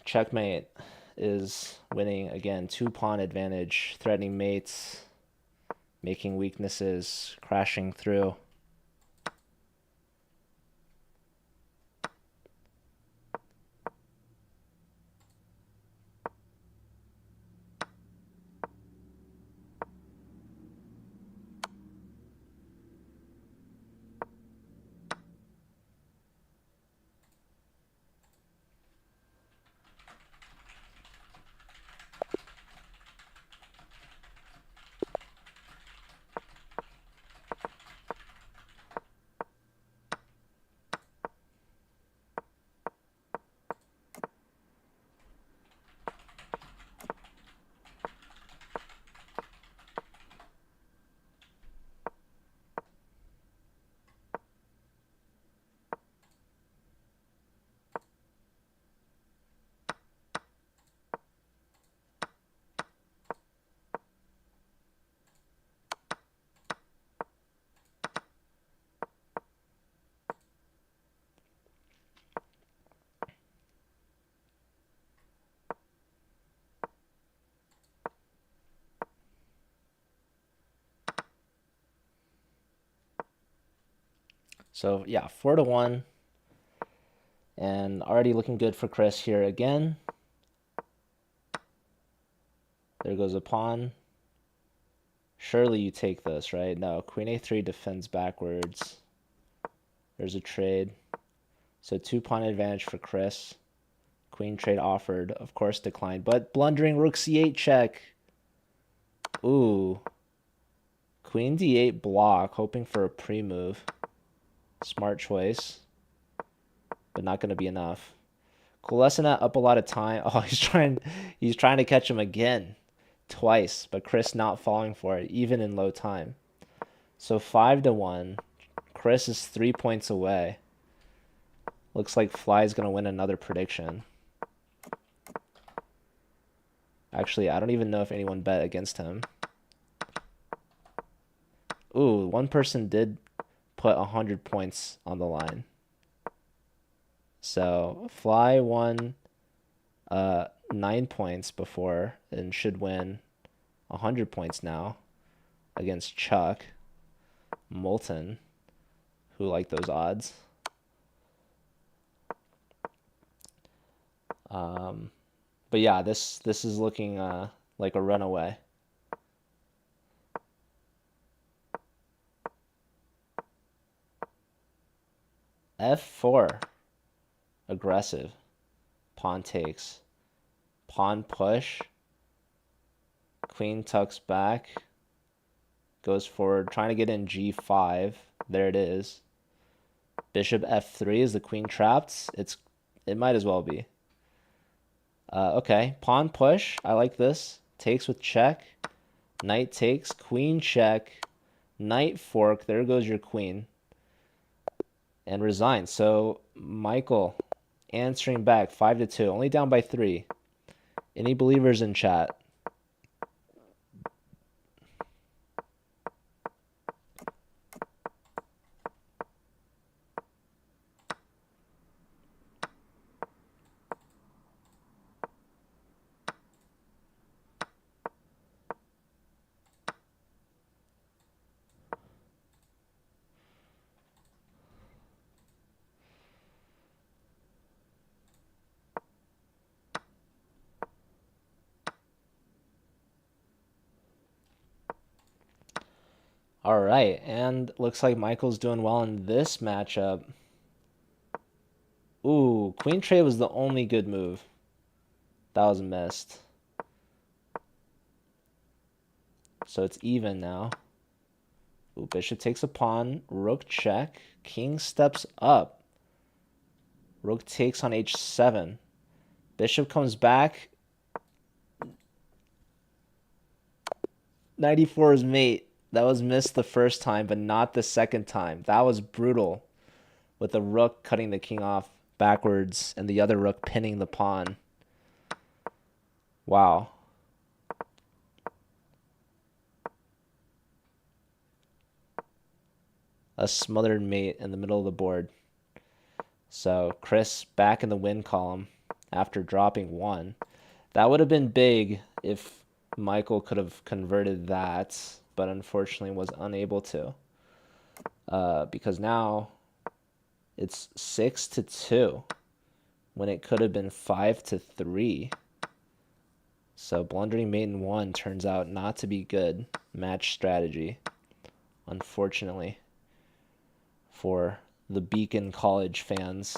Speaker 1: checkmate is winning again. 2-pawn advantage, threatening mates, making weaknesses, crashing through. So yeah, 4-1, and already looking good for Chris here again. There goes a pawn. Surely you take this, right? No, queen a3 defends backwards. There's a trade. So 2-pawn advantage for Chris. Queen trade offered, of course declined, but blundering rook c8 check. Ooh. Queen d8 block, hoping for a pre-move. Smart choice, but not going to be enough. Kulesina up a lot of time. Oh, he's trying to catch him again. Twice, but Chris not falling for it, even in low time. So 5-1. Chris is 3 points away. Looks like Fly's going to win another prediction. Actually, I don't even know if anyone bet against him. Ooh, one person did put 100 points on the line. So Fly won 9 points before and should win 100 points now against Chuck Moulton, who like those odds. But yeah, this is looking like a runaway. F4, aggressive. Pawn takes. Pawn push. Queen tucks back. Goes forward, trying to get in g5. There it is. Bishop f3. Is the queen trapped? It might as well be. Okay, pawn push. I like this. Takes with check. Knight takes. Queen check. Knight fork. There goes your queen. And resign. So Michael answering back 5-2. Only down by 3. Any believers in chat? All right, and looks like Michael's doing well in this matchup. Ooh, queen trade was the only good move. That was missed. So it's even now. Ooh, bishop takes a pawn. Rook check. King steps up. Rook takes on h7. Bishop comes back. 94 is mate. That was missed the first time, but not the second time. That was brutal. With the rook cutting the king off backwards and the other rook pinning the pawn. Wow. A smothered mate in the middle of the board. So Chris back in the win column. after dropping 1. That would have been big if Michael could have converted that, but unfortunately was unable to. Because now it's 6-2 when it could have been 5-3. So blundering mate in 1 turns out not to be good match strategy, unfortunately, for the Beacon College fans.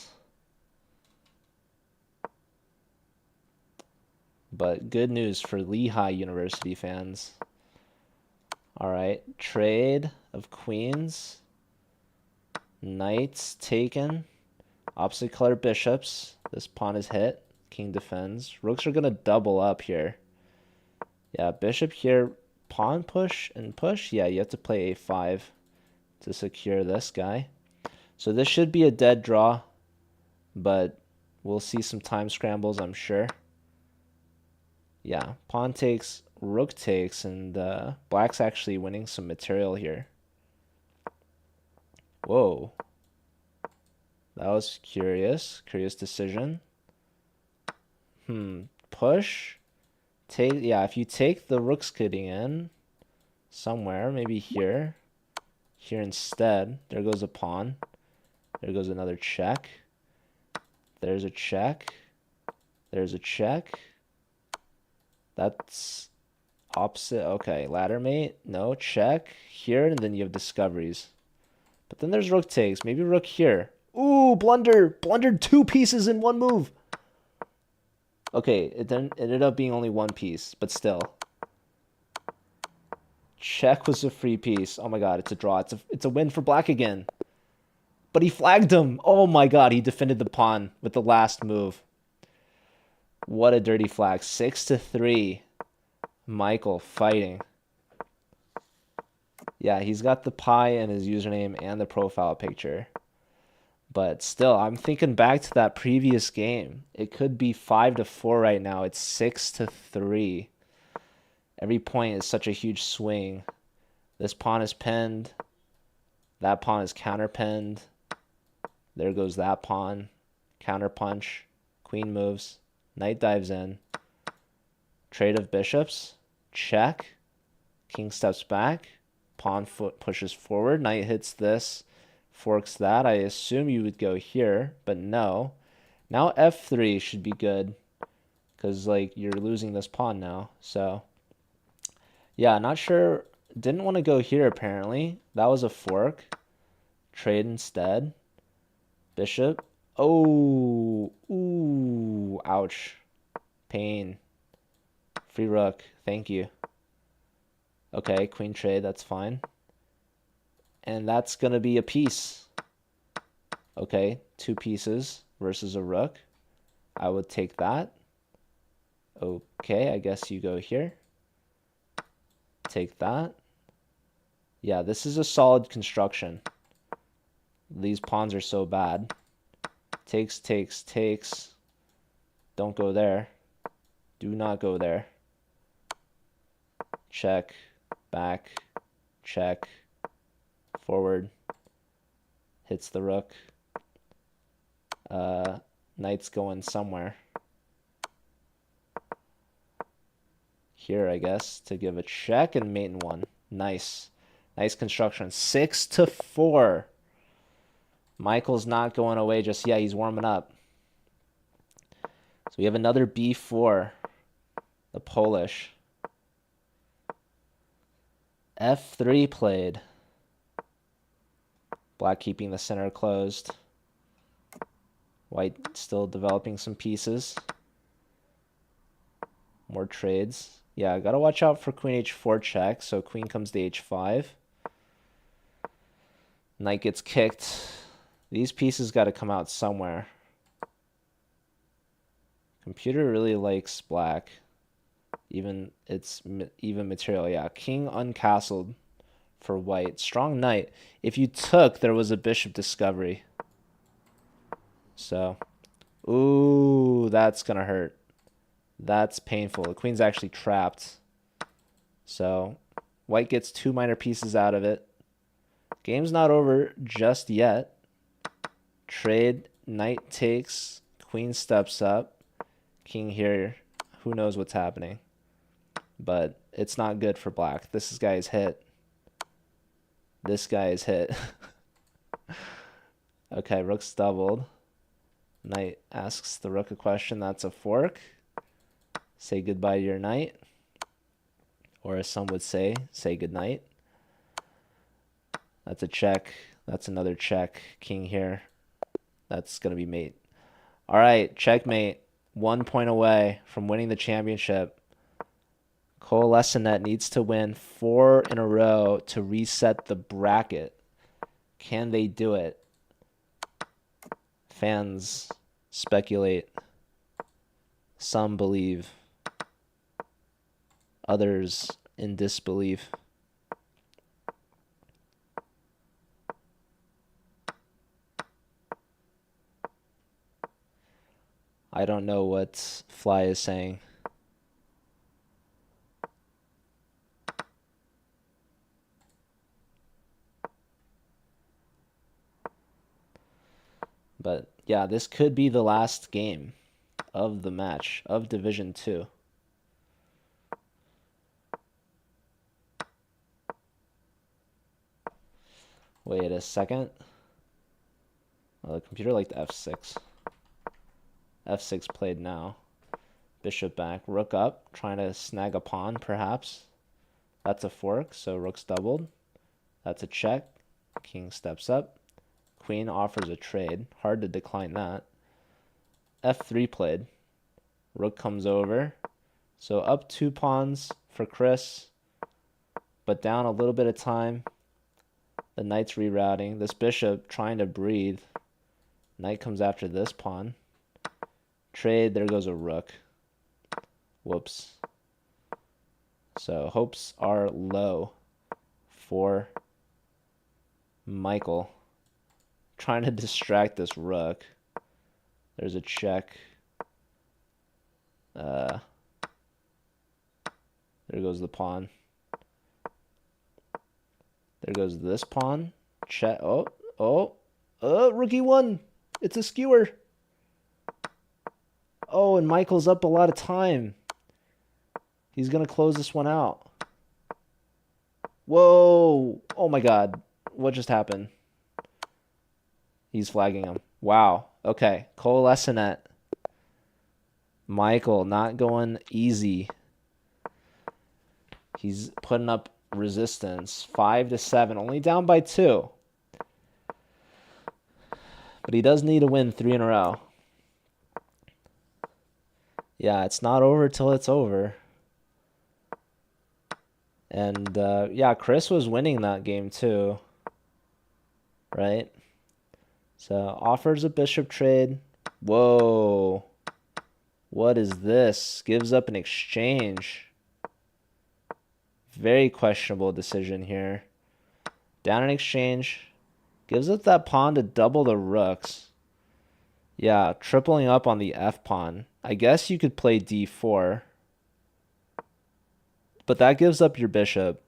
Speaker 1: But good news for Lehigh University fans. All right, trade of queens. Knights taken. Opposite color bishops. This pawn is hit. King defends. Rooks are going to double up here. Yeah, bishop here. Pawn push and push. Yeah, you have to play a5 to secure this guy. So this should be a dead draw, but we'll see some time scrambles, I'm sure. Yeah, pawn takes, rook takes, and black's actually winning some material here. Whoa. That was curious. Curious decision. Push. Take. Yeah, if you take the rook's getting in somewhere, maybe here. Here instead. There goes a pawn. There goes another check. There's a check. There's a check. That's opposite. Okay, ladder mate. No, check. Here, and then you have discoveries. But then there's rook takes. Maybe rook here. Ooh, blunder. Blundered 2 pieces in 1 move. Okay, it then ended up being only 1 piece, but still. Check was a free piece. Oh my god, it's a draw. It's a win for black again. But he flagged him. Oh my god, he defended the pawn with the last move. What a dirty flag. 6-3. Michael fighting. Yeah, he's got the pie in his username and the profile picture. But still, I'm thinking back to that previous game. It could be 5-4 right now. It's 6-3. Every point is such a huge swing. This pawn is pinned. That pawn is counterpinned. There goes that pawn. Counterpunch. Queen moves. Knight dives in. Trade of bishops. Check. King steps back. Pawn foot pushes forward. Knight hits this. Forks that. I assume you would go here, but no. Now f3 should be good because like you're losing this pawn now. So yeah, not sure. Didn't want to go here apparently. That was a fork. Trade instead. Bishop. Oh, ooh, ouch. Pain. Free rook. Thank you. Okay, queen trade. That's fine. And that's going to be a piece. Okay, 2 pieces versus a rook. I would take that. Okay, I guess you go here. Take that. Yeah, this is a solid construction. These pawns are so bad. Takes, takes, takes. Don't go there. Do not go there. Check. Back. Check. Forward. Hits the rook. Knight's going somewhere. Here, I guess, to give a check and mate in 1. Nice. Nice construction. 6-4. Michael's not going away just yet. He's warming up. So we have another b4. The Polish. f3 played. Black keeping the center closed. White still developing some pieces. More trades. Yeah, I gotta watch out for queen h4 check. So queen comes to h5. Knight gets kicked. These pieces got to come out somewhere. Computer really likes black. Even it's even material. Yeah, king uncastled for white. Strong knight. If you took, there was a bishop discovery. So, ooh, that's gonna hurt. That's painful. The queen's actually trapped. So, white gets 2 minor pieces out of it. Game's not over just yet. Trade, knight takes, queen steps up. King here. Who knows what's happening? But it's not good for black. This guy is hit. This guy is hit. Okay, rook's doubled. Knight asks the rook a question. That's a fork. Say goodbye to your knight. Or as some would say goodnight. That's a check. That's another check. King here. That's going to be mate. All right, checkmate. 1 point away from winning the championship. Collegiate needs to win 4 in a row to reset the bracket. Can they do it? Fans speculate. Some believe. Others in disbelief. I don't know what Fly is saying. But yeah, this could be the last game of the match of Division 2. Wait a second. Oh, the computer liked F6. F6 played now. Bishop back, rook up, trying to snag a pawn, perhaps. That's a fork, so rook's doubled. That's a check. King steps up. Queen offers a trade. Hard to decline that. F3 played. Rook comes over. So up 2 pawns for Chris, but down a little bit of time. The knight's rerouting. This bishop trying to breathe. Knight comes after this pawn. Trade, there goes a rook. Whoops. So hopes are low for Michael. Trying to distract this rook. There's a check. There goes the pawn. There goes this pawn. Check. Oh, rookie won. It's a skewer. Oh, and Michael's up a lot of time. He's going to close this one out. Whoa. Oh, my God. What just happened? He's flagging him. Wow. Okay. Collegiate. Michael not going easy. He's putting up resistance. 5-7. Only down by 2. But he does need to win 3 in a row. Yeah, it's not over till it's over. And, yeah, Chris was winning that game too. Right? So, offers a bishop trade. Whoa. What is this? Gives up an exchange. Very questionable decision here. Down an exchange. Gives up that pawn to double the rooks. Yeah, tripling up on the F pawn. I guess you could play D4. But that gives up your bishop.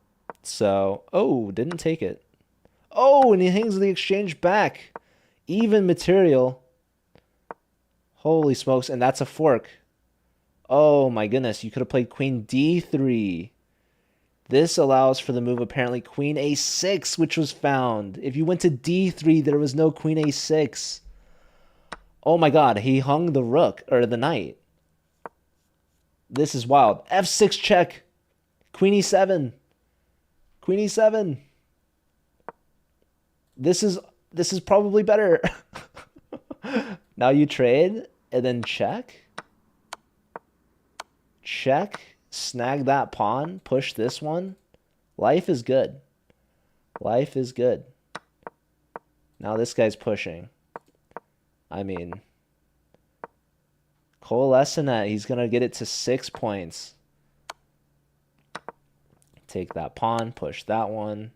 Speaker 1: So, oh, didn't take it. Oh, and he hangs the exchange back. Even material. Holy smokes, and that's a fork. Oh my goodness, you could have played queen D3. This allows for the move apparently queen A6, which was found. If you went to D3, there was no queen A6. Oh my god, he hung the rook, or the knight. This is wild. F6 check. Queen E7. Queen E7. This is probably better. Now you trade, and then check. Check. Snag that pawn. Push this one. Life is good. Life is good. Now this guy's pushing. I mean, Collegiate, he's going to get it to 6 points. Take that pawn. Push that one.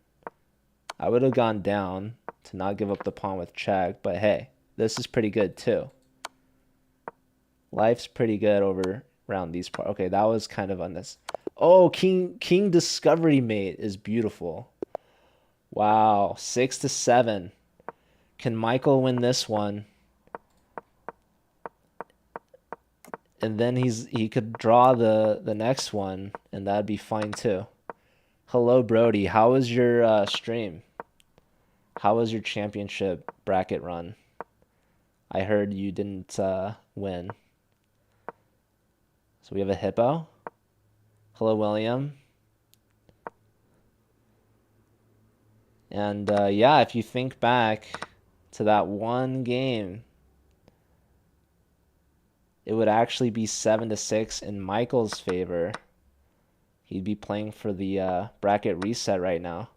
Speaker 1: I would have gone down to not give up the pawn with check, but hey, this is pretty good too. Life's pretty good over around these parts. Okay, that was kind of unnecessary. Oh, King Discovery Mate is beautiful. Wow, 6-7. Can Michael win this one? and then he could draw the next one, and that'd be fine too. Hello, Brody. How was your stream? How was your championship bracket run? I heard you didn't win. So we have a hippo. Hello, William. And yeah, if you think back to that one game, it would actually be 7-6 in Michael's favor. He'd be playing for the bracket reset right now.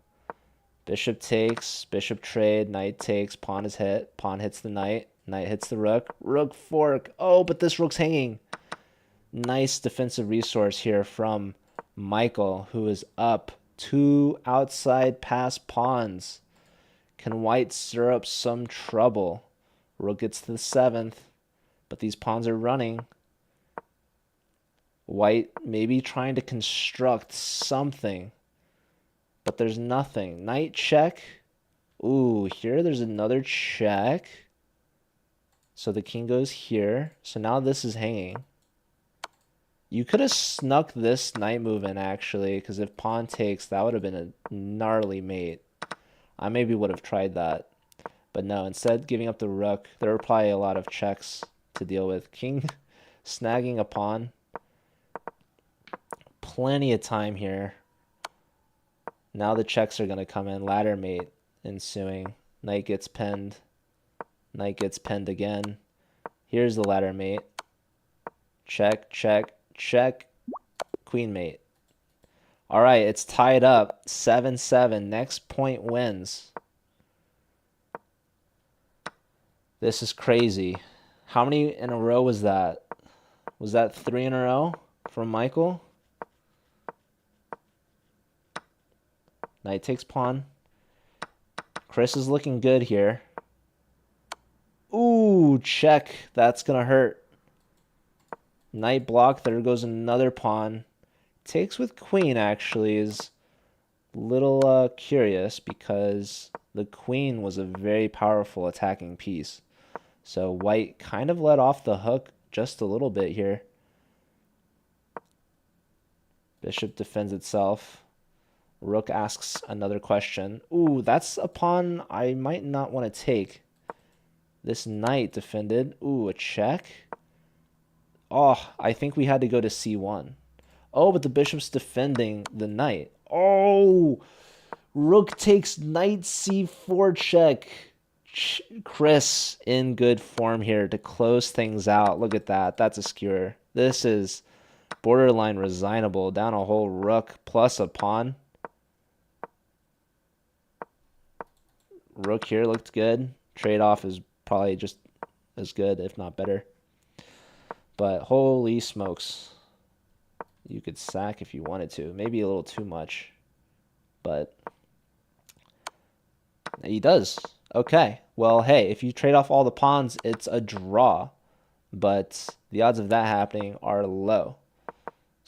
Speaker 1: Bishop takes, bishop trade, knight takes, pawn is hit, pawn hits the knight, knight hits the rook, rook fork. Oh, but this rook's hanging. Nice defensive resource here from Michael, who is up 2 outside pass pawns. Can white stir up some trouble? Rook gets to the 7th, but these pawns are running. White maybe trying to construct something, but there's nothing. Knight check. Ooh, here there's another check. So the king goes here. So now this is hanging. You could have snuck this knight move in, actually, because if pawn takes, that would have been a gnarly mate. I maybe would have tried that. But no, instead giving up the rook. There were probably a lot of checks to deal with. King snagging a pawn. Plenty of time here. Now the checks are going to come in. Ladder mate ensuing. Knight gets pinned. Knight gets pinned again. Here's the ladder mate. Check, check, check. Queen mate. All right, it's tied up. 7-7. Next point wins. This is crazy. How many in a row was that? Was that 3 in a row from Michael? Knight takes pawn. Chris is looking good here. Ooh, check. That's going to hurt. Knight block. There goes another pawn. Takes with queen, actually, is a little curious because the queen was a very powerful attacking piece. So white kind of let off the hook just a little bit here. Bishop defends itself. Rook asks another question. Ooh, that's a pawn I might not want to take. This knight defended. Ooh, a check. Oh, I think we had to go to c1. Oh, but the bishop's defending the knight. Oh, rook takes knight c4 check. Chris in good form here to close things out. Look at that. That's a skewer. This is borderline resignable. Down a whole rook plus a pawn. Rook here looked good. Trade-off is probably just as good, if not better. But holy smokes. You could sack if you wanted to. Maybe a little too much. But he does. Okay. Well, hey, if you trade off all the pawns, it's a draw. But the odds of that happening are low.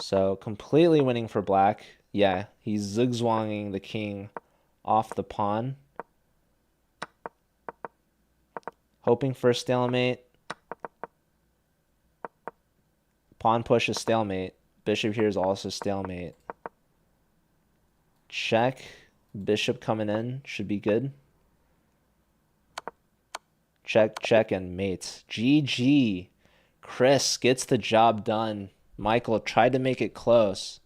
Speaker 1: So completely winning for black. Yeah, he's zigzagging the king off the pawn. Hoping for a stalemate. Pawn push is stalemate. Bishop here is also stalemate. Check. Bishop coming in should be good. Check, check, and mate. GG. Chris gets the job done. Michael tried to make it close,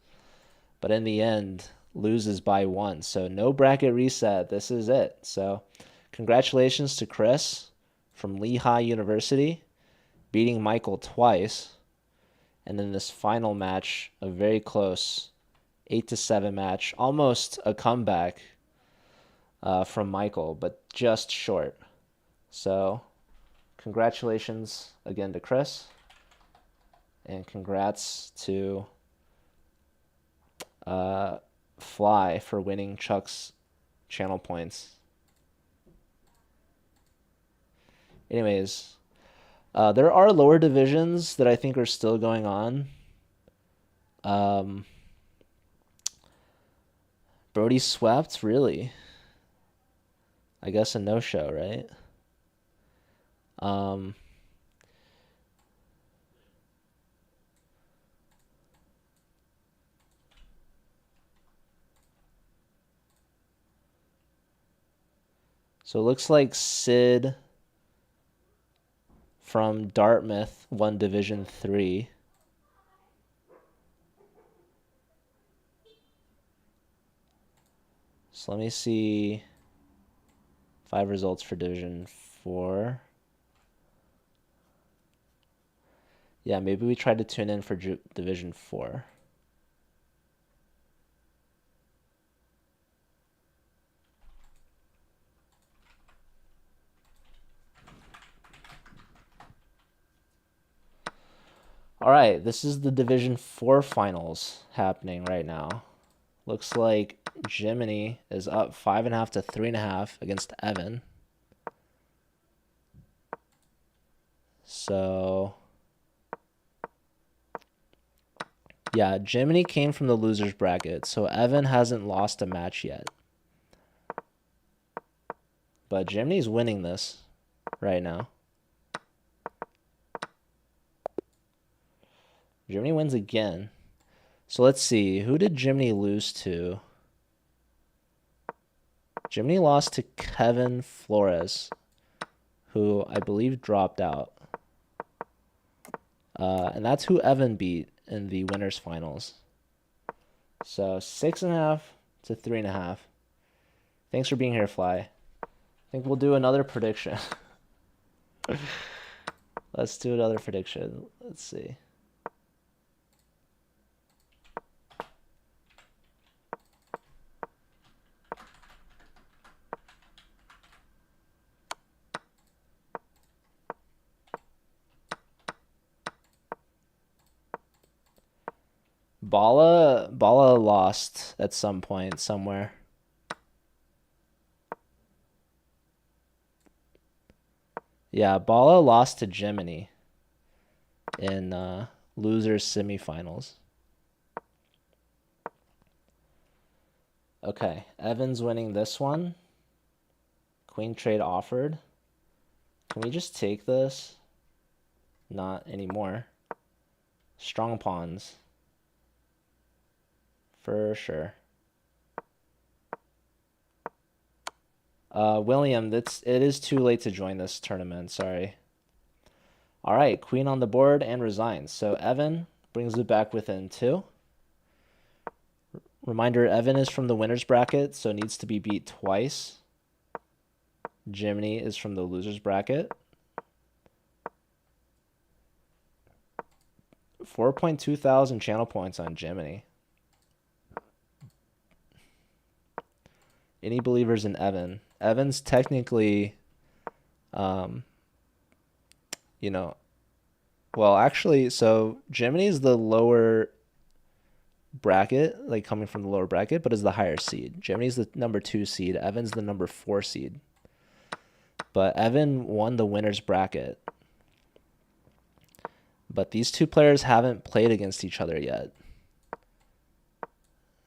Speaker 1: but in the end, loses by 1. So no bracket reset. This is it. So congratulations to Chris from Lehigh University, beating Michael twice. And then this final match, a very close 8-7 match, almost a comeback from Michael, but just short. So congratulations again to Chris, and congrats to Fly for winning Chuck's channel points. Anyways, there are lower divisions that I think are still going on. Brody swept, really? I guess a no-show, right? So it looks like Sid from Dartmouth won Division 3. So let me see 5 results for Division 4. Yeah, maybe we try to tune in for Division 4. All right, this is the Division 4 finals happening right now. Looks like Jiminy is up 5.5 to 3.5 against Evan. So, yeah, Jiminy came from the loser's bracket, so Evan hasn't lost a match yet. But Jiminy's winning this right now. Jiminy wins again. So let's see. Who did Jiminy lose to? Jiminy lost to Kevin Flores, who I believe dropped out. And that's who Evan beat in the winners finals. So 6.5 to 3.5. Thanks for being here, Fly. I think we'll do another prediction. Let's do another prediction. Let's see. Bala lost at some point somewhere. Yeah, Bala lost to Jiminy in losers semifinals. Okay, Evan's winning this one. Queen trade offered. Can we just take this? Not anymore. Strong pawns. For sure. William, it is too late to join this tournament. Sorry. All right, queen on the board and resigns. So Evan brings it back within 2. Reminder, Evan is from the winner's bracket, so needs to be beat twice. Jiminy is from the loser's bracket. 4.2 thousand channel points on Jiminy. Any believers in Evan? Evan's technically, you know, well, actually, so Jiminy is the lower bracket, like coming from the lower bracket, but is the higher seed. Jiminy's the number 2 seed. Evan's the number 4 seed. But Evan won the winner's bracket. But these two players haven't played against each other yet.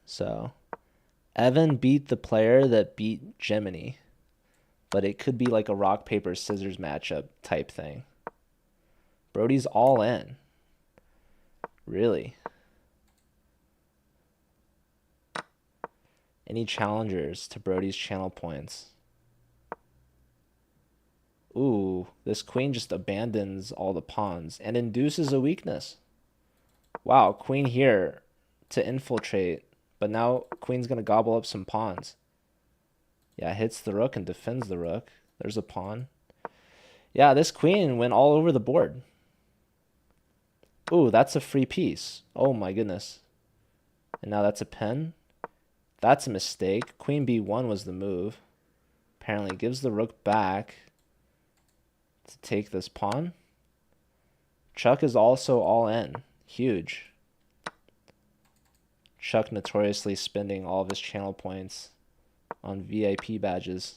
Speaker 1: So Evan beat the player that beat Jiminy. But it could be like a rock, paper, scissors matchup type thing. Brody's all in. Really? Any challengers to Brody's channel points? Ooh, this queen just abandons all the pawns and induces a weakness. Wow, queen here to infiltrate. But now queen's going to gobble up some pawns. Yeah, hits the rook and defends the rook. There's a pawn. Yeah, this queen went all over the board. Ooh, that's a free piece. Oh my goodness. And now that's a pen. That's a mistake. Queen b1 was the move. Apparently gives the rook back to take this pawn. Chuck is also all in. Huge. Chuck notoriously spending all of his channel points on VIP badges.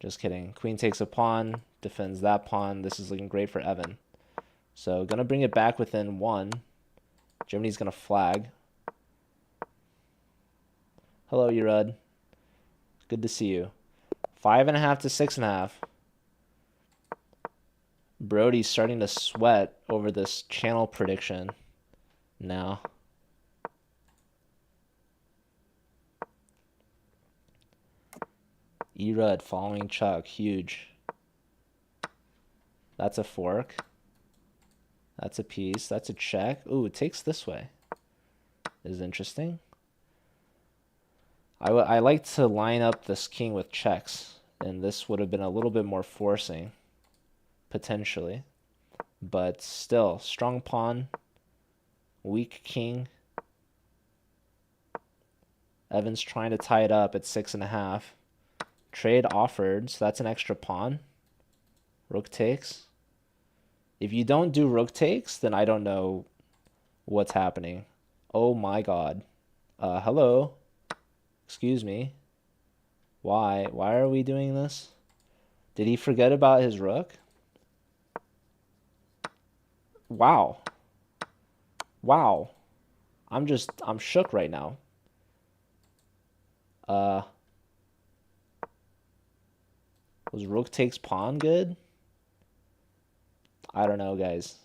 Speaker 1: Just kidding. Queen takes a pawn, defends that pawn. This is looking great for Evan. So gonna bring it back within 1. Jiminy's gonna flag. Hello, Urud. Good to see you. 5.5 to 6.5. Brody's starting to sweat over this channel prediction now. Erud following Chuck. Huge. That's a fork. That's a piece. That's a check. Ooh, it takes this way. Is interesting. I like to line up this king with checks, and this would have been a little bit more forcing, potentially. But still, strong pawn, weak king. Evan's trying to tie it up at 6.5. Trade offered, so that's an extra pawn. Rook takes. If you don't do rook takes, then I don't know what's happening. Oh my god. Hello? Excuse me. Why? Why are we doing this? Did he forget about his rook? Wow. Wow. I'm shook right now. Was rook takes pawn good? I don't know, guys.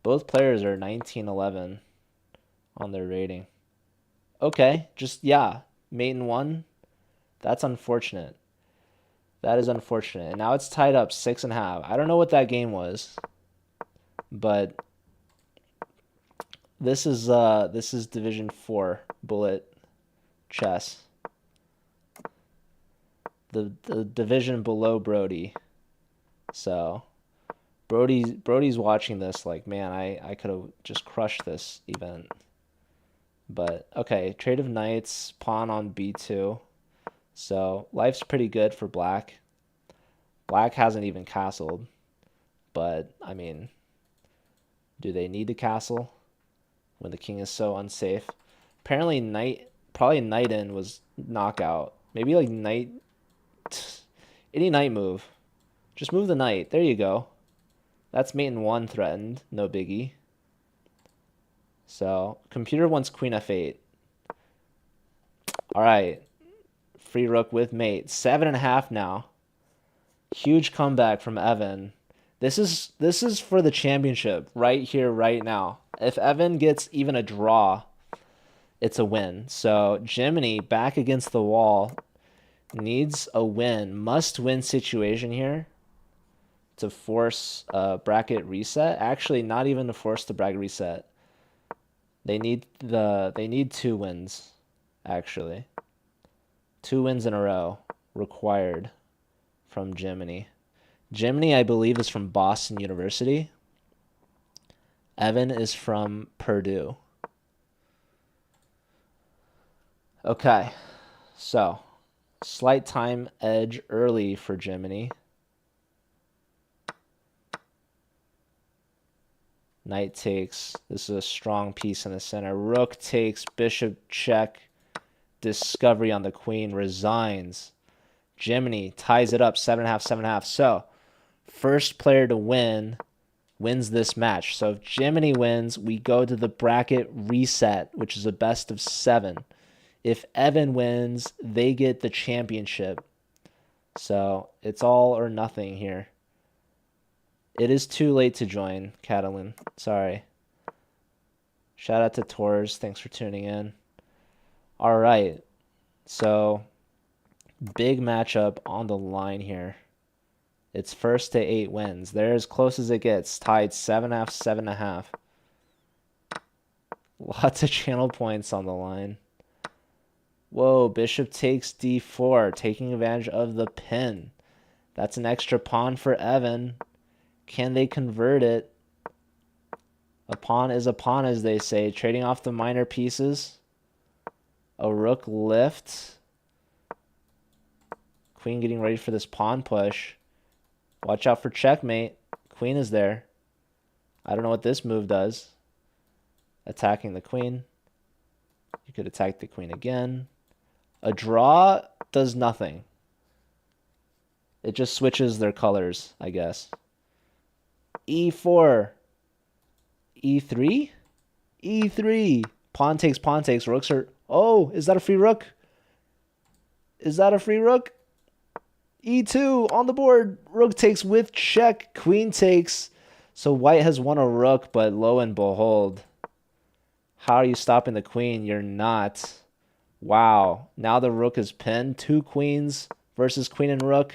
Speaker 1: Both players are 1911 on their rating. Okay, just, yeah, mate in one. That's unfortunate. That is unfortunate. And now it's tied up 6.5. I don't know what that game was, but this is Division 4 bullet chess. The division below Brody. So Brody's watching this like, man, I could have just crushed this event. But okay, trade of knights, pawn on b2. So life's pretty good for black. Black hasn't even castled. But I mean, do they need to castle when the king is so unsafe? Apparently probably knight in was knockout. Maybe like knight, any knight move. Just move the knight. There you go. That's mate in one threatened. No biggie. So, computer wants queen f8. All right. Free rook with mate. 7.5 now. Huge comeback from Evan. This is for the championship right here, right now. If Evan gets even a draw, it's a win. So, Jiminy back against the wall. Needs a win. Must-win situation here to force a bracket reset. Actually, not even to force the bracket reset. They need 2 wins, actually. 2 wins in a row required from Jiminy. Jiminy, I believe, is from Boston University. Evan is from Purdue. Okay, so slight time edge early for Jiminy. Knight takes. This is a strong piece in the center. Rook takes. Bishop check. Discovery on the queen. Resigns. Jiminy ties it up. 7.5, 7.5. So, first player to win wins this match. So, if Jiminy wins, we go to the bracket reset, which is a best of 7. If Evan wins, they get the championship. So, it's all or nothing here. It is too late to join, Catalan. Sorry. Shout out to Tors. Thanks for tuning in. All right. So, big matchup on the line here. It's first to 8 wins. They're as close as it gets. Tied 7.5, 7.5. Lots of channel points on the line. Whoa, bishop takes d4, taking advantage of the pin. That's an extra pawn for Evan. Can they convert it? A pawn is a pawn, as they say. Trading off the minor pieces. A rook lift. Queen getting ready for this pawn push. Watch out for checkmate. Queen is there. I don't know what this move does. Attacking the queen. You could attack the queen again. A draw does nothing. It just switches their colors, I guess. E4. E3? E3. Pawn takes, pawn takes. Rooks are... Oh, is that a free rook? Is that a free rook? E2 on the board. Rook takes with check. Queen takes. So white has won a rook, but lo and behold, how are you stopping the queen? You're not. Wow. Now the rook is pinned. Two queens versus queen and rook.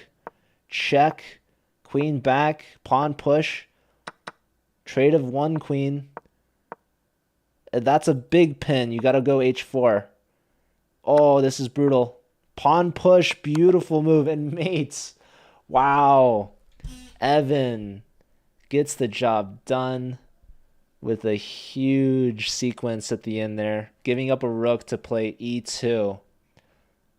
Speaker 1: Check. Queen back. Pawn push. Trade of one queen. That's a big pin. You got to go h4. Oh, this is brutal. Pawn push. Beautiful move. And mates. Wow. Evan gets the job done with a huge sequence at the end there, giving up a rook to play e2.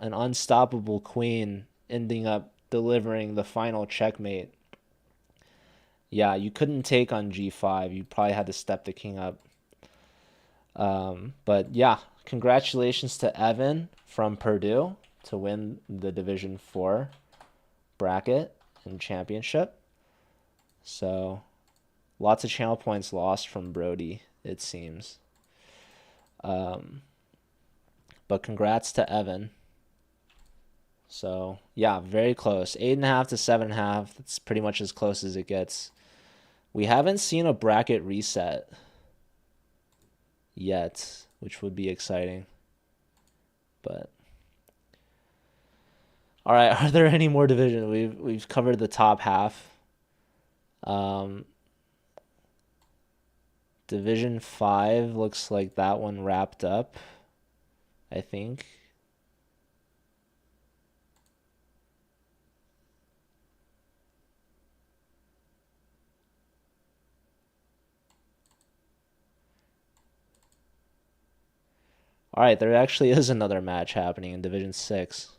Speaker 1: An unstoppable queen ending up delivering the final checkmate. Yeah, you couldn't take on g5. You probably had to step the king up. But yeah, congratulations to Evan from Purdue to win the Division 4 bracket and championship. So lots of channel points lost from Brody, it seems. But congrats to Evan. So yeah, very close. 8.5 to 7.5. That's pretty much as close as it gets. We haven't seen a bracket reset yet, which would be exciting. But all right, are there any more divisions? We've covered the top half. Division 5 looks like that one wrapped up, I think. All right, there actually is another match happening in Division 6.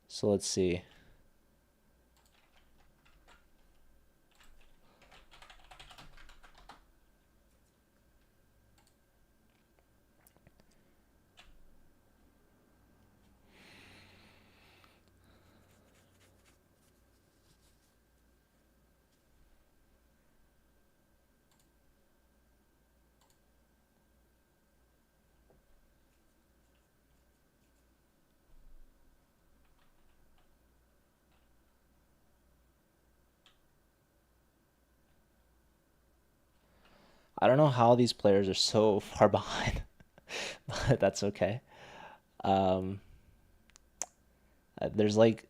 Speaker 1: So let's see. I don't know how these players are so far behind, but that's okay. Um, there's like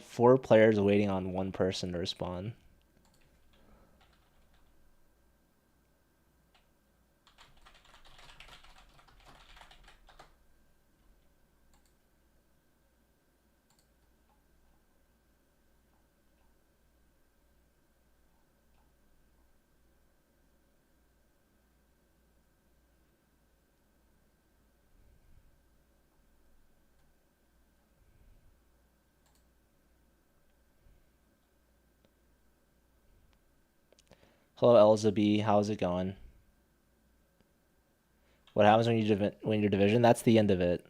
Speaker 1: four players waiting on one person to respond. Hello, Elzabeth. How's it going? What happens when you win your division? That's the end of it.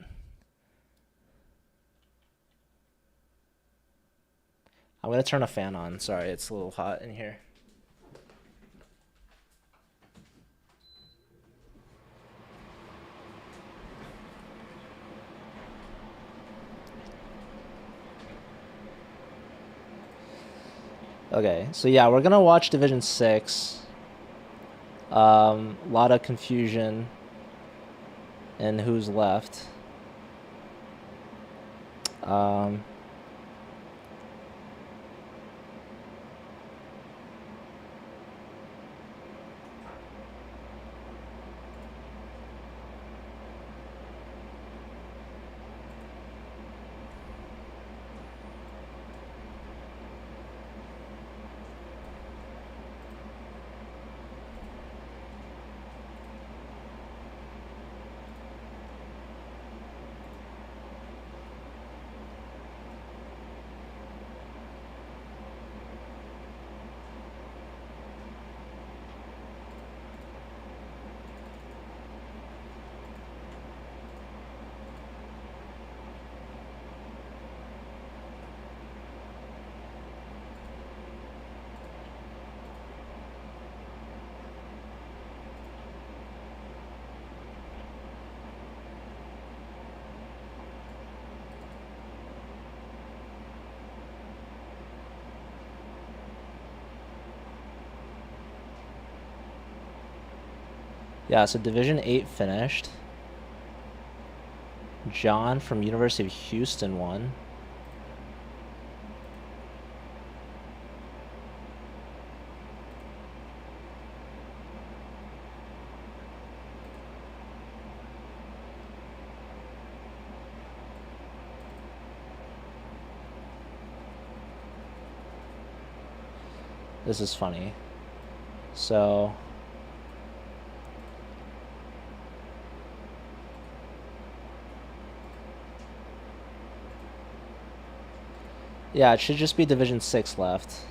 Speaker 1: I'm gonna turn a fan on. Sorry, it's a little hot in here. Okay, so yeah, we're gonna watch Division 6. A lot of confusion in who's left. Yeah, so Division 8 finished. John from University of Houston won. This is funny. So yeah, it should just be Division 6 left.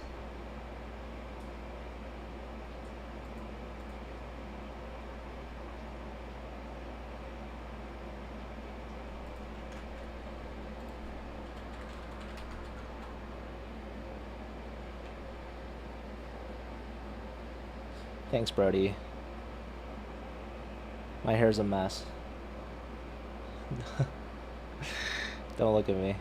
Speaker 1: Thanks, Brody. My hair's a mess. Don't look at me.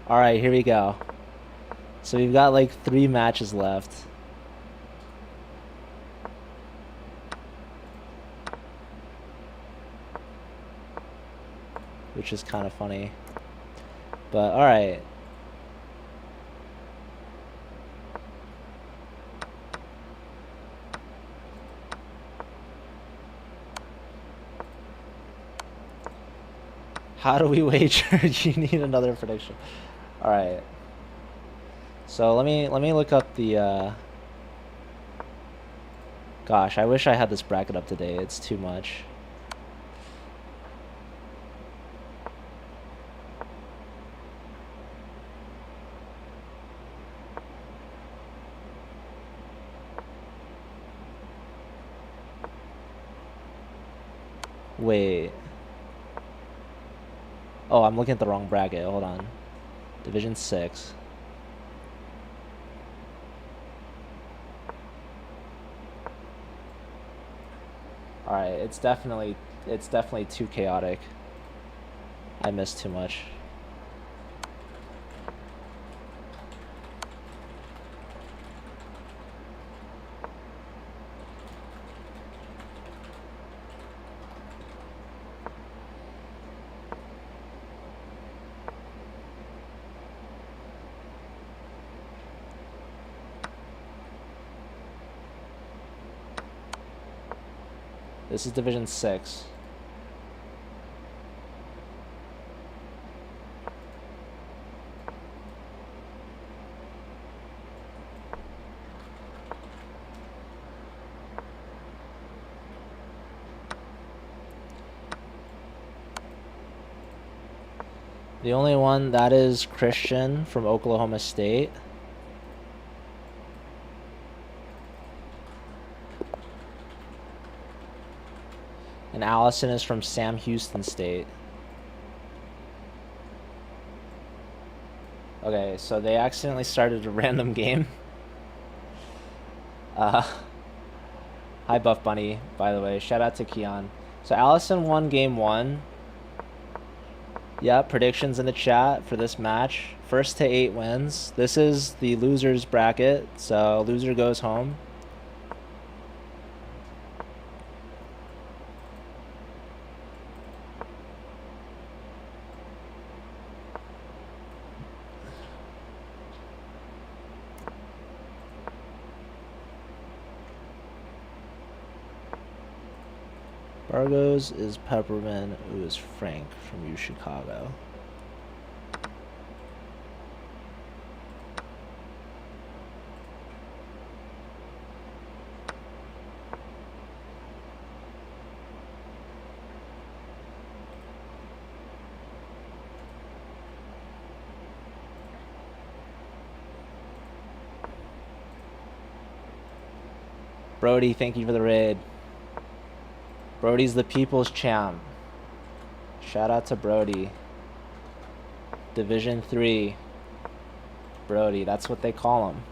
Speaker 1: Alright, here we go. So we've got like 3 matches left. Which is kind of funny. But alright. How do we wager? You need another prediction. Alright. So let me look up the gosh, I wish I had this bracket up to date. It's too much. Wait. Oh, I'm looking at the wrong bracket. Hold on. Division 6. Alright, it's definitely too chaotic. I missed too much. This is Division 6. The only one that is Christian from Oklahoma State. And Allison is from Sam Houston State. Okay, so they accidentally started a random game. Hi Buff Bunny, by the way. Shout out to Keon. So Allison won game 1. Yeah, predictions in the chat for this match. First to 8 wins. This is the losers bracket, so loser goes home. Bargos is Pepperman, who is Frank from U Chicago. Brody, thank you for the raid. Brody's the people's champ. Shout out to Brody. Division 3. Brody, that's what they call him.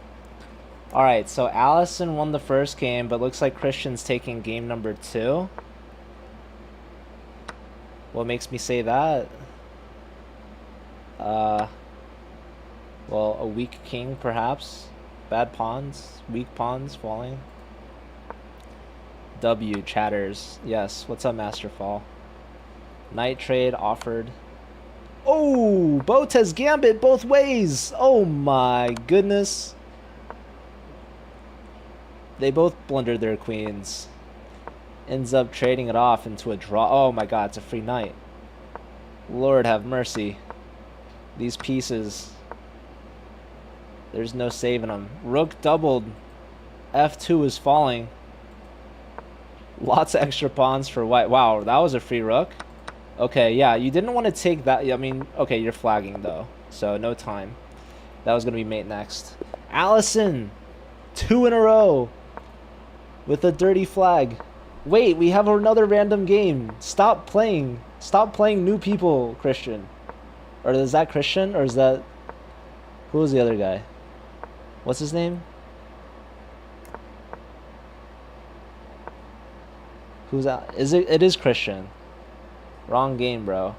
Speaker 1: Alright, so Allison won the first game, but looks like Christian's taking game number 2. What makes me say that? Uh, well, a weak king, perhaps. Bad pawns, weak pawns falling. W chatters. Yes. What's up, Masterfall? Knight trade offered. Oh, Botez Gambit both ways. Oh my goodness. They both blundered their queens. Ends up trading it off into a draw. Oh my god, it's a free knight. Lord have mercy. These pieces. There's no saving them. Rook doubled. F2 is falling. Lots of extra pawns for white. Wow, that was a free rook. Okay, yeah, you didn't want to take that. I mean, okay, you're flagging though, so no time. That was gonna be mate next. Allison, 2 in a row with a dirty flag. Wait, we have another random game. Stop playing. Stop playing new people, Christian. Or is that Christian, or is that... Who was the other guy? What's his name? Who's that? Is it? It is Christian. Wrong game, bro.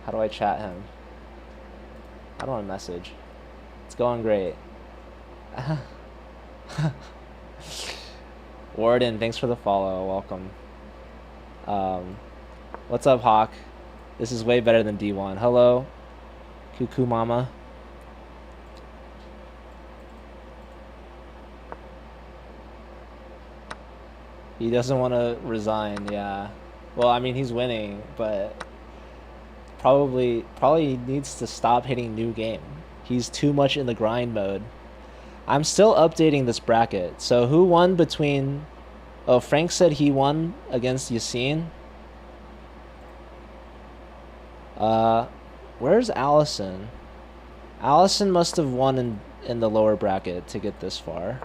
Speaker 1: How do I chat him? I don't want to message. It's going great. Warden, thanks for the follow. Welcome. What's up, Hawk? This is way better than D1. Hello, Cuckoo Mama. He doesn't want to resign, yeah. Well, I mean, he's winning, but probably needs to stop hitting new game. He's too much in the grind mode. I'm still updating this bracket. So who won between... Oh, Frank said he won against Yassine. Where's Allison? Allison must have won in the lower bracket to get this far.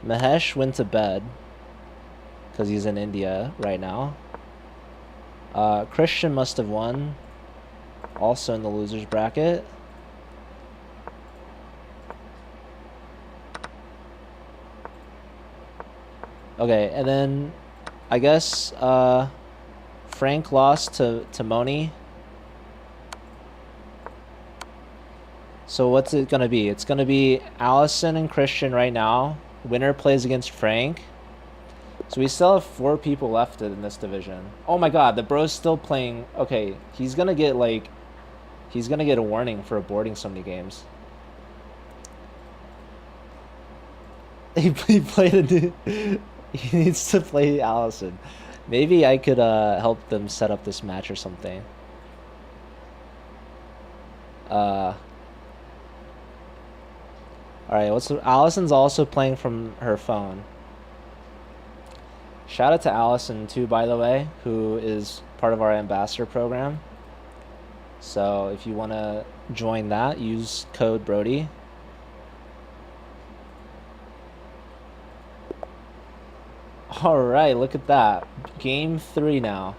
Speaker 1: Mahesh went to bed because he's in India right now. Christian must have won also in the losers bracket. Okay, and then I guess Frank lost to Moni. So what's it gonna be? It's gonna be Allison and Christian right now. Winner plays against Frank. So we still have 4 people left in this division. Oh my god, the bro's still playing. Okay, he's gonna get a warning for aborting so many games. He played a new... He needs to play Allison. Maybe I could help them set up this match or something. Alright, Allison's also playing from her phone. Shout out to Allison too, by the way, who is part of our ambassador program. So if you want to join that, use code Brody. Alright, look at that. Game 3 now.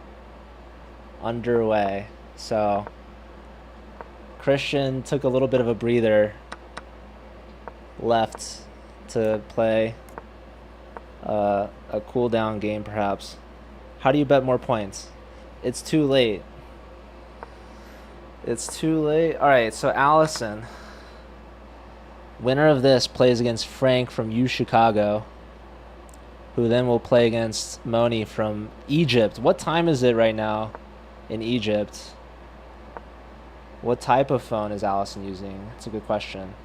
Speaker 1: Underway. So Christian took a little bit of a breather. Left to play a cool down game, perhaps. How do you bet more points? It's too late. It's too late. Alright, so Allison, winner of this, plays against Frank from U Chicago, who then will play against Moni from Egypt. What time is it right now in Egypt? What type of phone is Allison using? It's a good question.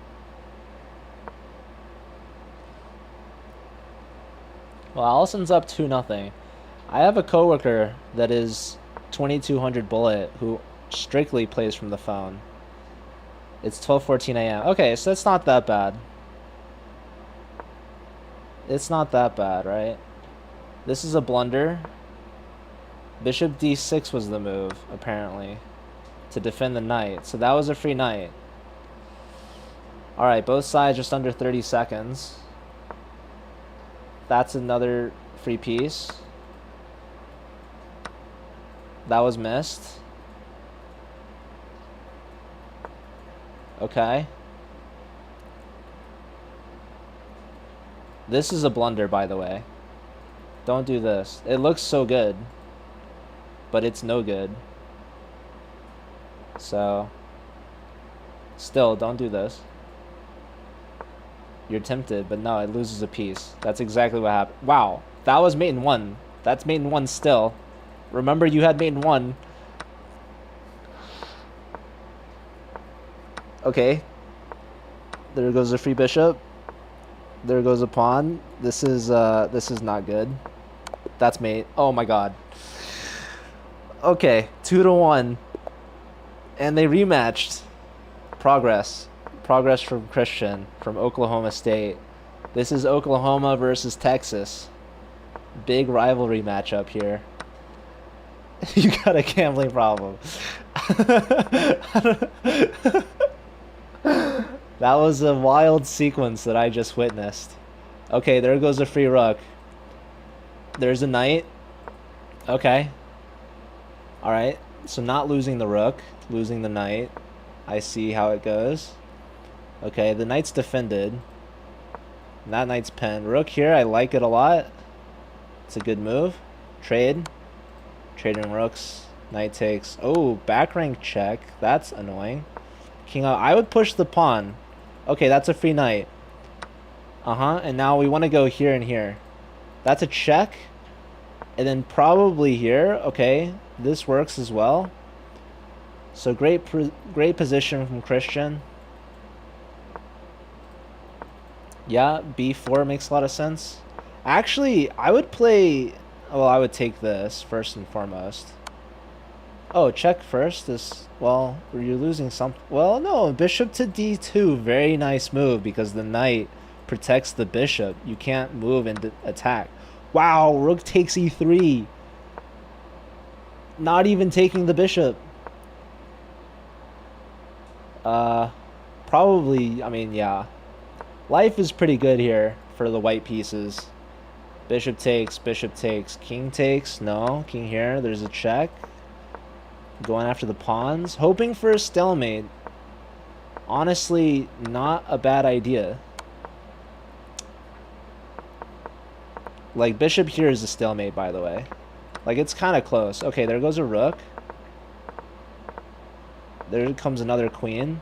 Speaker 1: Well, Allison's up 2-0. I have a coworker that is 2200 bullet who strictly plays from the phone. It's 12:14 a.m. Okay, so it's not that bad. It's not that bad, right? This is a blunder. Bishop d6 was the move, apparently, to defend the knight. So that was a free knight. Alright, both sides just under 30 seconds. That's another free piece. That was missed. Okay. This is a blunder, by the way. Don't do this. It looks so good, but it's no good. So, still, don't do this. You're tempted, but no, it loses a piece. That's exactly what happened. Wow, that was mate in 1. That's mate in 1 still. Remember, you had mate in 1. Okay. There goes a free bishop. There goes a pawn. This is not good. That's mate. Oh my god. Okay, 2-1. And they rematched. Progress from Christian from Oklahoma State. This is Oklahoma versus Texas. Big rivalry matchup here. You got a gambling problem. That was a wild sequence that I just witnessed. Okay, there goes a free rook. There's a knight. Okay. Alright, so not losing the rook, losing the knight. I see how it goes. Okay, the knight's defended. That knight's pinned. Rook here, I like it a lot. It's a good move. Trade. Trading rooks. Knight takes. Oh, back rank check. That's annoying. King out. I would push the pawn. Okay, that's a free knight. And now we want to go here and here. That's a check. And then probably here. Okay, this works as well. So great position from Christian. Yeah, b4 makes a lot of sense. Actually, I would play... Well, I would take this first and foremost. Oh, check first is... Well, you're losing some... Well, no, bishop to d2. Very nice move because the knight protects the bishop. You can't move and attack. Wow, rook takes e3. Not even taking the bishop. Probably, I mean, yeah. Life is pretty good here for the white pieces. Bishop takes, king takes. No, king here. There's a check. Going after the pawns. Hoping for a stalemate. Honestly, not a bad idea. Like, bishop here is a stalemate, by the way. Like, it's kind of close. Okay, there goes a rook. There comes another queen.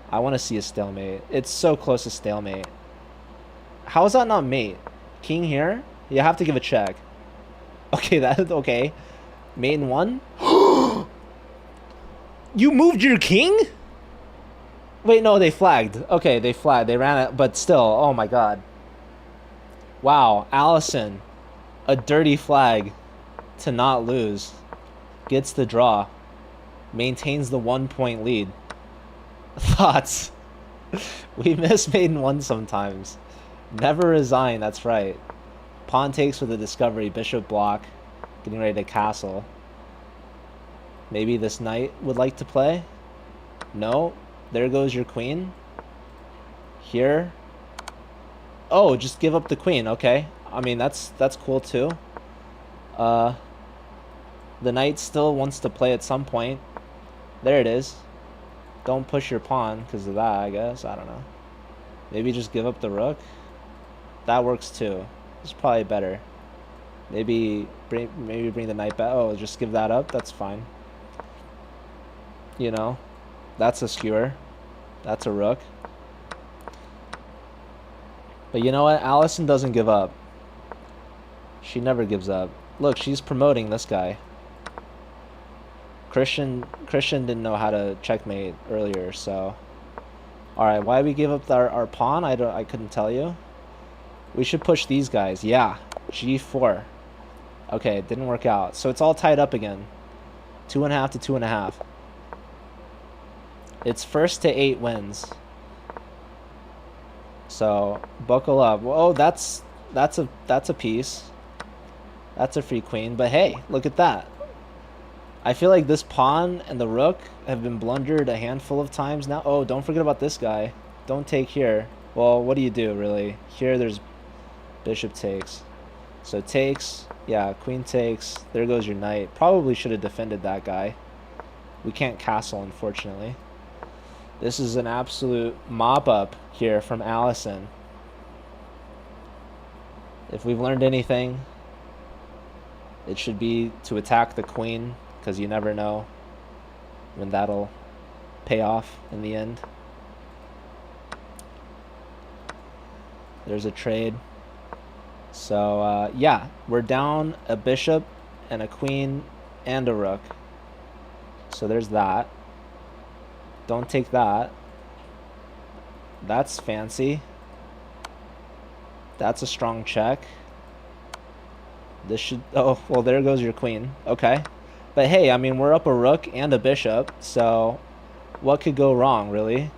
Speaker 1: I want to see a stalemate. It's so close to stalemate. How is that not mate? King here? You have to give a check. Okay, okay. Mate in 1? You moved your king? Wait, no, they flagged. Okay, they flagged. They ran it, but still, oh my god. Wow, Allison. A dirty flag to not lose. Gets the draw. Maintains the 1-point lead. Thoughts? We miss mate in 1 sometimes. Never resign, that's right. Pawn takes with a discovery, bishop block. Getting ready to castle. Maybe this knight would like to play? No. There goes your queen. Here. Oh, just give up the queen, okay. I mean, that's cool too. The knight still wants to play at some point. There it is. Don't push your pawn because of that, I guess. I don't know. Maybe just give up the rook. That works too. It's probably better. Maybe bring the knight back. Oh, just give that up. That's fine. You know, that's a skewer. That's a rook. But you know what? Allison doesn't give up. She never gives up. Look, she's promoting this guy. Christian didn't know how to checkmate earlier, so... Alright, why we give up our pawn? I couldn't tell you. We should push these guys. Yeah, g4. Okay, it didn't work out. So it's all tied up again. 2.5 to 2.5. It's first to 8 wins. So buckle up. Oh, that's a piece. That's a free queen. But hey, look at that. I feel like this pawn and the rook have been blundered a handful of times now. Oh, don't forget about this guy. Don't take here. Well, what do you do, really? Here, there's bishop takes. So takes, Yeah, queen takes. There goes your knight. Probably should have defended that guy. We can't castle, unfortunately. This is an absolute mop-up here from Allison. If we've learned anything, it should be to attack the queen, because you never know when that'll pay off in the end. There's a trade. So, yeah, we're down a bishop and a queen and a rook. So there's that. Don't take that. That's fancy. That's a strong check. This should... Oh, well, there goes your queen. Okay. But hey, I mean, we're up a rook and a bishop, so what could go wrong, really?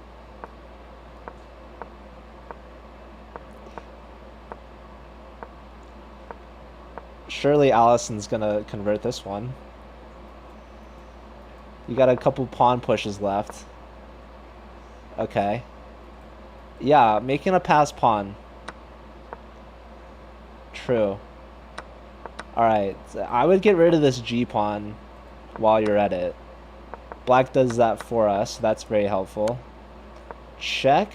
Speaker 1: Surely Allison's gonna convert this one. You got a couple pawn pushes left. Okay. Yeah, making a pass pawn. True. Alright, I would get rid of this g-pawn while you're at it. Black does that for us. That's very helpful. Check.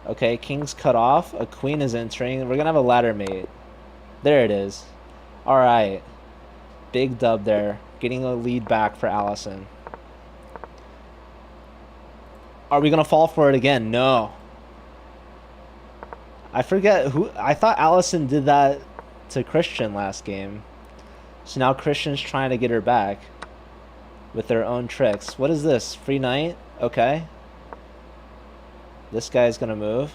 Speaker 1: Okay, king's cut off. A queen is entering. We're gonna have a ladder mate. There it is. Alright. Big dub there. Getting a lead back for Allison. Are we gonna fall for it again? No. I forget who... I thought Allison did that to Christian last game. So now Christian's trying to get her back with their own tricks. What is this? Free knight? Okay. This guy's gonna move.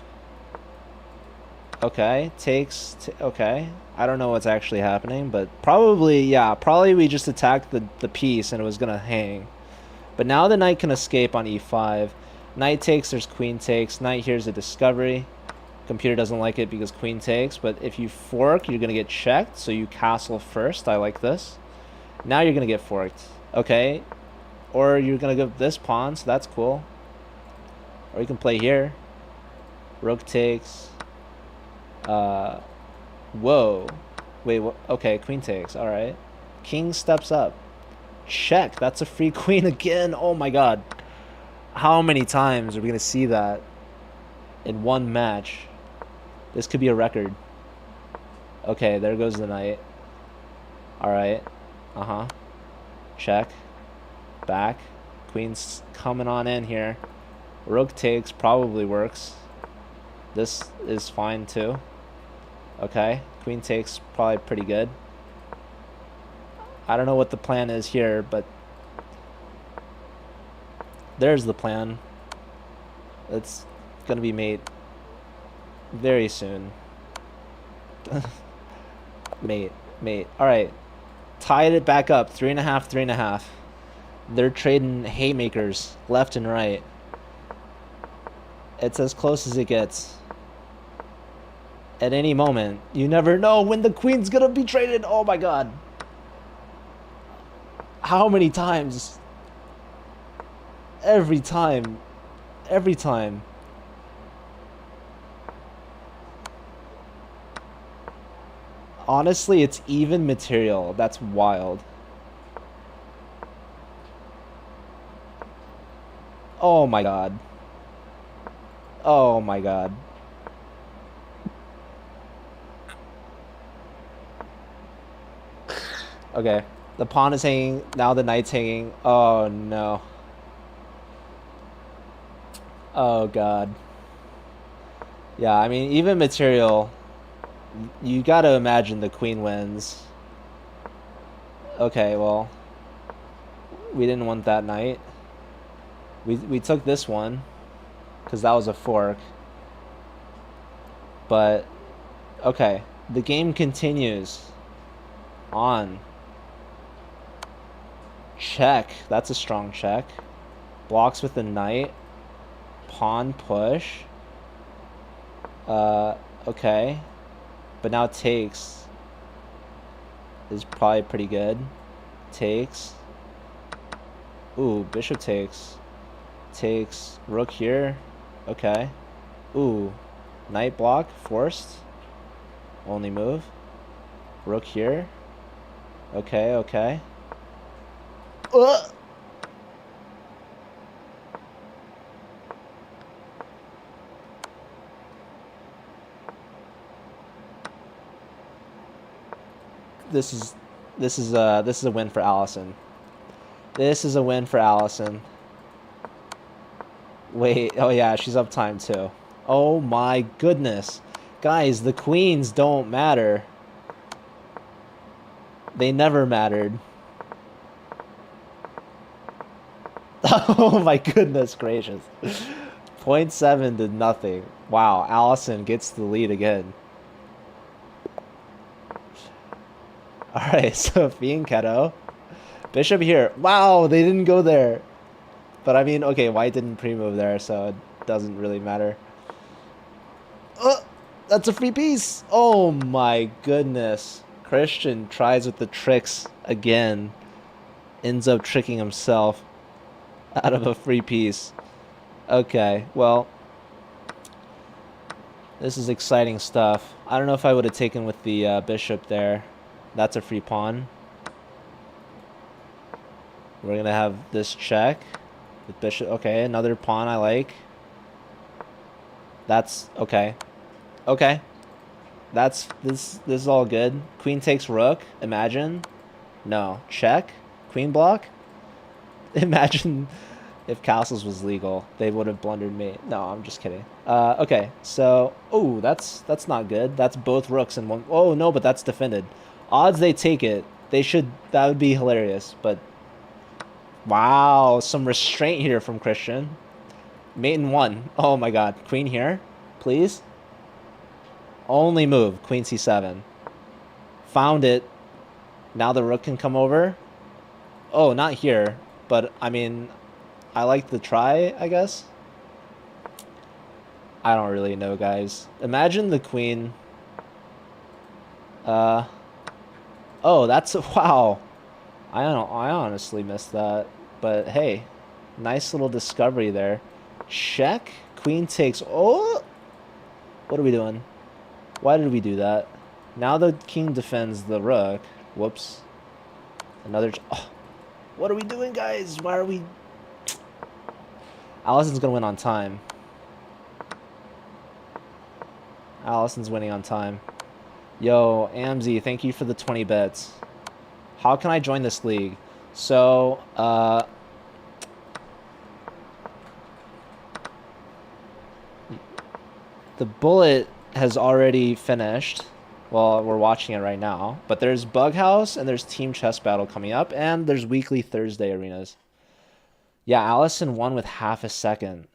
Speaker 1: Okay. Takes... okay. I don't know what's actually happening, but probably, yeah, probably we just attacked the piece and it was gonna hang. But now the knight can escape on e5. Knight takes, there's queen takes. Knight here's a discovery. Computer doesn't like it because queen takes, but if you fork, you're gonna get checked, so you castle first. I like this. Now you're gonna get forked. Okay. Or you're gonna give this pawn, so that's cool. Or you can play here. Rook takes. Whoa. Wait, what? Okay, queen takes. Alright. King steps up. Check. That's a free queen again. Oh my god. How many times are we going to see that in one match? This could be a record. Okay, there goes the knight. Alright. Uh-huh. Check. Back. Queen's coming on in here. Rook takes probably works. This is fine too. Okay. Queen takes probably pretty good. I don't know what the plan is here, but there's the plan. It's gonna be made very soon. Mate. Alright. Tied it back up. 3.5, 3.5. They're trading haymakers left and right. It's as close as it gets. At any moment. You never know when the queen's gonna be traded. Oh my god. How many times? Every time. Every time. Honestly, it's even material. That's wild. Oh my god. Oh my god. Okay. The pawn is hanging. Now the knight's hanging. Oh no. Oh god. Yeah, I mean, even material, you gotta imagine the queen wins. Okay, well, we didn't want that knight. We took this one because that was a fork. But okay, the game continues on. Check. That's a strong check. Blocks with the knight. Pawn push. Okay. But now takes is probably pretty good. Takes. Ooh, bishop takes. Takes. Rook here. Okay. Ooh. Knight block. Forced. Only move. Rook here. Okay, okay. Uh! This is this is a win for Allison. This is a win for Allison. Wait, oh yeah, she's up time too. Oh my goodness. Guys, the queens don't matter. They never mattered. Oh my goodness gracious. Point 0.7 did nothing. Wow, Allison gets the lead again. Alright, so Fianchetto. Bishop here. Wow, they didn't go there. But I mean, okay, white didn't pre-move there, so it doesn't really matter. That's a free piece. Oh my goodness. Christian tries with the tricks again. Ends up tricking himself out of a free piece. Okay, well, this is exciting stuff. I don't know if I would have taken with the bishop there. That's a free pawn. We're going to have this check. The bishop, okay, another pawn I like. That's, okay. Okay. This is all good. Queen takes rook, imagine. No, check. Queen block. Imagine if castles was legal, they would have blundered me. No, I'm just kidding. Okay, so, oh, that's not good. That's both rooks in one. Oh no, but that's defended. Odds they take it. They should. That would be hilarious. But wow, some restraint here from Christian. Mate in one. Oh my God, queen here, please. Only move, queen c7. Found it. Now the rook can come over. Oh, not here, but I mean, I like the try, I guess. I don't really know, guys. Imagine the queen. Oh, that's wow. I honestly missed that, but hey, nice little discovery there. Check. Queen takes. Oh, what are we doing? Why did we do that? Now the king defends the rook. Whoops. Another. Oh, what are we doing, guys? Why are we? Allison's gonna win on time. Allison's winning on time. Yo, Amzi, thank you for the 20 bits. How can I join this league? So, the bullet has already finished. Well, we're watching it right now. But there's Bug House and there's Team Chess Battle coming up, and there's weekly Thursday arenas. Yeah, Allison won with half a second.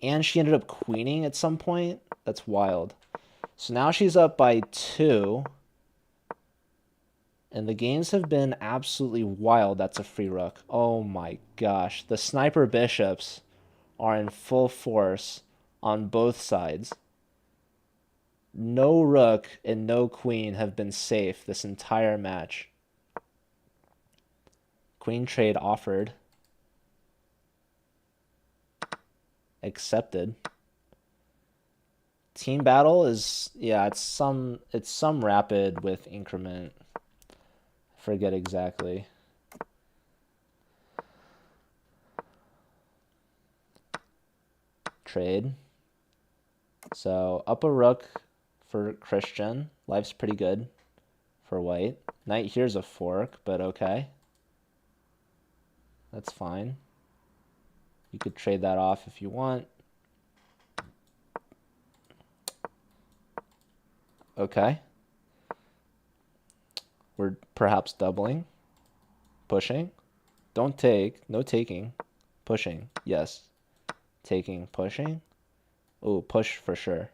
Speaker 1: And she ended up queening at some point. That's wild. So now she's up by 2. And the games have been absolutely wild. That's a free rook. Oh my gosh. The sniper bishops are in full force on both sides. No rook and no queen have been safe this entire match. Queen trade offered. Accepted. Team battle is, yeah, it's some rapid with increment. Forget exactly. Trade. So up a rook for Christian. Life's pretty good for white. Knight here's a fork, but okay. That's fine. You could trade that off if you want. Okay. We're perhaps doubling. Pushing. Don't take. No taking. Pushing. Yes. Taking. Pushing. Oh, push for sure.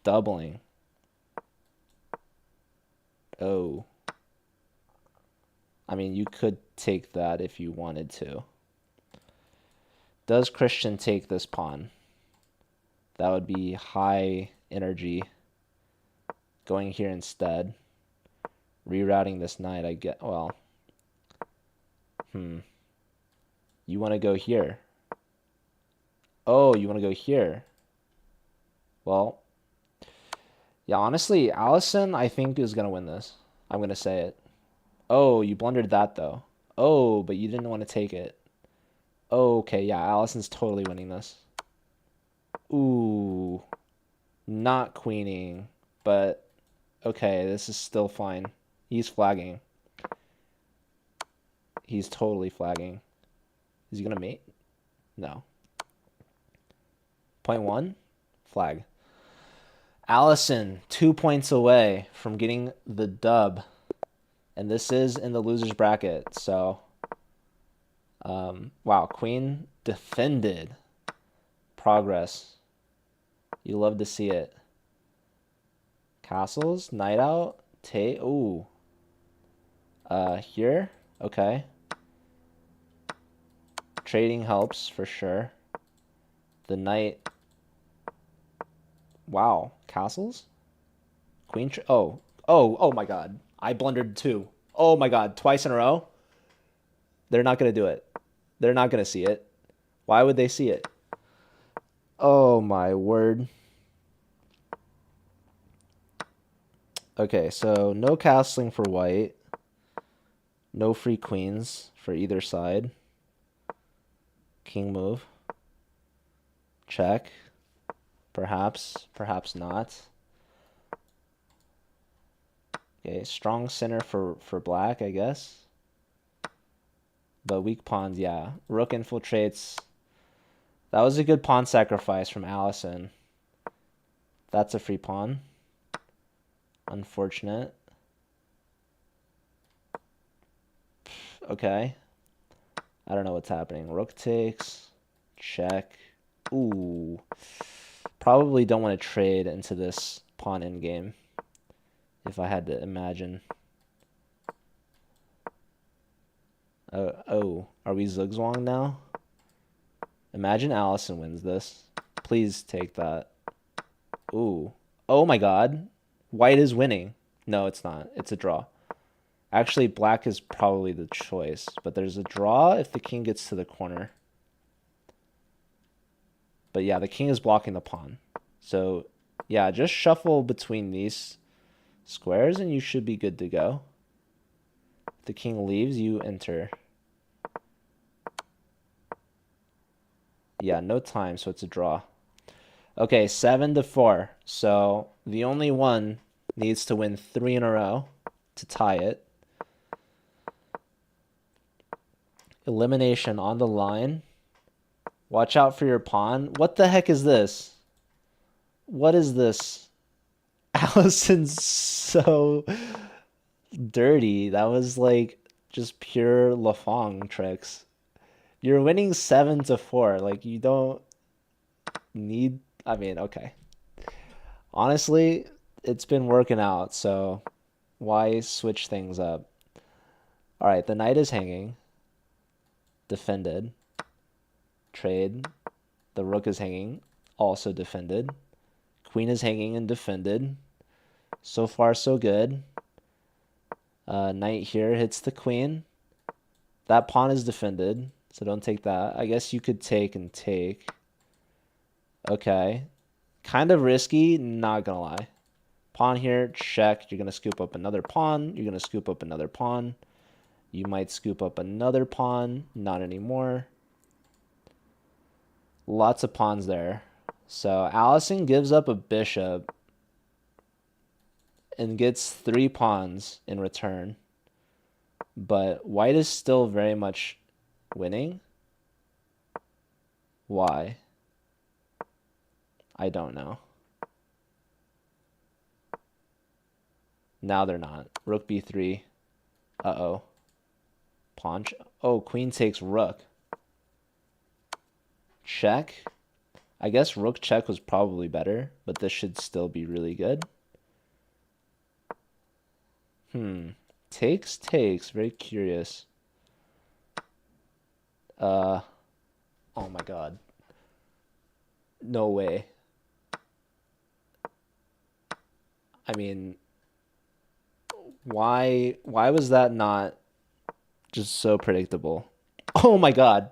Speaker 1: Doubling. Oh. I mean, you could take that if you wanted to. Does Christian take this pawn? That would be high energy. Going here instead. Rerouting this knight, I get, well. You want to go here. Oh, you want to go here. Well, Yeah, honestly, Allison, I think, is gonna win this. I'm gonna say it. Oh, you blundered that though. Oh, but you didn't want to take it. Okay, yeah, Allison's totally winning this. Ooh, not queening, but okay, this is still fine. He's flagging. He's totally flagging. Is he gonna mate? No. Point one, flag. Allison, 2 points away from getting the dub. And this is in the loser's bracket. So, wow, Queen defended. Progress. You love to see it. Castles, night out, take. Ooh. Here, okay. Trading helps for sure. The knight. Wow, castles. Queen. Oh my God! I blundered too. Oh my God, twice in a row. They're not gonna do it. They're not gonna see it. Why would they see it? Oh my word. Okay, so no castling for white. No free queens for either side. King move. Check. Perhaps. Perhaps not. Okay, strong center for black, I guess. But weak pawns, yeah. Rook infiltrates. That was a good pawn sacrifice from Allison. That's a free pawn. Unfortunate. Okay. I don't know what's happening. Rook takes. Check. Ooh. Probably don't want to trade into this pawn endgame, if I had to imagine. Oh, are we zugzwang now? Imagine Allison wins this. Please take that. Ooh. Oh my God. White is winning. No, it's not. It's a draw. Actually, black is probably the choice, but there's a draw if the king gets to the corner. But yeah, the king is blocking the pawn. So yeah, just shuffle between these squares and you should be good to go. If the king leaves, you enter. Yeah, no time, so it's a draw. Okay, 7-4. So the only one needs to win 3 in a row to tie it. Elimination on the line. Watch out for your pawn. What the heck is this? What is this? Allison's so dirty. That was like just pure Lafong tricks. You're winning 7-4. Like you don't need. I mean, okay. Honestly, it's been working out, so why switch things up? All right, the knight is hanging. Defended. Trade. The rook is hanging. Also defended. Queen is hanging and defended. So far, so good. Knight here hits the queen. That pawn is defended, so don't take that. I guess you could take and take. Okay. Kind of risky, not gonna lie. Pawn here, check. You're gonna scoop up another pawn. You're gonna scoop up another pawn. You might scoop up another pawn. Not anymore. Lots of pawns there. So Allison gives up a bishop and gets 3 pawns in return. But white is still very much winning. Why? I don't know. Now they're not. Rook b3. Uh-oh. Pawn. Oh, queen takes rook. Check. I guess rook check was probably better, but this should still be really good. Takes. Very curious. Oh my God. No way. I mean, why was that not just so predictable? Oh my God.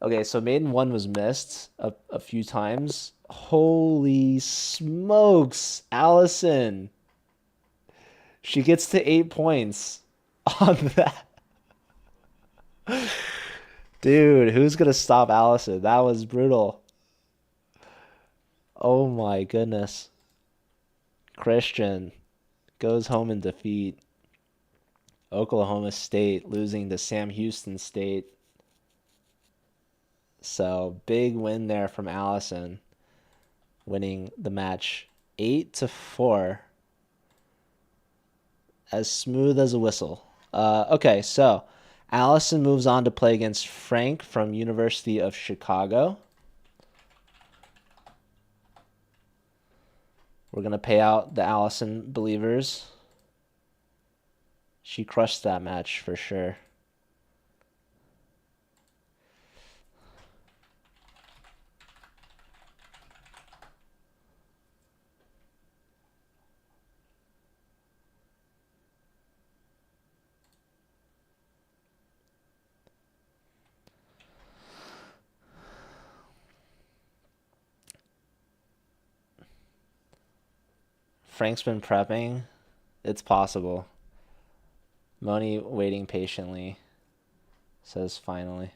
Speaker 1: Okay, so maiden 1 was missed a few times. Holy smokes, Allison. She gets to 8 points on that. Dude, who's gonna stop Allison? That was brutal. Oh my goodness. Christian goes home in defeat. Oklahoma State losing to Sam Houston State. So big win there from Allison, winning the match 8-4. As smooth as a whistle. Okay, so Allison moves on to play against Frank from University of Chicago. We're going to pay out the Allison believers. She crushed that match for sure. Frank's been prepping. It's possible. Moni waiting patiently. Says finally.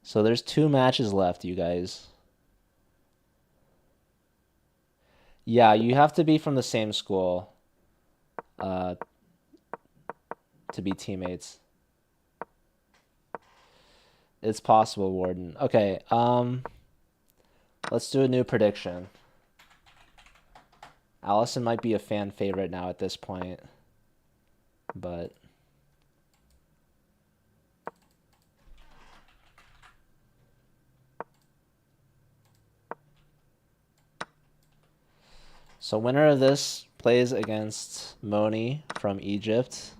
Speaker 1: So there's 2 matches left, you guys. Yeah, you have to be from the same school to be teammates. It's possible, Warden. Okay, let's do a new prediction. Allison might be a fan favorite now at this point, but so winner of this plays against Moni from Egypt.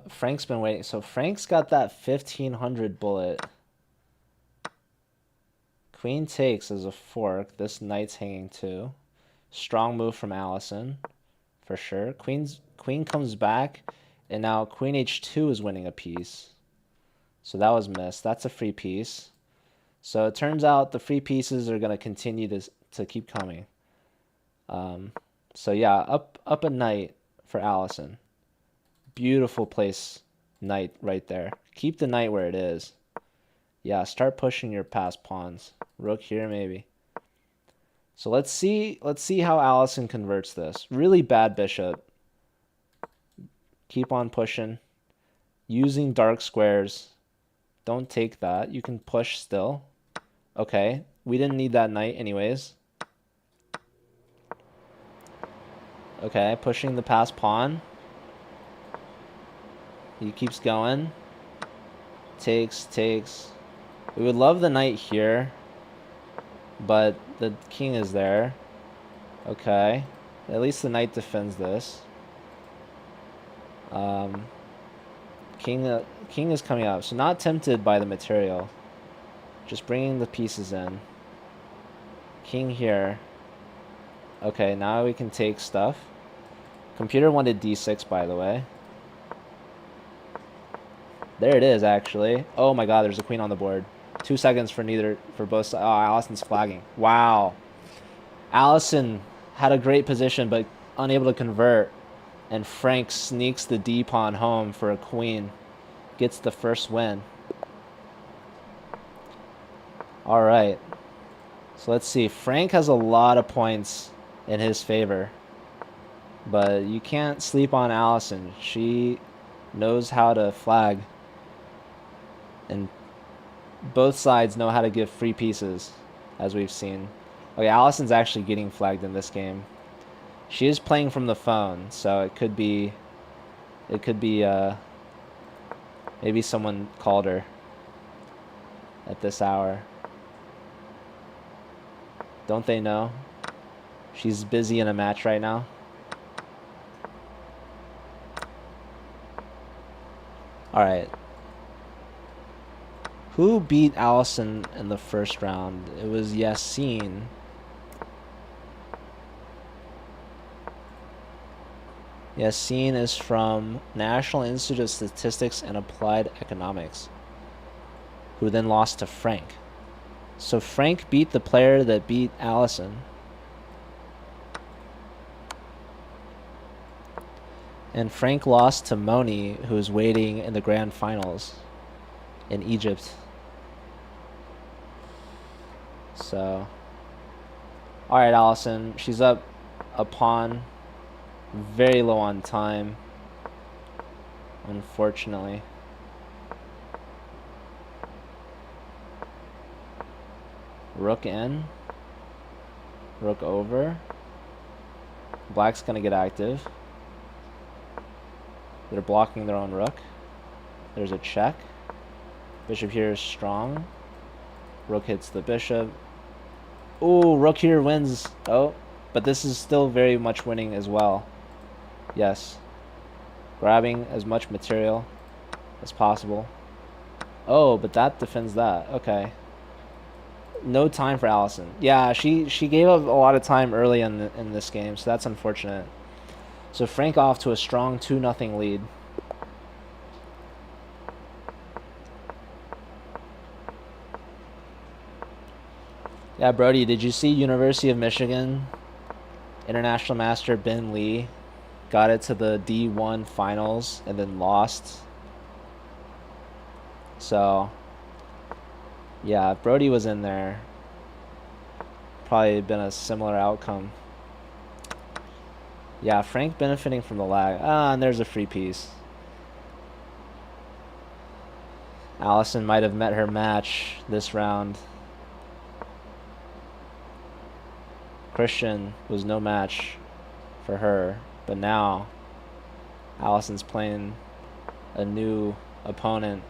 Speaker 1: Frank's been waiting. So Frank's got that 1500 bullet. Queen takes as a fork. This knight's hanging too. Strong move from Allison, for sure. Queen comes back, and now Queen H2 is winning a piece. So that was missed. That's a free piece. So it turns out the free pieces are going to continue to keep coming. So yeah, up a knight for Allison. Beautiful place, knight right there. Keep the knight where it is. Yeah, start pushing your past pawns. Rook here maybe. So let's see how Allison converts this. Really bad bishop. Keep on pushing. Using dark squares. Don't take that. You can push still. Okay, we didn't need that knight anyways. Okay, pushing the past pawn. He keeps going. Takes. We would love the knight here, but the king is there. Okay, at least the knight defends this. King is coming up, so not tempted by the material. Just bringing the pieces in. King here. Okay, now we can take stuff. Computer wanted d6, by the way. There it is, actually. Oh my god, there's a queen on the board. 2 seconds for both sides. Oh, Allison's flagging. Wow. Allison had a great position, but unable to convert. And Frank sneaks the D pawn home for a queen. Gets the first win. Alright. So let's see. Frank has a lot of points in his favor. But you can't sleep on Allison. She knows how to flag. And both sides know how to give free pieces, as we've seen. Okay, Allison's actually getting flagged in this game. She is playing from the phone, so it could be maybe someone called her at this hour. Don't they know? She's busy in a match right now. Alright. Who beat Allison in the first round? It was Yassine. Yassine is from National Institute of Statistics and Applied Economics, who then lost to Frank. So Frank beat the player that beat Allison. And Frank lost to Moni, who's waiting in the grand finals in Egypt. So, all right, Allison. She's up a pawn. Very low on time, unfortunately. Rook in. Rook over. Black's going to get active. They're blocking their own rook. There's a check. Bishop here is strong. Rook hits the bishop. Ooh, rook here wins. Oh, but this is still very much winning as well. Yes. Grabbing as much material as possible. Oh, but that defends that. Okay. No time for Allison. Yeah, she gave up a lot of time early in this game, so that's unfortunate. So Frank off to a strong 2-0 lead. Yeah, Brody, did you see University of Michigan International Master Ben Lee got it to the D1 finals and then lost? So, yeah, if Brody was in there, probably been a similar outcome. Yeah, Frank benefiting from the lag. Ah, and there's a free piece. Allison might have met her match this round. Christian was no match for her, but now Allison's playing a new opponent.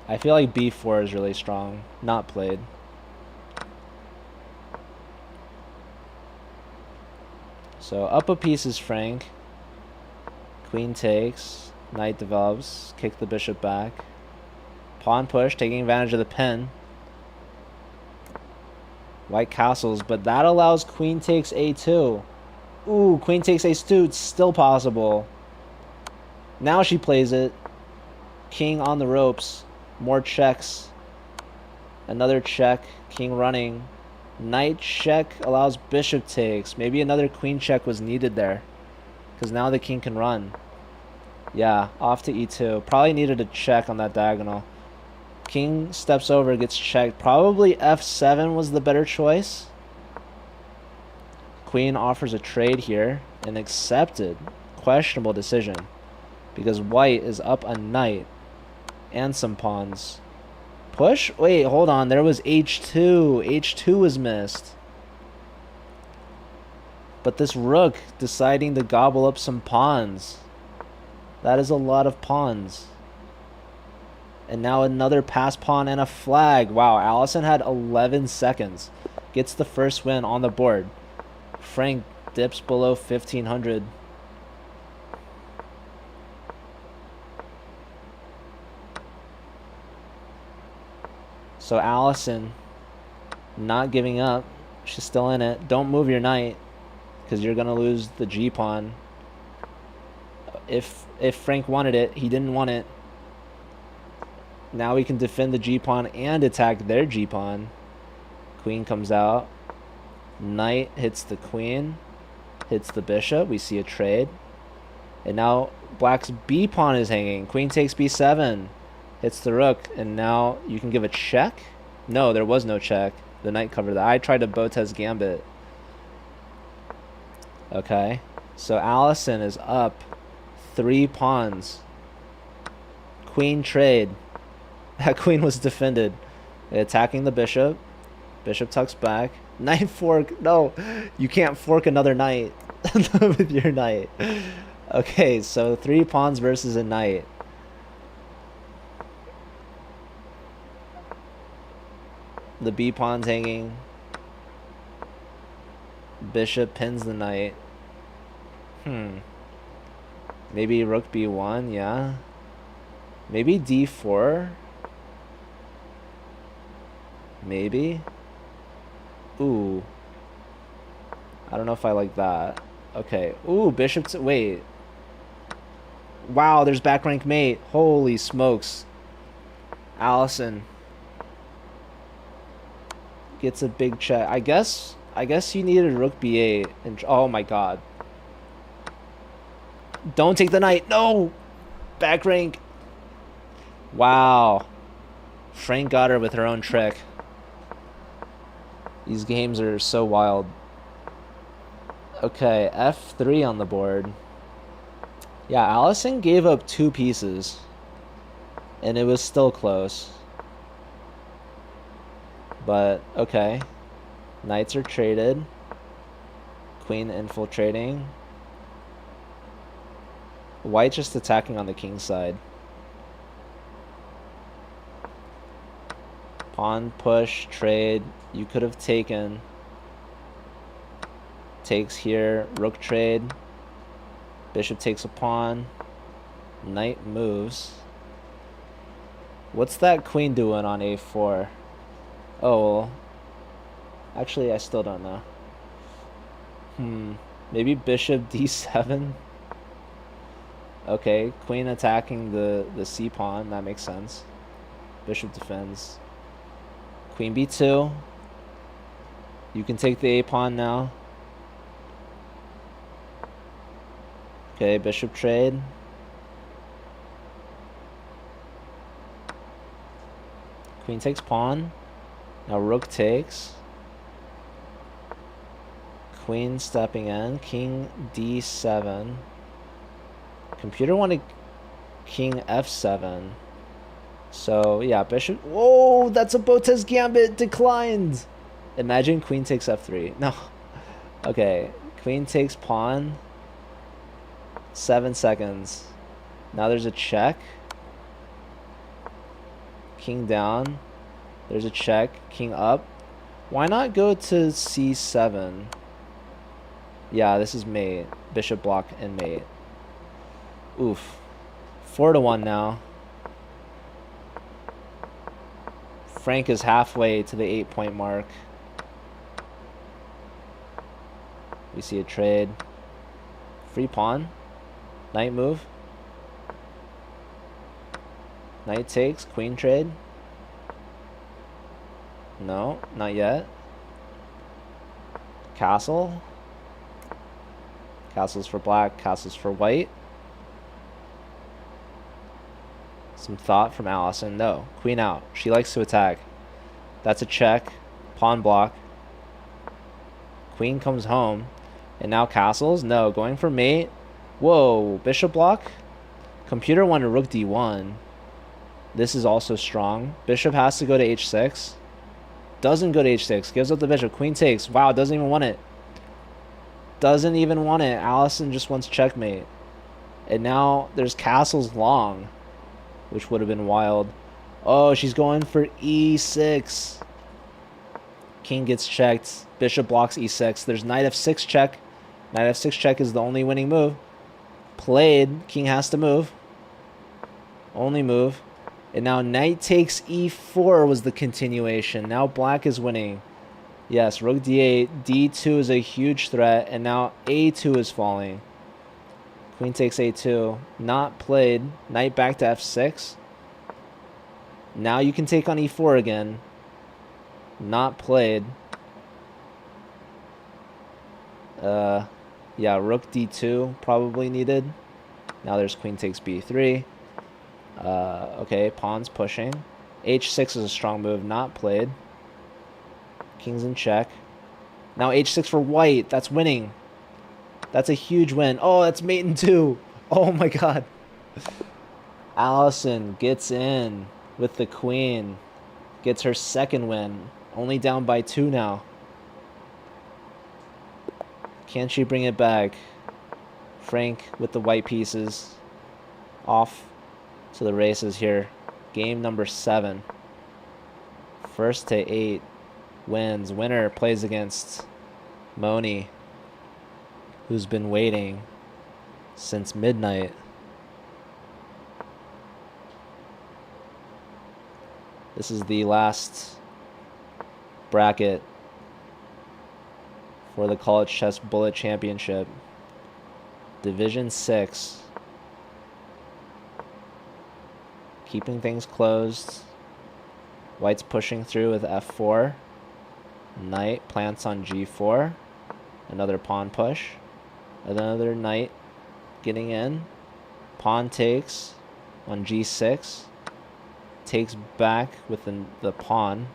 Speaker 1: I feel like B4 is really strong. Not played. So up a piece is Frank. Queen takes. Knight develops. Kick the bishop back. Pawn push, taking advantage of the pin. White castles, but that allows queen takes a2. Ooh, queen takes a2. It's still possible. Now she plays it. King on the ropes. More checks. Another check. King running. Knight check allows bishop takes. Maybe another queen check was needed there, because now the king can run. Yeah, off to e2. Probably needed a check on that diagonal. King steps over, gets checked. Probably f7 was the better choice. Queen offers a trade here and accepted. Questionable decision, because white is up a knight and some pawns. Push? Wait, hold on. There was h2. h2 was missed. But this rook deciding to gobble up some pawns. That is a lot of pawns. And now another pass pawn and a flag. Wow, Allison had 11 seconds. Gets the first win on the board. Frank dips below 1,500. So Allison not giving up. She's still in it. Don't move your knight, because you're going to lose the g-pawn. If Frank wanted it, he didn't want it. Now we can defend the g-pawn and attack their g-pawn. Queen comes out. Knight hits the queen. Hits the bishop. We see a trade. And now black's b-pawn is hanging. Queen takes b7. Hits the rook. And now you can give a check? No, there was no check. The knight covered that. I tried to Botez gambit. Okay. So Allison is up 3 pawns. Queen trade. That queen was defended. Attacking the bishop. Bishop tucks back. Knight fork. No, you can't fork another knight with your knight. Okay, so 3 pawns versus a knight. The b pawn's hanging. Bishop pins the knight. Maybe rook b1, yeah. Maybe d4. Maybe. Ooh. I don't know if I like that. Okay. Ooh, bishop to... Wait. Wow, there's back rank mate. Holy smokes. Allison. gets a big check. I guess you needed rook b8 and oh my god. Don't take the knight. No. Back rank. Wow. Frank got her with her own trick. These games are so wild. Okay, f3 on the board. Yeah, Allison gave up 2 pieces. And it was still close. But, okay. Knights are traded. Queen infiltrating. White just attacking on the king side. Pawn, push, trade. You could have taken. Takes here. Rook trade. Bishop takes a pawn. Knight moves. What's that queen doing on a4? Oh, well, actually, I still don't know. Maybe bishop d7? Okay, queen attacking the c pawn. That makes sense. Bishop defends. Queen b2. You can take the a pawn now. Okay, bishop trade. Queen takes pawn. Now rook takes. Queen stepping in. King d7. Computer wanted king f7. So, yeah, bishop... Whoa, that's a Botez gambit. Declined. Imagine queen takes f3. No. Okay, queen takes pawn. 7 seconds. Now there's a check. King down. There's a check. King up. Why not go to c7? Yeah, this is mate. Bishop block and mate. Oof. 4-1 now. Frank is halfway to the 8-point mark. We see a trade. Free pawn. Knight move. Knight takes. Queen trade. No, not yet. Castle. Castle's for black. Castle's for white. Some thought from Allison. No. Queen out. She likes to attack. That's a check. Pawn block. Queen comes home. And now castles? No. Going for mate. Whoa. Bishop block. Computer wanted rook d1. This is also strong. Bishop has to go to h6. Doesn't go to h6. Gives up the bishop. Queen takes. Wow. Doesn't even want it. Doesn't even want it. Allison just wants checkmate. And now there's castles long, which would have been wild. Oh, she's going for e6. King gets checked. Bishop blocks e6. There's knight f6 check. Knight f6 check is the only winning move. Played. King has to move. Only move. And now knight takes e4 was the continuation. Now black is winning. Yes, rook d8. d2 is a huge threat. And now a2 is falling. Queen takes a2. Not played. Knight back to f6. Now you can take on e4 again. Not played. Yeah, rook d2 probably needed. Now there's queen takes b3. Okay, pawn's pushing. h6 is a strong move. Not played. King's in check. Now h6 for white. That's winning. That's a huge win. Oh, that's mate in 2. Oh my god. Allison gets in with the queen. Gets her second win. Only down by 2 now. Can she bring it back? Frank with the white pieces. Off to the races here. Game number 7. First to 8. Wins. Winner plays against Moni, who's been waiting since midnight. This is the last bracket for the College Chess Bullet Championship. Division 6. Keeping things closed. White's pushing through with f4. Knight plants on g4. Another pawn push. Another knight getting in. Pawn takes on g6. Takes back with the pawn.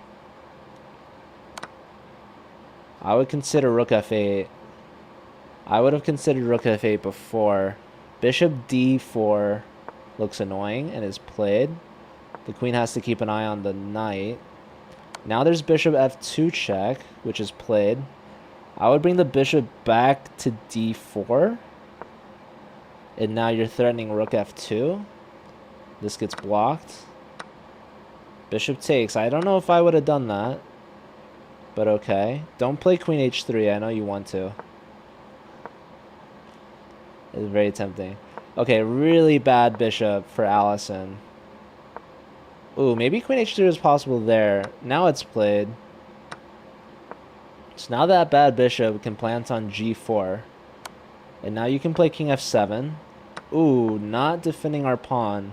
Speaker 1: I would consider rook f8. I would have considered rook f8 before. Bishop d4 looks annoying and is played. The queen has to keep an eye on the knight. Now there's bishop f2 check, which is played. I would bring the bishop back to d4. And now you're threatening rook f2. This gets blocked. Bishop takes. I don't know if I would have done that. But okay. Don't play queen h3. I know you want to. It's very tempting. Okay, really bad bishop for Allison. Ooh, maybe queen h3 is possible there. Now it's played. So now that bad bishop can plant on g4. And now you can play king f7. Ooh, not defending our pawn.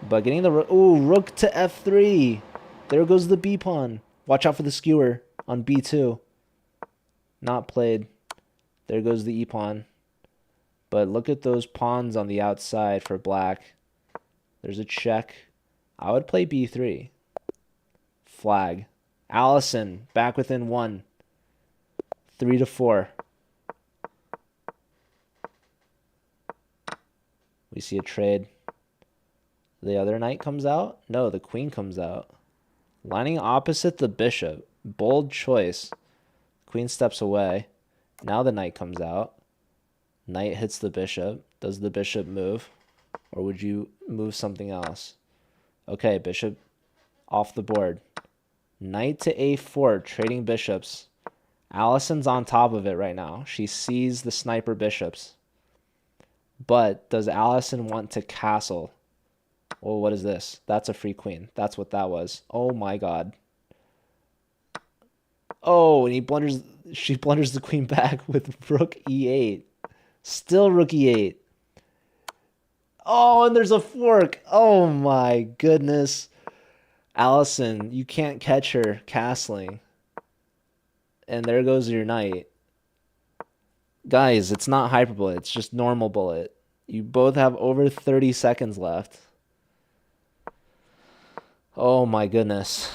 Speaker 1: But getting the... Ooh, rook to f3. There goes the b pawn. Watch out for the skewer on b2. Not played. There goes the e pawn. But look at those pawns on the outside for black. There's a check. I would play b3. Flag. Allison, back within 1. 3-4. We see a trade. The other knight comes out? No, the queen comes out. Lining opposite the bishop. Bold choice. Queen steps away. Now the knight comes out. Knight hits the bishop. Does the bishop move? Or would you move something else? Okay, bishop off the board. Knight to a4, trading bishops. Allison's on top of it right now. She sees the sniper bishops. But does Allison want to castle? Oh, what is this? That's a free queen. That's what that was. Oh my god. Oh, and she blunders the queen back with rook e8. Still rook e8. Oh, and there's a fork. Oh my goodness. Allison, you can't catch her castling. And there goes your knight. Guys, it's not hyperbullet. It's just normal bullet. You both have over 30 seconds left. Oh my goodness.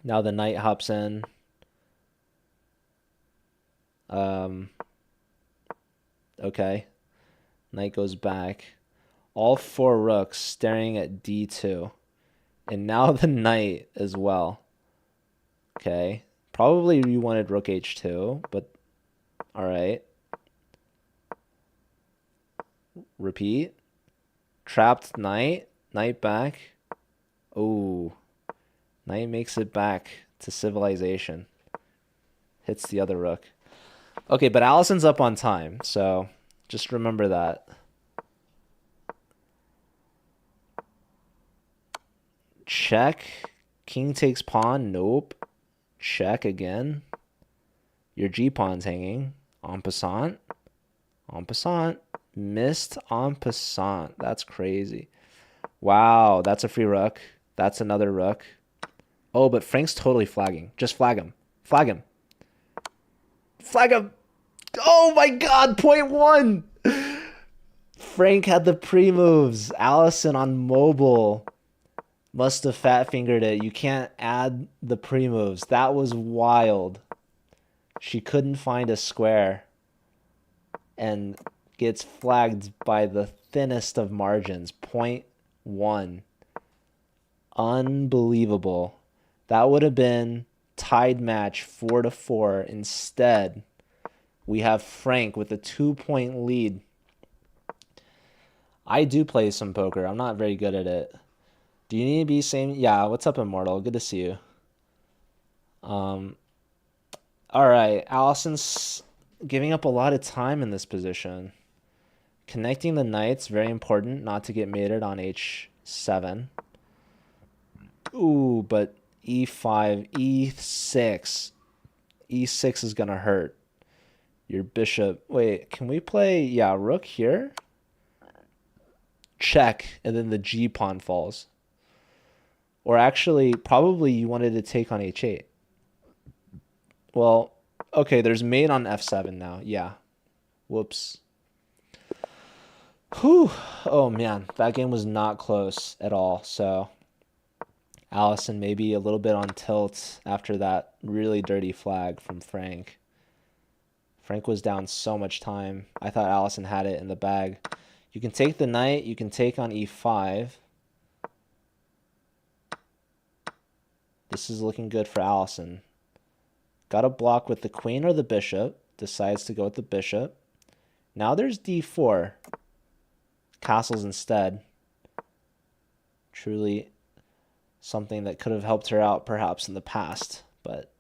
Speaker 1: Now the knight hops in. Okay. Knight goes back. All 4 rooks staring at d2. And now the knight as well. Okay. Probably you wanted rook h2, but alright. Repeat. Trapped knight. Knight back. Oh. Knight makes it back to civilization. Hits the other rook. Okay, but Allison's up on time, so just remember that. Check. King takes pawn. Nope. Check again. Your g-pawn's hanging. En passant. En passant. Missed en passant. That's crazy. Wow, that's a free rook. That's another rook. Oh, but Frank's totally flagging. Just flag him. Flag him. Flag him. Oh my god, .1. Frank had the pre-moves. Allison on mobile must have fat-fingered it. You can't add the pre-moves. That was wild. She couldn't find a square and gets flagged by the thinnest of margins. .1. Unbelievable. That would have been tied match 4-4. Instead, we have Frank with a 2-point lead. I do play some poker. I'm not very good at it. Do you need to be saying, yeah, what's up, Immortal? Good to see you. All right, Allison's giving up a lot of time in this position. Connecting the knights, very important not to get mated on h7. Ooh, but e5, e6. e6 is going to hurt. Your bishop. Wait, can we play, yeah, rook here? Check, and then the g-pawn falls. Or actually, probably you wanted to take on h8. Well, okay, there's mate on f7 now. Yeah. Whoops. Whew. Oh man, that game was not close at all. So Allison maybe a little bit on tilt after that really dirty flag from Frank. Frank was down so much time. I thought Allison had it in the bag. You can take the knight. You can take on e5. This is looking good for Allison. Got a block with the queen or the bishop. Decides to go with the bishop. Now there's d4. Castles instead. Truly something that could have helped her out perhaps in the past. But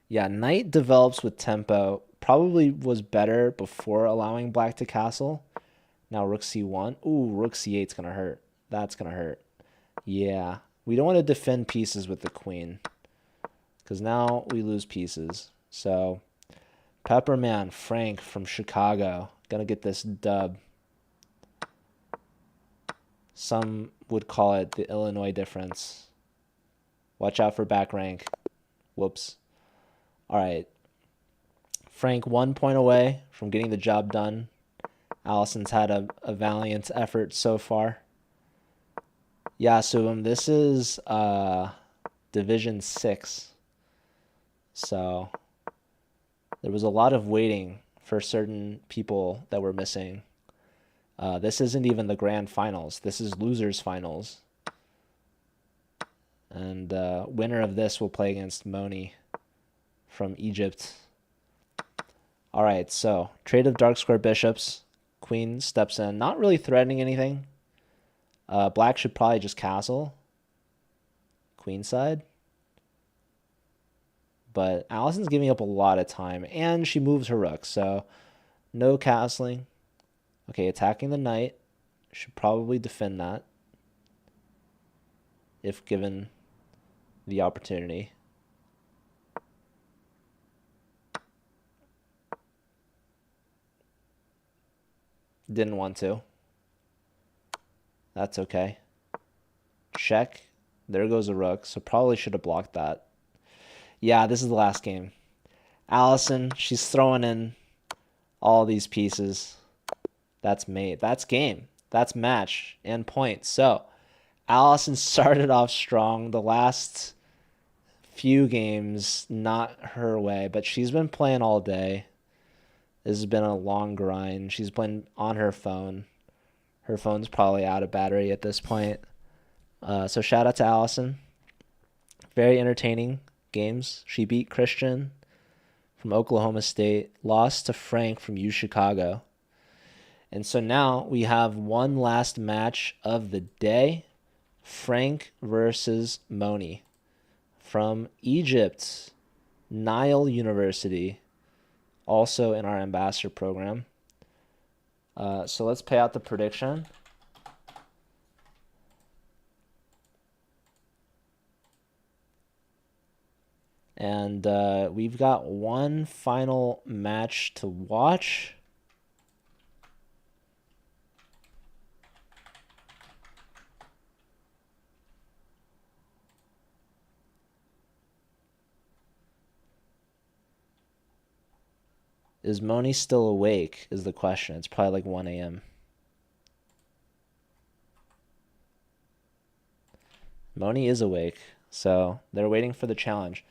Speaker 1: yeah, knight develops with tempo. Probably was better before allowing black to castle. Now rook c1. Ooh, rook c8 is going to hurt. That's going to hurt. Yeah, we don't want to defend pieces with the queen, because now we lose pieces. So Pepperman Frank from Chicago going to get this dub. Some would call it the Illinois difference. Watch out for back rank. Whoops. All right. Frank 1 point away from getting the job done. Allison's had a valiant effort so far. Yeah, so this is Division 6. So there was a lot of waiting for certain people that were missing. This isn't even the grand finals. This is losers finals. And winner of this will play against Moni from Egypt. All right, so trade of dark square bishops. Queen steps in, not really threatening anything. Black should probably just castle. Queenside. But Allison's giving up a lot of time, and she moves her rook, so no castling. Okay, attacking the knight. Should probably defend that if given the opportunity. Didn't want to. That's okay. Check. There goes a rook, so probably should have blocked that. Yeah, this is the last game. Allison, she's throwing in all these pieces. That's mate. That's game. That's match and points. So Allison started off strong. The last few games, not her way, but she's been playing all day. This has been a long grind. She's been on her phone. Her phone's probably out of battery at this point. So shout out to Allison. Very entertaining games. She beat Christian from Oklahoma State, lost to Frank from U Chicago. And so now we have one last match of the day. Frank versus Moni from Egypt, Nile University, also in our ambassador program. So let's pay out the prediction. And we've got one final match to watch. Is Moni still awake is the question. It's probably like 1 a.m. Moni is awake, so they're waiting for the challenge.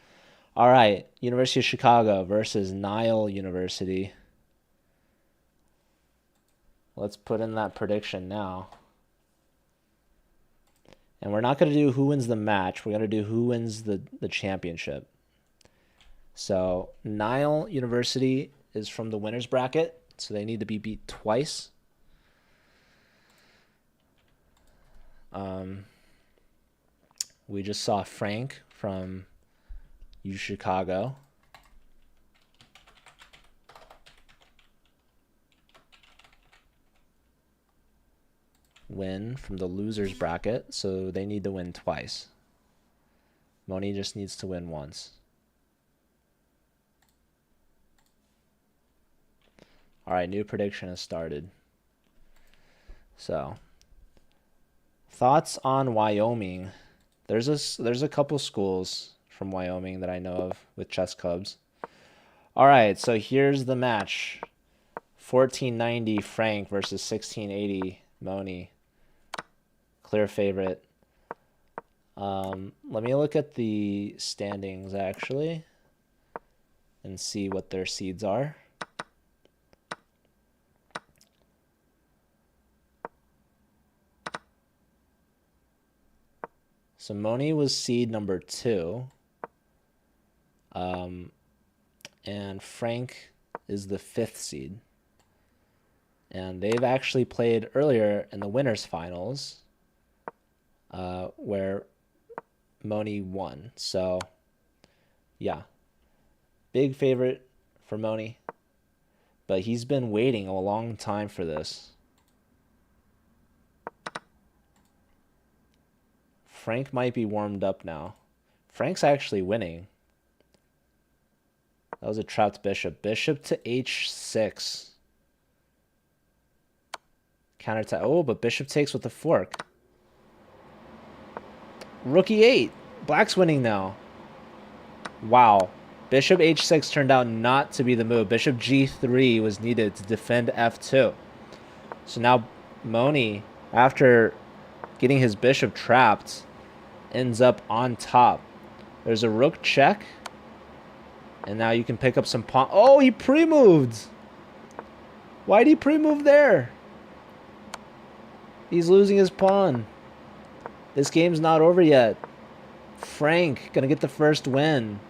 Speaker 1: All right, University of Chicago versus Nile University. Let's put in that prediction now. And we're not going to do who wins the match. We're going to do who wins the championship. So Nile University is from the winner's bracket, so they need to be beat twice. We just saw Frank from U Chicago win from the loser's bracket, so they need to win twice. Moni just needs to win once. All right, new prediction has started. So, thoughts on Wyoming There's a couple schools from Wyoming that I know of with chess clubs. All right, so here's the match. 1490 Frank versus 1680 Moni. Clear favorite. Let me look at the standings actually and see what their seeds are. So Moni was seed number 2. And Frank is the 5th seed. And they've actually played earlier in the winners finals where Moni won. So, yeah. Big favorite for Moni. But he's been waiting a long time for this. Frank might be warmed up now. Frank's actually winning. That was a trapped bishop. Bishop to h6. Counter. Oh, but bishop takes with the fork. Rook e8. Black's winning now. Wow. Bishop h6 turned out not to be the move. Bishop g3 was needed to defend f2. So now Moni, after getting his bishop trapped, ends up on top. There's a rook check. And now you can pick up some pawn. Oh, he pre-moved. Why'd he pre-move there? He's losing his pawn. This game's not over yet. Frank gonna get the first win.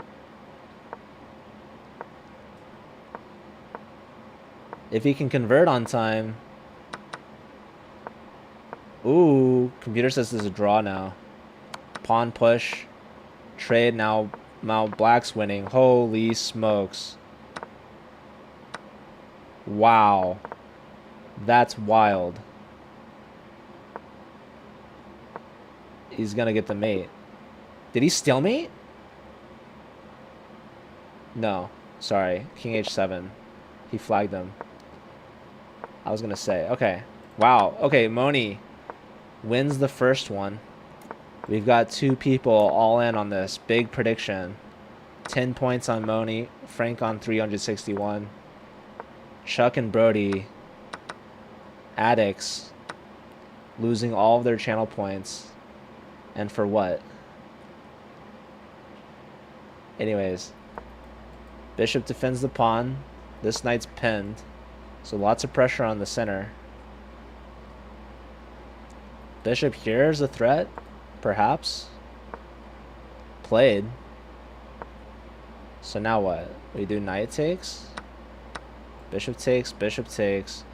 Speaker 1: If he can convert on time. Ooh, computer says there's a draw now. Pawn push. Trade now. Now Black's winning. Holy smokes. Wow. That's wild. He's gonna get the mate. Did he stalemate? No. Sorry. King h7. He flagged him. I was gonna say. Okay. Wow. Okay, Moni wins the first one. We've got 2 people all in on this. Big prediction. 10 points on Moni. Frank on 361. Chuck and Brody, addicts, losing all of their channel points. And for what? Anyways. Bishop defends the pawn. This knight's pinned. So lots of pressure on the center. Bishop here is a threat. Perhaps. Played. So now what? We do knight takes. Bishop takes, bishop takes.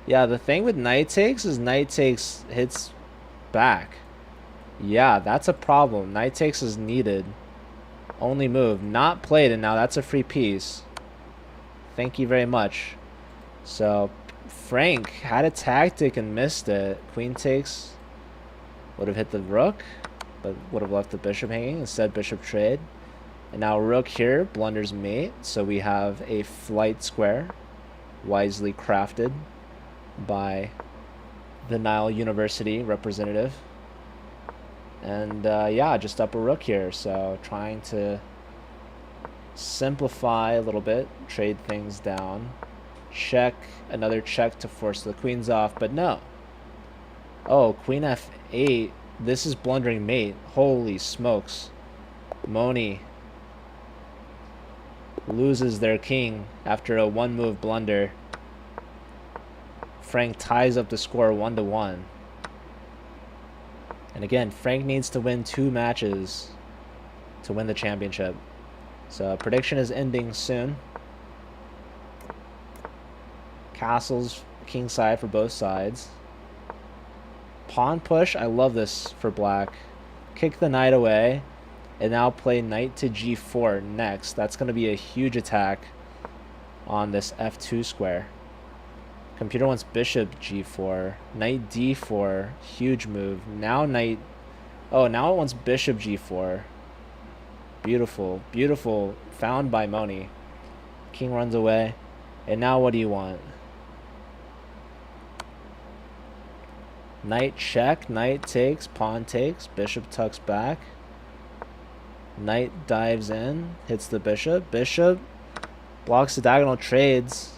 Speaker 1: Yeah, the thing with knight takes is knight takes hits back. Yeah, that's a problem. Knight takes is needed. Only move. Not played, and now that's a free piece. Thank you very much. So, Frank had a tactic and missed it. Queen takes. Would have hit the rook, but would have left the bishop hanging. Instead, bishop trade. And now rook here blunders mate. So we have a flight square. Wisely crafted by the Nile University representative. And yeah, just up a rook here. So trying to simplify a little bit. Trade things down. Check. Another check to force the queens off. But no. Oh, queen f8. This is blundering mate. Holy smokes. Moni loses their king after a 1-move blunder. Frank ties up the score 1-1. And again, Frank needs to win 2 matches to win the championship. So prediction is ending soon. Castles kingside for both sides. Pawn push. I love this for black. Kick the knight away. And now play knight to g4 next. That's going to be a huge attack on this f2 square. Computer wants bishop g4. Knight d4. Huge move. Now knight... Oh, now it wants bishop g4. Beautiful. Beautiful. Found by Moni. King runs away. And now what do you want? Knight check, knight takes, pawn takes, bishop tucks back. Knight dives in, hits the bishop. Bishop blocks the diagonal trades.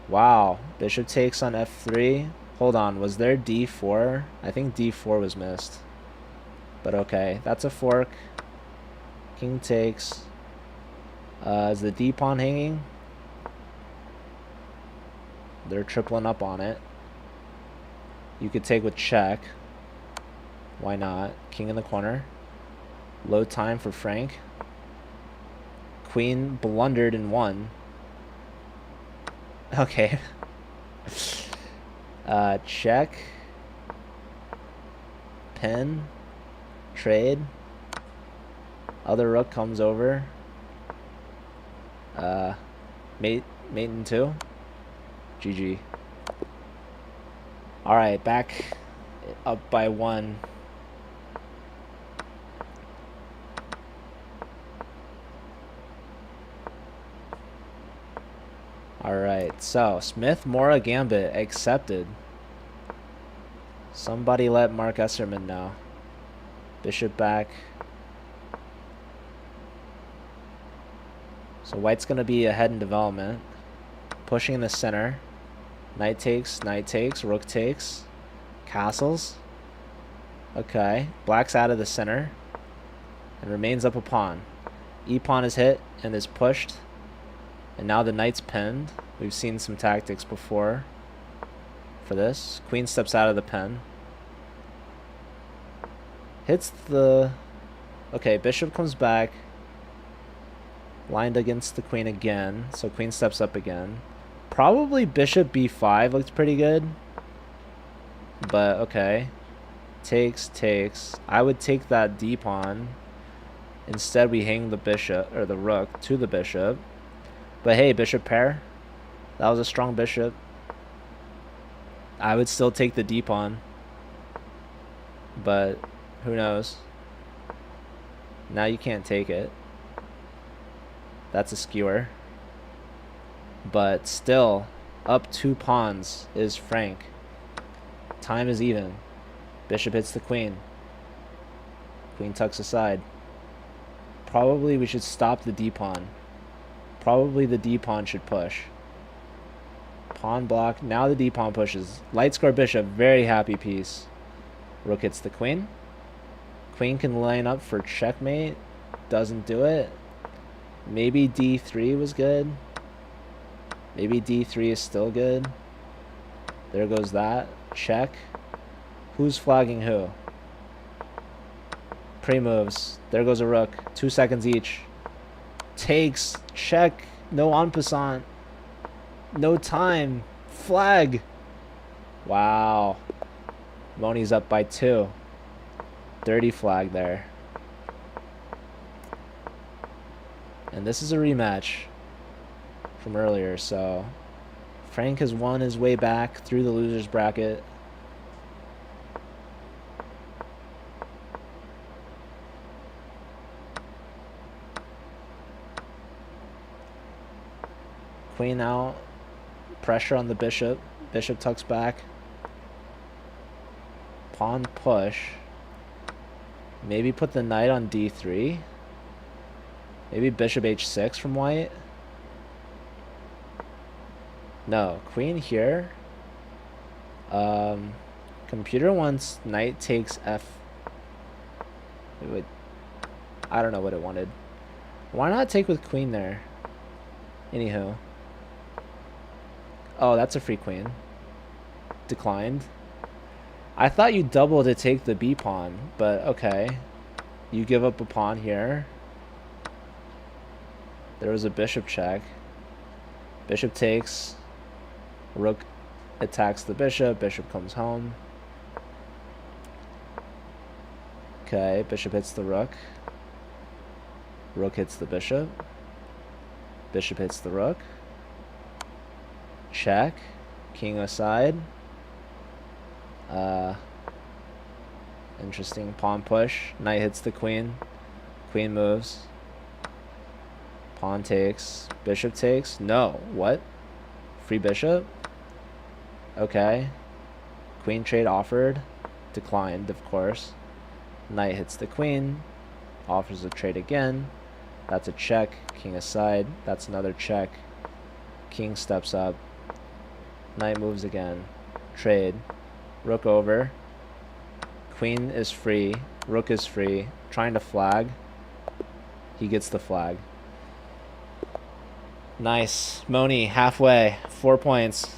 Speaker 1: Wow. Bishop takes on f3. Hold on, was there d4? I think d4 was missed. But okay, that's a fork. King takes. Is the d pawn hanging? They're tripling up on it. You could take with check. Why not? King in the corner. Low time for Frank. Queen blundered and won. Okay. Check. Pin. Trade. Other rook comes over. Mate in 2. GG. Alright, back up by 1. Alright, so Smith Mora Gambit accepted. Somebody let Mark Esserman know. Bishop back. So white's going to be ahead in development. Pushing in the center. Knight takes, rook takes. Castles. Okay, black's out of the center. And remains up a pawn. E-pawn is hit and is pushed. And now the knight's pinned. We've seen some tactics before for this. Queen steps out of the pen. Hits the... Okay, bishop comes back. Lined against the queen again. So queen steps up again. Probably bishop b5 looks pretty good. But, okay. Takes. I would take that d-pawn. Instead, we hang the bishop, or the rook, to the bishop. But hey, bishop pair. That was a strong bishop. I would still take the d-pawn. But who knows? Now you can't take it. That's a skewer. But still, up 2 pawns is Frank. Time is even. Bishop hits the queen. Queen tucks aside. Probably we should stop the d-pawn. Probably the d-pawn should push. Pawn block. Now the d-pawn pushes. Light square bishop. Very happy piece. Rook hits the queen. Queen can line up for checkmate. Doesn't do it. Maybe d3 was good. Maybe d3 is still good. There goes that. Check. Who's flagging who? Pre-moves. There goes a rook. 2 seconds each. Takes. Check. No en passant. No time. Flag. Wow. Moni's up by 2. Dirty flag there. And this is a rematch from earlier, so Frank has won his way back through the loser's bracket. Queen out. Pressure on the bishop. Bishop tucks back. Pawn push. Maybe put the knight on d3. Maybe bishop h6 from white. No, queen here. Computer wants knight takes f. It would, I don't know what it wanted. Why not take with queen there? Anywho. Oh, that's a free queen. Declined. I thought you double to take the b pawn, but okay. You give up a pawn here. There was a bishop check. Bishop takes. Rook attacks the bishop. Bishop comes home. Okay, bishop hits the rook. Rook hits the bishop. Bishop hits the rook. Check. King aside. Interesting pawn push. Knight hits the queen. Queen moves. Pawn takes. Bishop takes. No. What? Free bishop? Okay. Queen trade offered. Declined, of course. Knight hits the queen. Offers a trade again. That's a check. King aside. That's another check. King steps up. Knight moves again. Trade. Rook over. Queen is free. Rook is free. Trying to flag. He gets the flag. Nice. Moni, halfway. 4 points.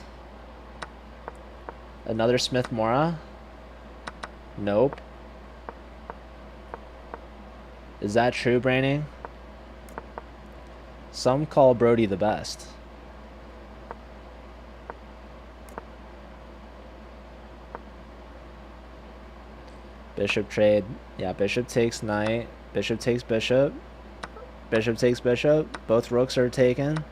Speaker 1: Another Smith Mora? Nope. Is that true, Braining? Some call Brody the best. Bishop trade. Yeah, bishop takes knight. Bishop takes bishop. Bishop takes bishop. Both rooks are taken.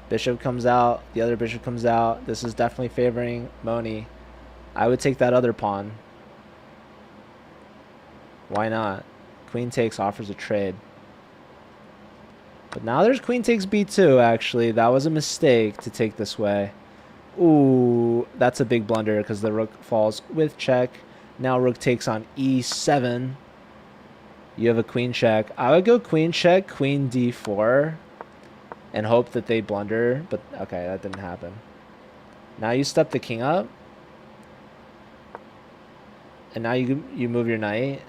Speaker 1: Bishop comes out. The other bishop comes out. This is definitely favoring Moni. I would take that other pawn. Why not? Queen takes, offers a trade. But now there's queen takes b2, actually. That was a mistake to take this way. Ooh, that's a big blunder because the rook falls with check. Now rook takes on e7. You have a queen check. I would go queen check, queen d4, and hope that they blunder. But okay, that didn't happen. Now you step the king up. And now you move your knight.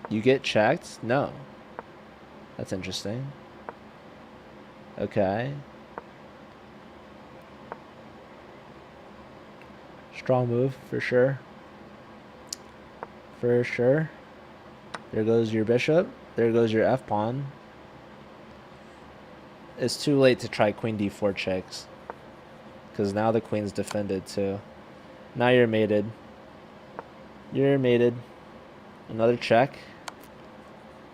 Speaker 1: You get checked? No. That's interesting. Okay. Strong move, for sure. For sure. There goes your bishop. There goes your f-pawn. It's too late to try queen d4 checks. Because now the queen's defended too. Now you're mated. You're mated. Another check.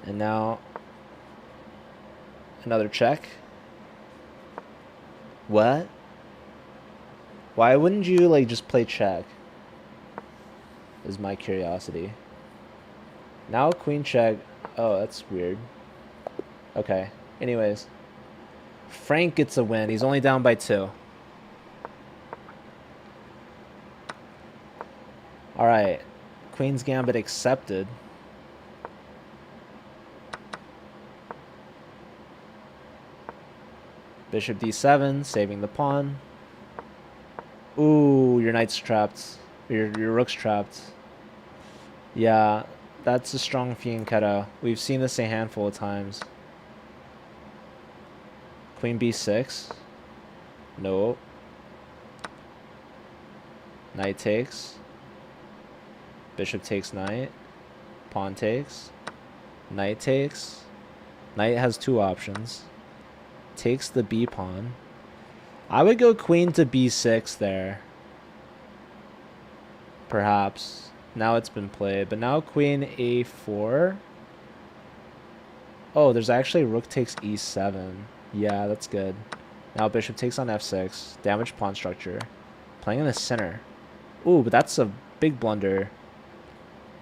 Speaker 1: And now another check. What? Why wouldn't you like just play check? Is my curiosity. Now queen check. Oh, that's weird. Okay. Anyways. Frank gets a win. He's only down by 2. Alright. Queen's Gambit accepted. Bishop d7, saving the pawn. Ooh, your knight's trapped. Your rook's trapped. Yeah, that's a strong fianchetto. We've seen this a handful of times. Queen b6. Nope. Knight takes. Bishop takes knight. Pawn takes. Knight takes. Knight has 2 options. Takes the b pawn. I would go queen to b6 there. Perhaps. Now it's been played. But now queen a4. Oh, there's actually rook takes e7. Yeah, that's good. Now bishop takes on f6. Damaged pawn structure. Playing in the center. Ooh, but that's a big blunder.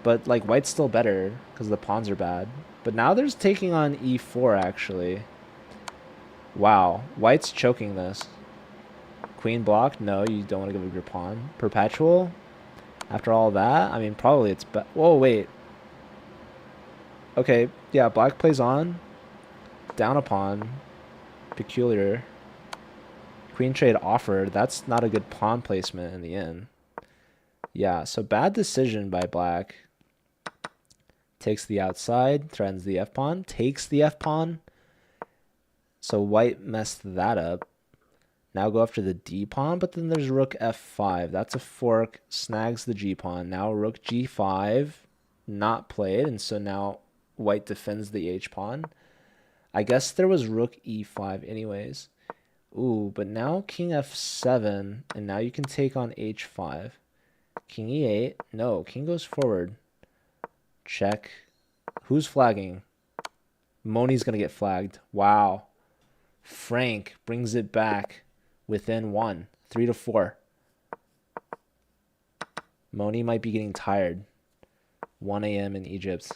Speaker 1: But like white's still better because the pawns are bad. But now there's taking on e4 actually. Wow, white's choking this. Queen blocked? No, you don't want to give up your pawn. Perpetual? After all that? I mean, probably it's... Whoa, wait. Okay, yeah, black plays on. Down a pawn. Peculiar. Queen trade offered. That's not a good pawn placement in the end. Yeah, so bad decision by black. Takes the outside. Threatens the f-pawn. Takes the f-pawn. So white messed that up. Now go after the d-pawn, but then there's rook f5. That's a fork. Snags the g-pawn. Now rook g5. Not played, and so now white defends the h-pawn. I guess there was rook e5 anyways. Ooh, but now king f7, and now you can take on h5. King e8. No, king goes forward. Check. Who's flagging? Moni's going to get flagged. Wow. Frank brings it back within 1. 3-4. Moni might be getting tired. 1 a.m. in Egypt.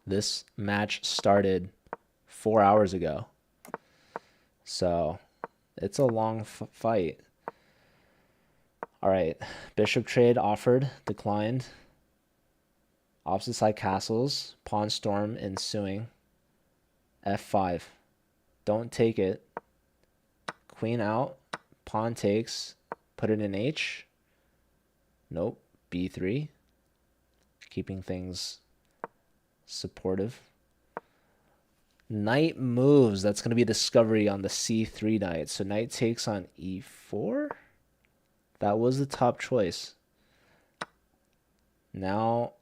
Speaker 1: This match started 4 hours ago. So, it's a long fight. All right. Bishop trade offered, declined. Opposite side castles, pawn storm ensuing. F5. Don't take it. Queen out, pawn takes, put it in H. Nope. B3. Keeping things supportive. Knight moves. That's going to be a discovery on the C3 knight. So knight takes on E4. That was the top choice. Now,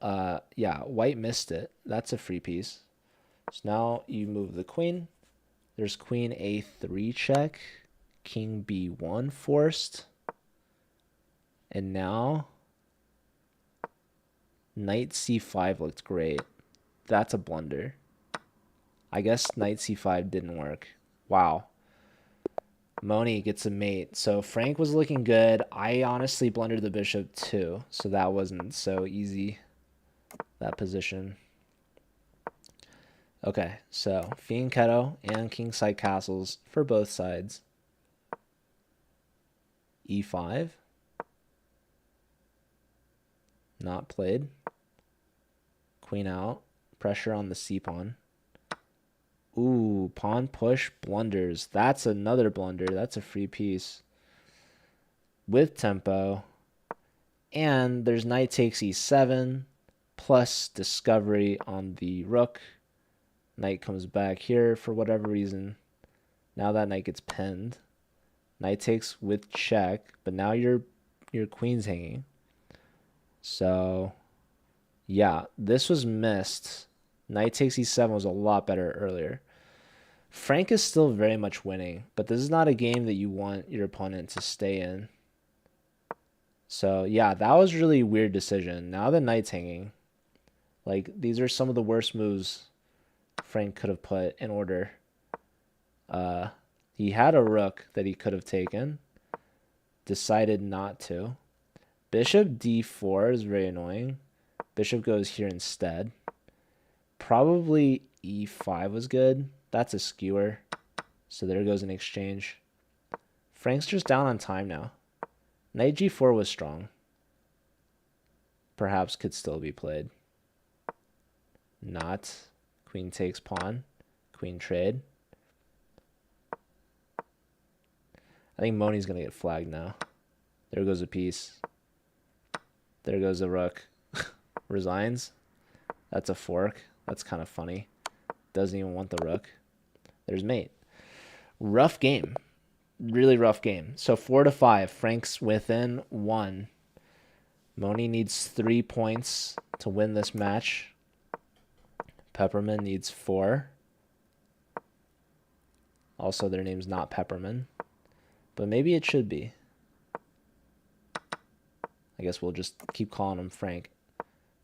Speaker 1: yeah, white missed it. That's a free piece. So now you move the queen. There's queen A3 check. King B1 forced. And now knight C5 looked great. That's a blunder. I guess knight C5 didn't work. Wow. Moni gets a mate. So Frank was looking good. I honestly blundered the bishop too. So that wasn't so easy, that position. Okay, so Fianchetto and kingside castles for both sides. E5. Not played. Queen out. Pressure on the c-pawn. Ooh, pawn push blunders. That's another blunder. That's a free piece. With tempo. And there's knight takes e7 plus discovery on the rook. Knight comes back here for whatever reason. Now that knight gets pinned. Knight takes with check, but now your queen's hanging. So, yeah, this was missed. Knight takes e7 was a lot better earlier. Frank is still very much winning, but this is not a game that you want your opponent to stay in. So, yeah, that was really a weird decision. Now the knight's hanging. Like, these are some of the worst moves Frank could have put in order. He had a rook that he could have taken. Decided not to. Bishop d4 is very annoying. Bishop goes here instead. Probably e5 was good. That's a skewer. So there goes an exchange. Frank's just down on time now. Knight g4 was strong. Perhaps could still be played. Not. Queen takes pawn. Queen trade. I think Moni's going to get flagged now. There goes a piece. There goes a rook. Resigns. That's a fork. That's kind of funny. Doesn't even want the rook. There's mate. Rough game. Really rough game. So 4-5. Frank's within 1. Moni needs 3 points to win this match. Pepperman needs 4. Also, their name's not Pepperman. But maybe it should be. I guess we'll just keep calling him Frank.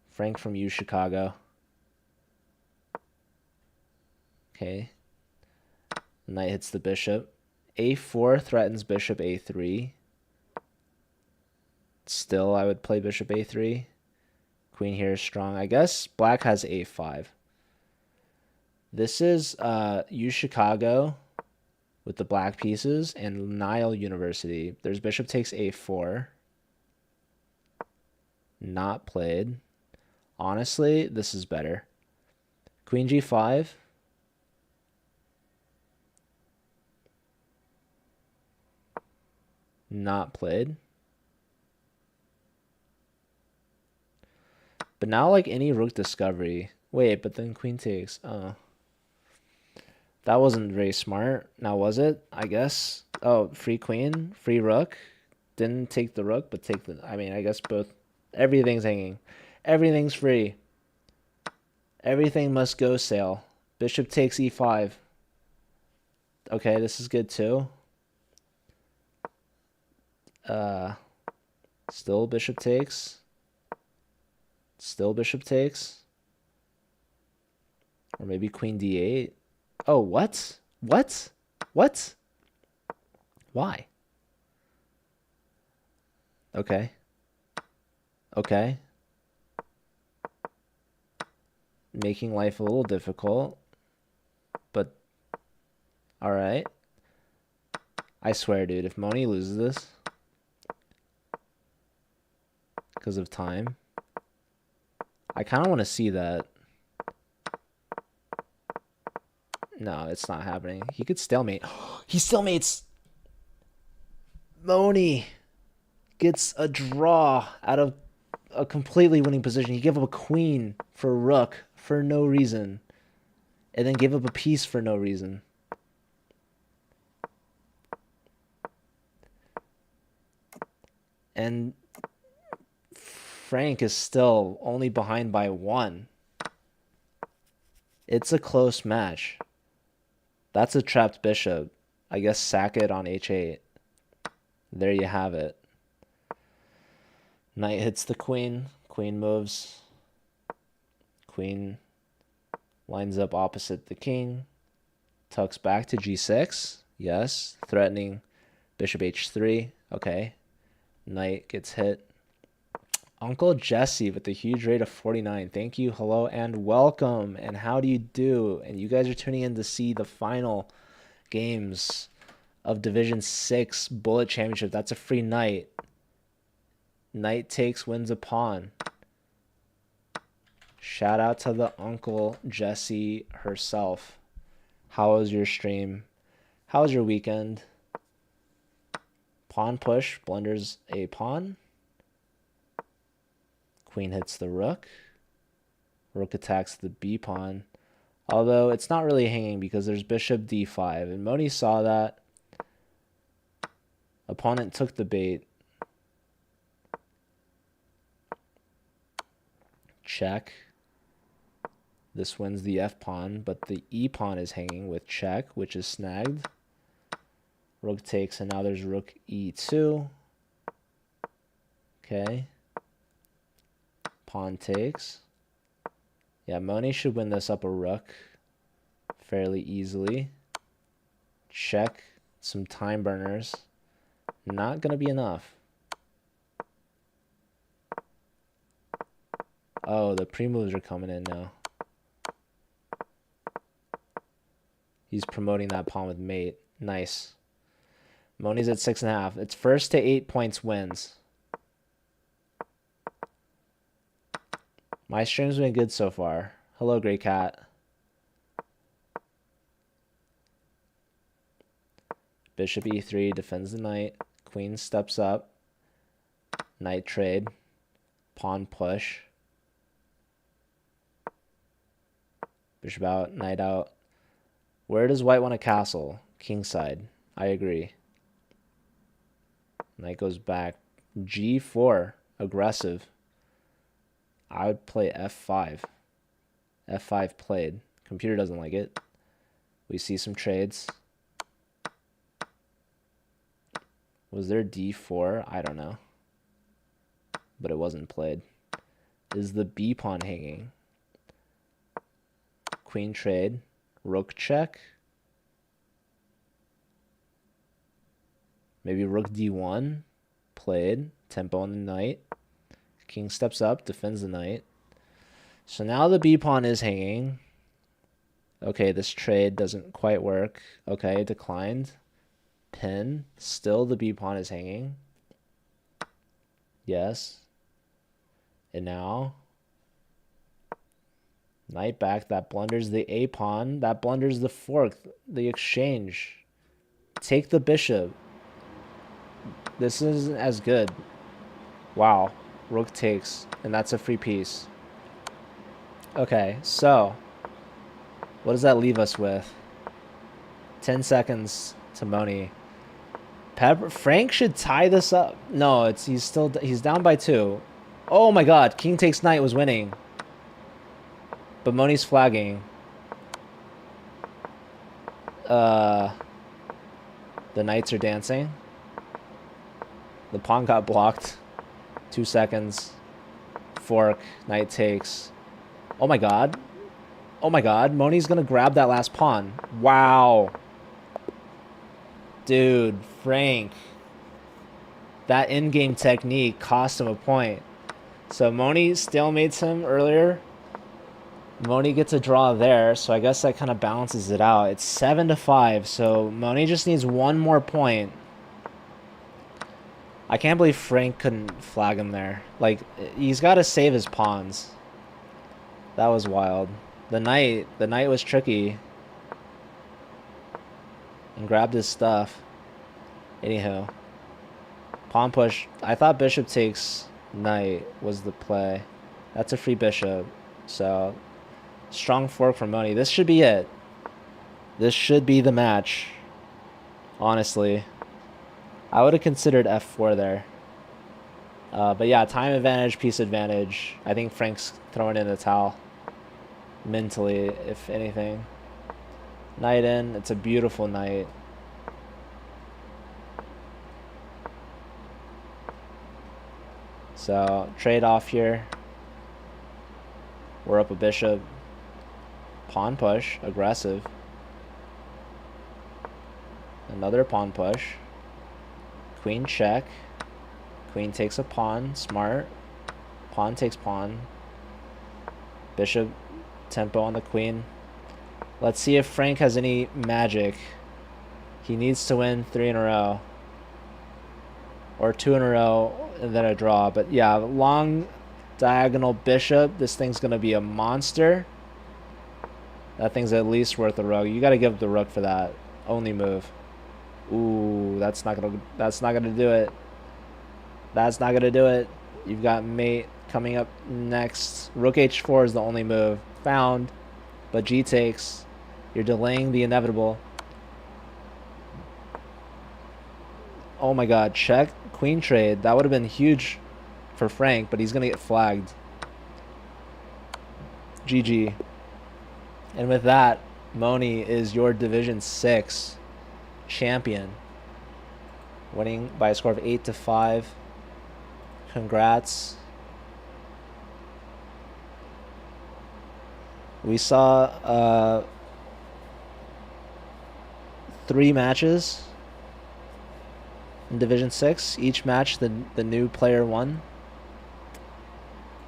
Speaker 1: Frank from U Chicago. Okay. Knight hits the bishop. A4 threatens bishop A3. Still, I would play bishop A3. Queen here is strong. I guess black has A5. This is U Chicago with the black pieces and Nile University. There's bishop takes A4. Not played. Honestly, this is better. Queen G5. Not played. But now, like any rook discovery. Wait, but then queen takes. Oh. That wasn't very smart. Now, was it? I guess. Oh, free queen, free rook. Didn't take the rook, but take the... I mean, I guess both... Everything's hanging. Everything's free. Everything must go sail. Bishop takes e5. Okay, this is good too. Still bishop takes. Still bishop takes. Or maybe queen d8. Oh, what? What? What? Why? Okay. Okay. Making life a little difficult. But, alright. I swear, dude, if Moni loses this... because of time. I kind of want to see that. No, it's not happening. He could stalemate. He stalemates! Moni gets a draw out of a completely winning position. He gave up a queen for a rook for no reason. And then gave up a piece for no reason. And Frank is still only behind by 1. It's a close match. That's a trapped bishop. I guess sack it on h8. There you have it. Knight hits the queen. Queen moves. Queen lines up opposite the king. Tucks back to g6. Yes. Threatening bishop h3. Okay. Knight gets hit. Uncle Jesse with the huge rate of 49. Thank you, hello, and welcome. And how do you do? And you guys are tuning in to see the final games of Division 6 Bullet Championship. That's a free night. Knight takes, wins a pawn. Shout out to the Uncle Jesse herself. How was your stream? How was your weekend? Pawn push, blunders a pawn. Queen hits the rook. Rook attacks the b pawn. Although it's not really hanging because there's bishop d5. And Moni saw that. Opponent took the bait. Check. This wins the f pawn, but the e pawn is hanging with check, which is snagged. Rook takes, and now there's rook e2. Okay. Pawn takes. Yeah, Moni should win this up a rook fairly easily. Check. Some time burners. Not going to be enough. Oh, the pre-moves are coming in now. He's promoting that pawn with mate. Nice. Moni's at 6.5. It's first to 8 points wins. My stream's been good so far. Hello, Grey Cat. Bishop e3 defends the knight. Queen steps up. Knight trade. Pawn push. Bishop out, knight out. Where does white want a castle? Kingside. I agree. Knight goes back. g4. Aggressive. I would play f5. f5 played. Computer doesn't like it. We see some trades. Was there d4? I don't know. But it wasn't played. Is the b pawn hanging? Queen trade. Rook check. Maybe rook d1. Played. Tempo on the knight. King steps up, defends the knight. So now the b pawn is hanging. Okay, this trade doesn't quite work. Okay, declined. Pin. Still the b pawn is hanging. Yes. And now knight back. That blunders the a pawn. That blunders the fork. The exchange. Take the bishop. This isn't as good. Wow. Rook takes, and that's a free piece. Okay, so what does that leave us with? 10 seconds to Moni. Frank should tie this up. No, he's down by 2. Oh my god, king takes knight was winning. But Moni's flagging. The knights are dancing. The pawn got blocked. 2 seconds. Fork. Knight takes. Oh my god. Oh my god. Moni's gonna grab that last pawn. Wow. Dude, Frank. That in-game technique cost him a point. So Moni stalemates him earlier. Moni gets a draw there, so I guess that kind of balances it out. It's 7-5, so Moni just needs one more point. I can't believe Frank couldn't flag him there. Like, he's got to save his pawns. That was wild. The knight was tricky. And grabbed his stuff. Anywho. Pawn push. I thought bishop takes knight was the play. That's a free bishop. So, strong fork from Moni. This should be it. This should be the match. Honestly. I would have considered f4 there. But yeah, time advantage, piece advantage. I think Frank's throwing in the towel. Mentally, if anything. Knight in. It's a beautiful knight. So, trade off here. We're up a bishop. Pawn push. Aggressive. Another pawn push. Queen check. Queen takes a pawn. Smart. Pawn takes pawn. Bishop tempo on the queen. Let's see if Frank has any magic. He needs to win 3 in a row. Or 2 in a row and then a draw. But yeah, long diagonal bishop. This thing's going to be a monster. That thing's at least worth a rook. You got to give the rook for that. Only move. Ooh, that's not gonna do it. That's not gonna do it. You've got mate coming up next. Rook h4 is the only move. Found. But g takes. You're delaying the inevitable. Oh my god, check. Queen trade. That would have been huge for Frank, but he's gonna get flagged. GG. And with that, Moni is your Division 6 champion, winning by a score of 8-5. Congrats. We saw 3 matches in Division 6. Each match the new player won.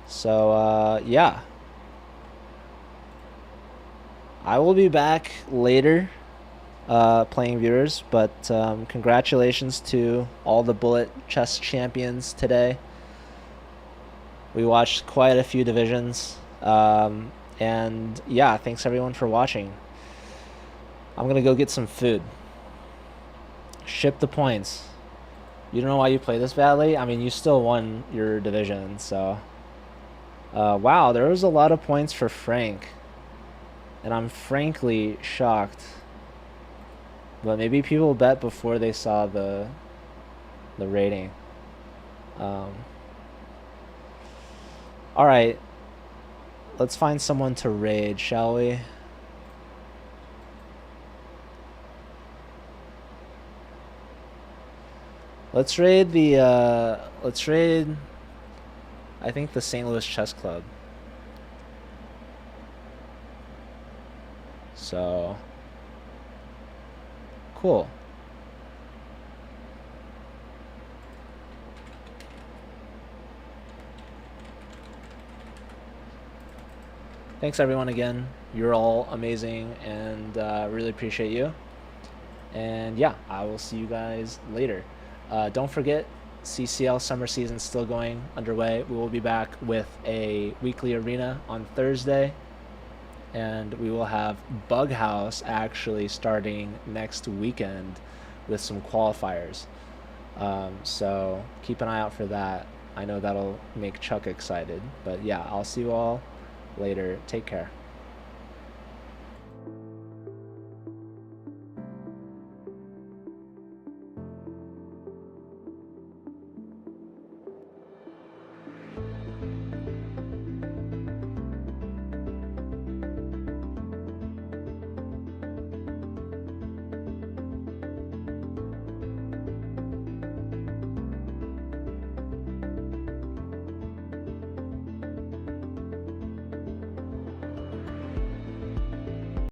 Speaker 1: So yeah, I will be back later playing viewers, but congratulations to all the Bullet Chess champions today. We watched quite a few divisions, and yeah, thanks everyone for watching. I'm gonna go get some food. Ship the points. You don't know why you play this badly? I mean, you still won your division, so wow, there was a lot of points for Frank, and I'm frankly shocked. But maybe people bet before they saw the rating. Alright. Let's find someone to raid, shall we? Let's raid the I think the St. Louis Chess Club. So cool. Thanks everyone again. You're all amazing, and really appreciate you. And yeah, I will see you guys later. Don't forget, CCL summer season still going underway. We will be back with a weekly arena on Thursday. And we will have Bug House actually starting next weekend with some qualifiers. So keep an eye out for that. I know that'll make Chuck excited. But yeah, I'll see you all later. Take care.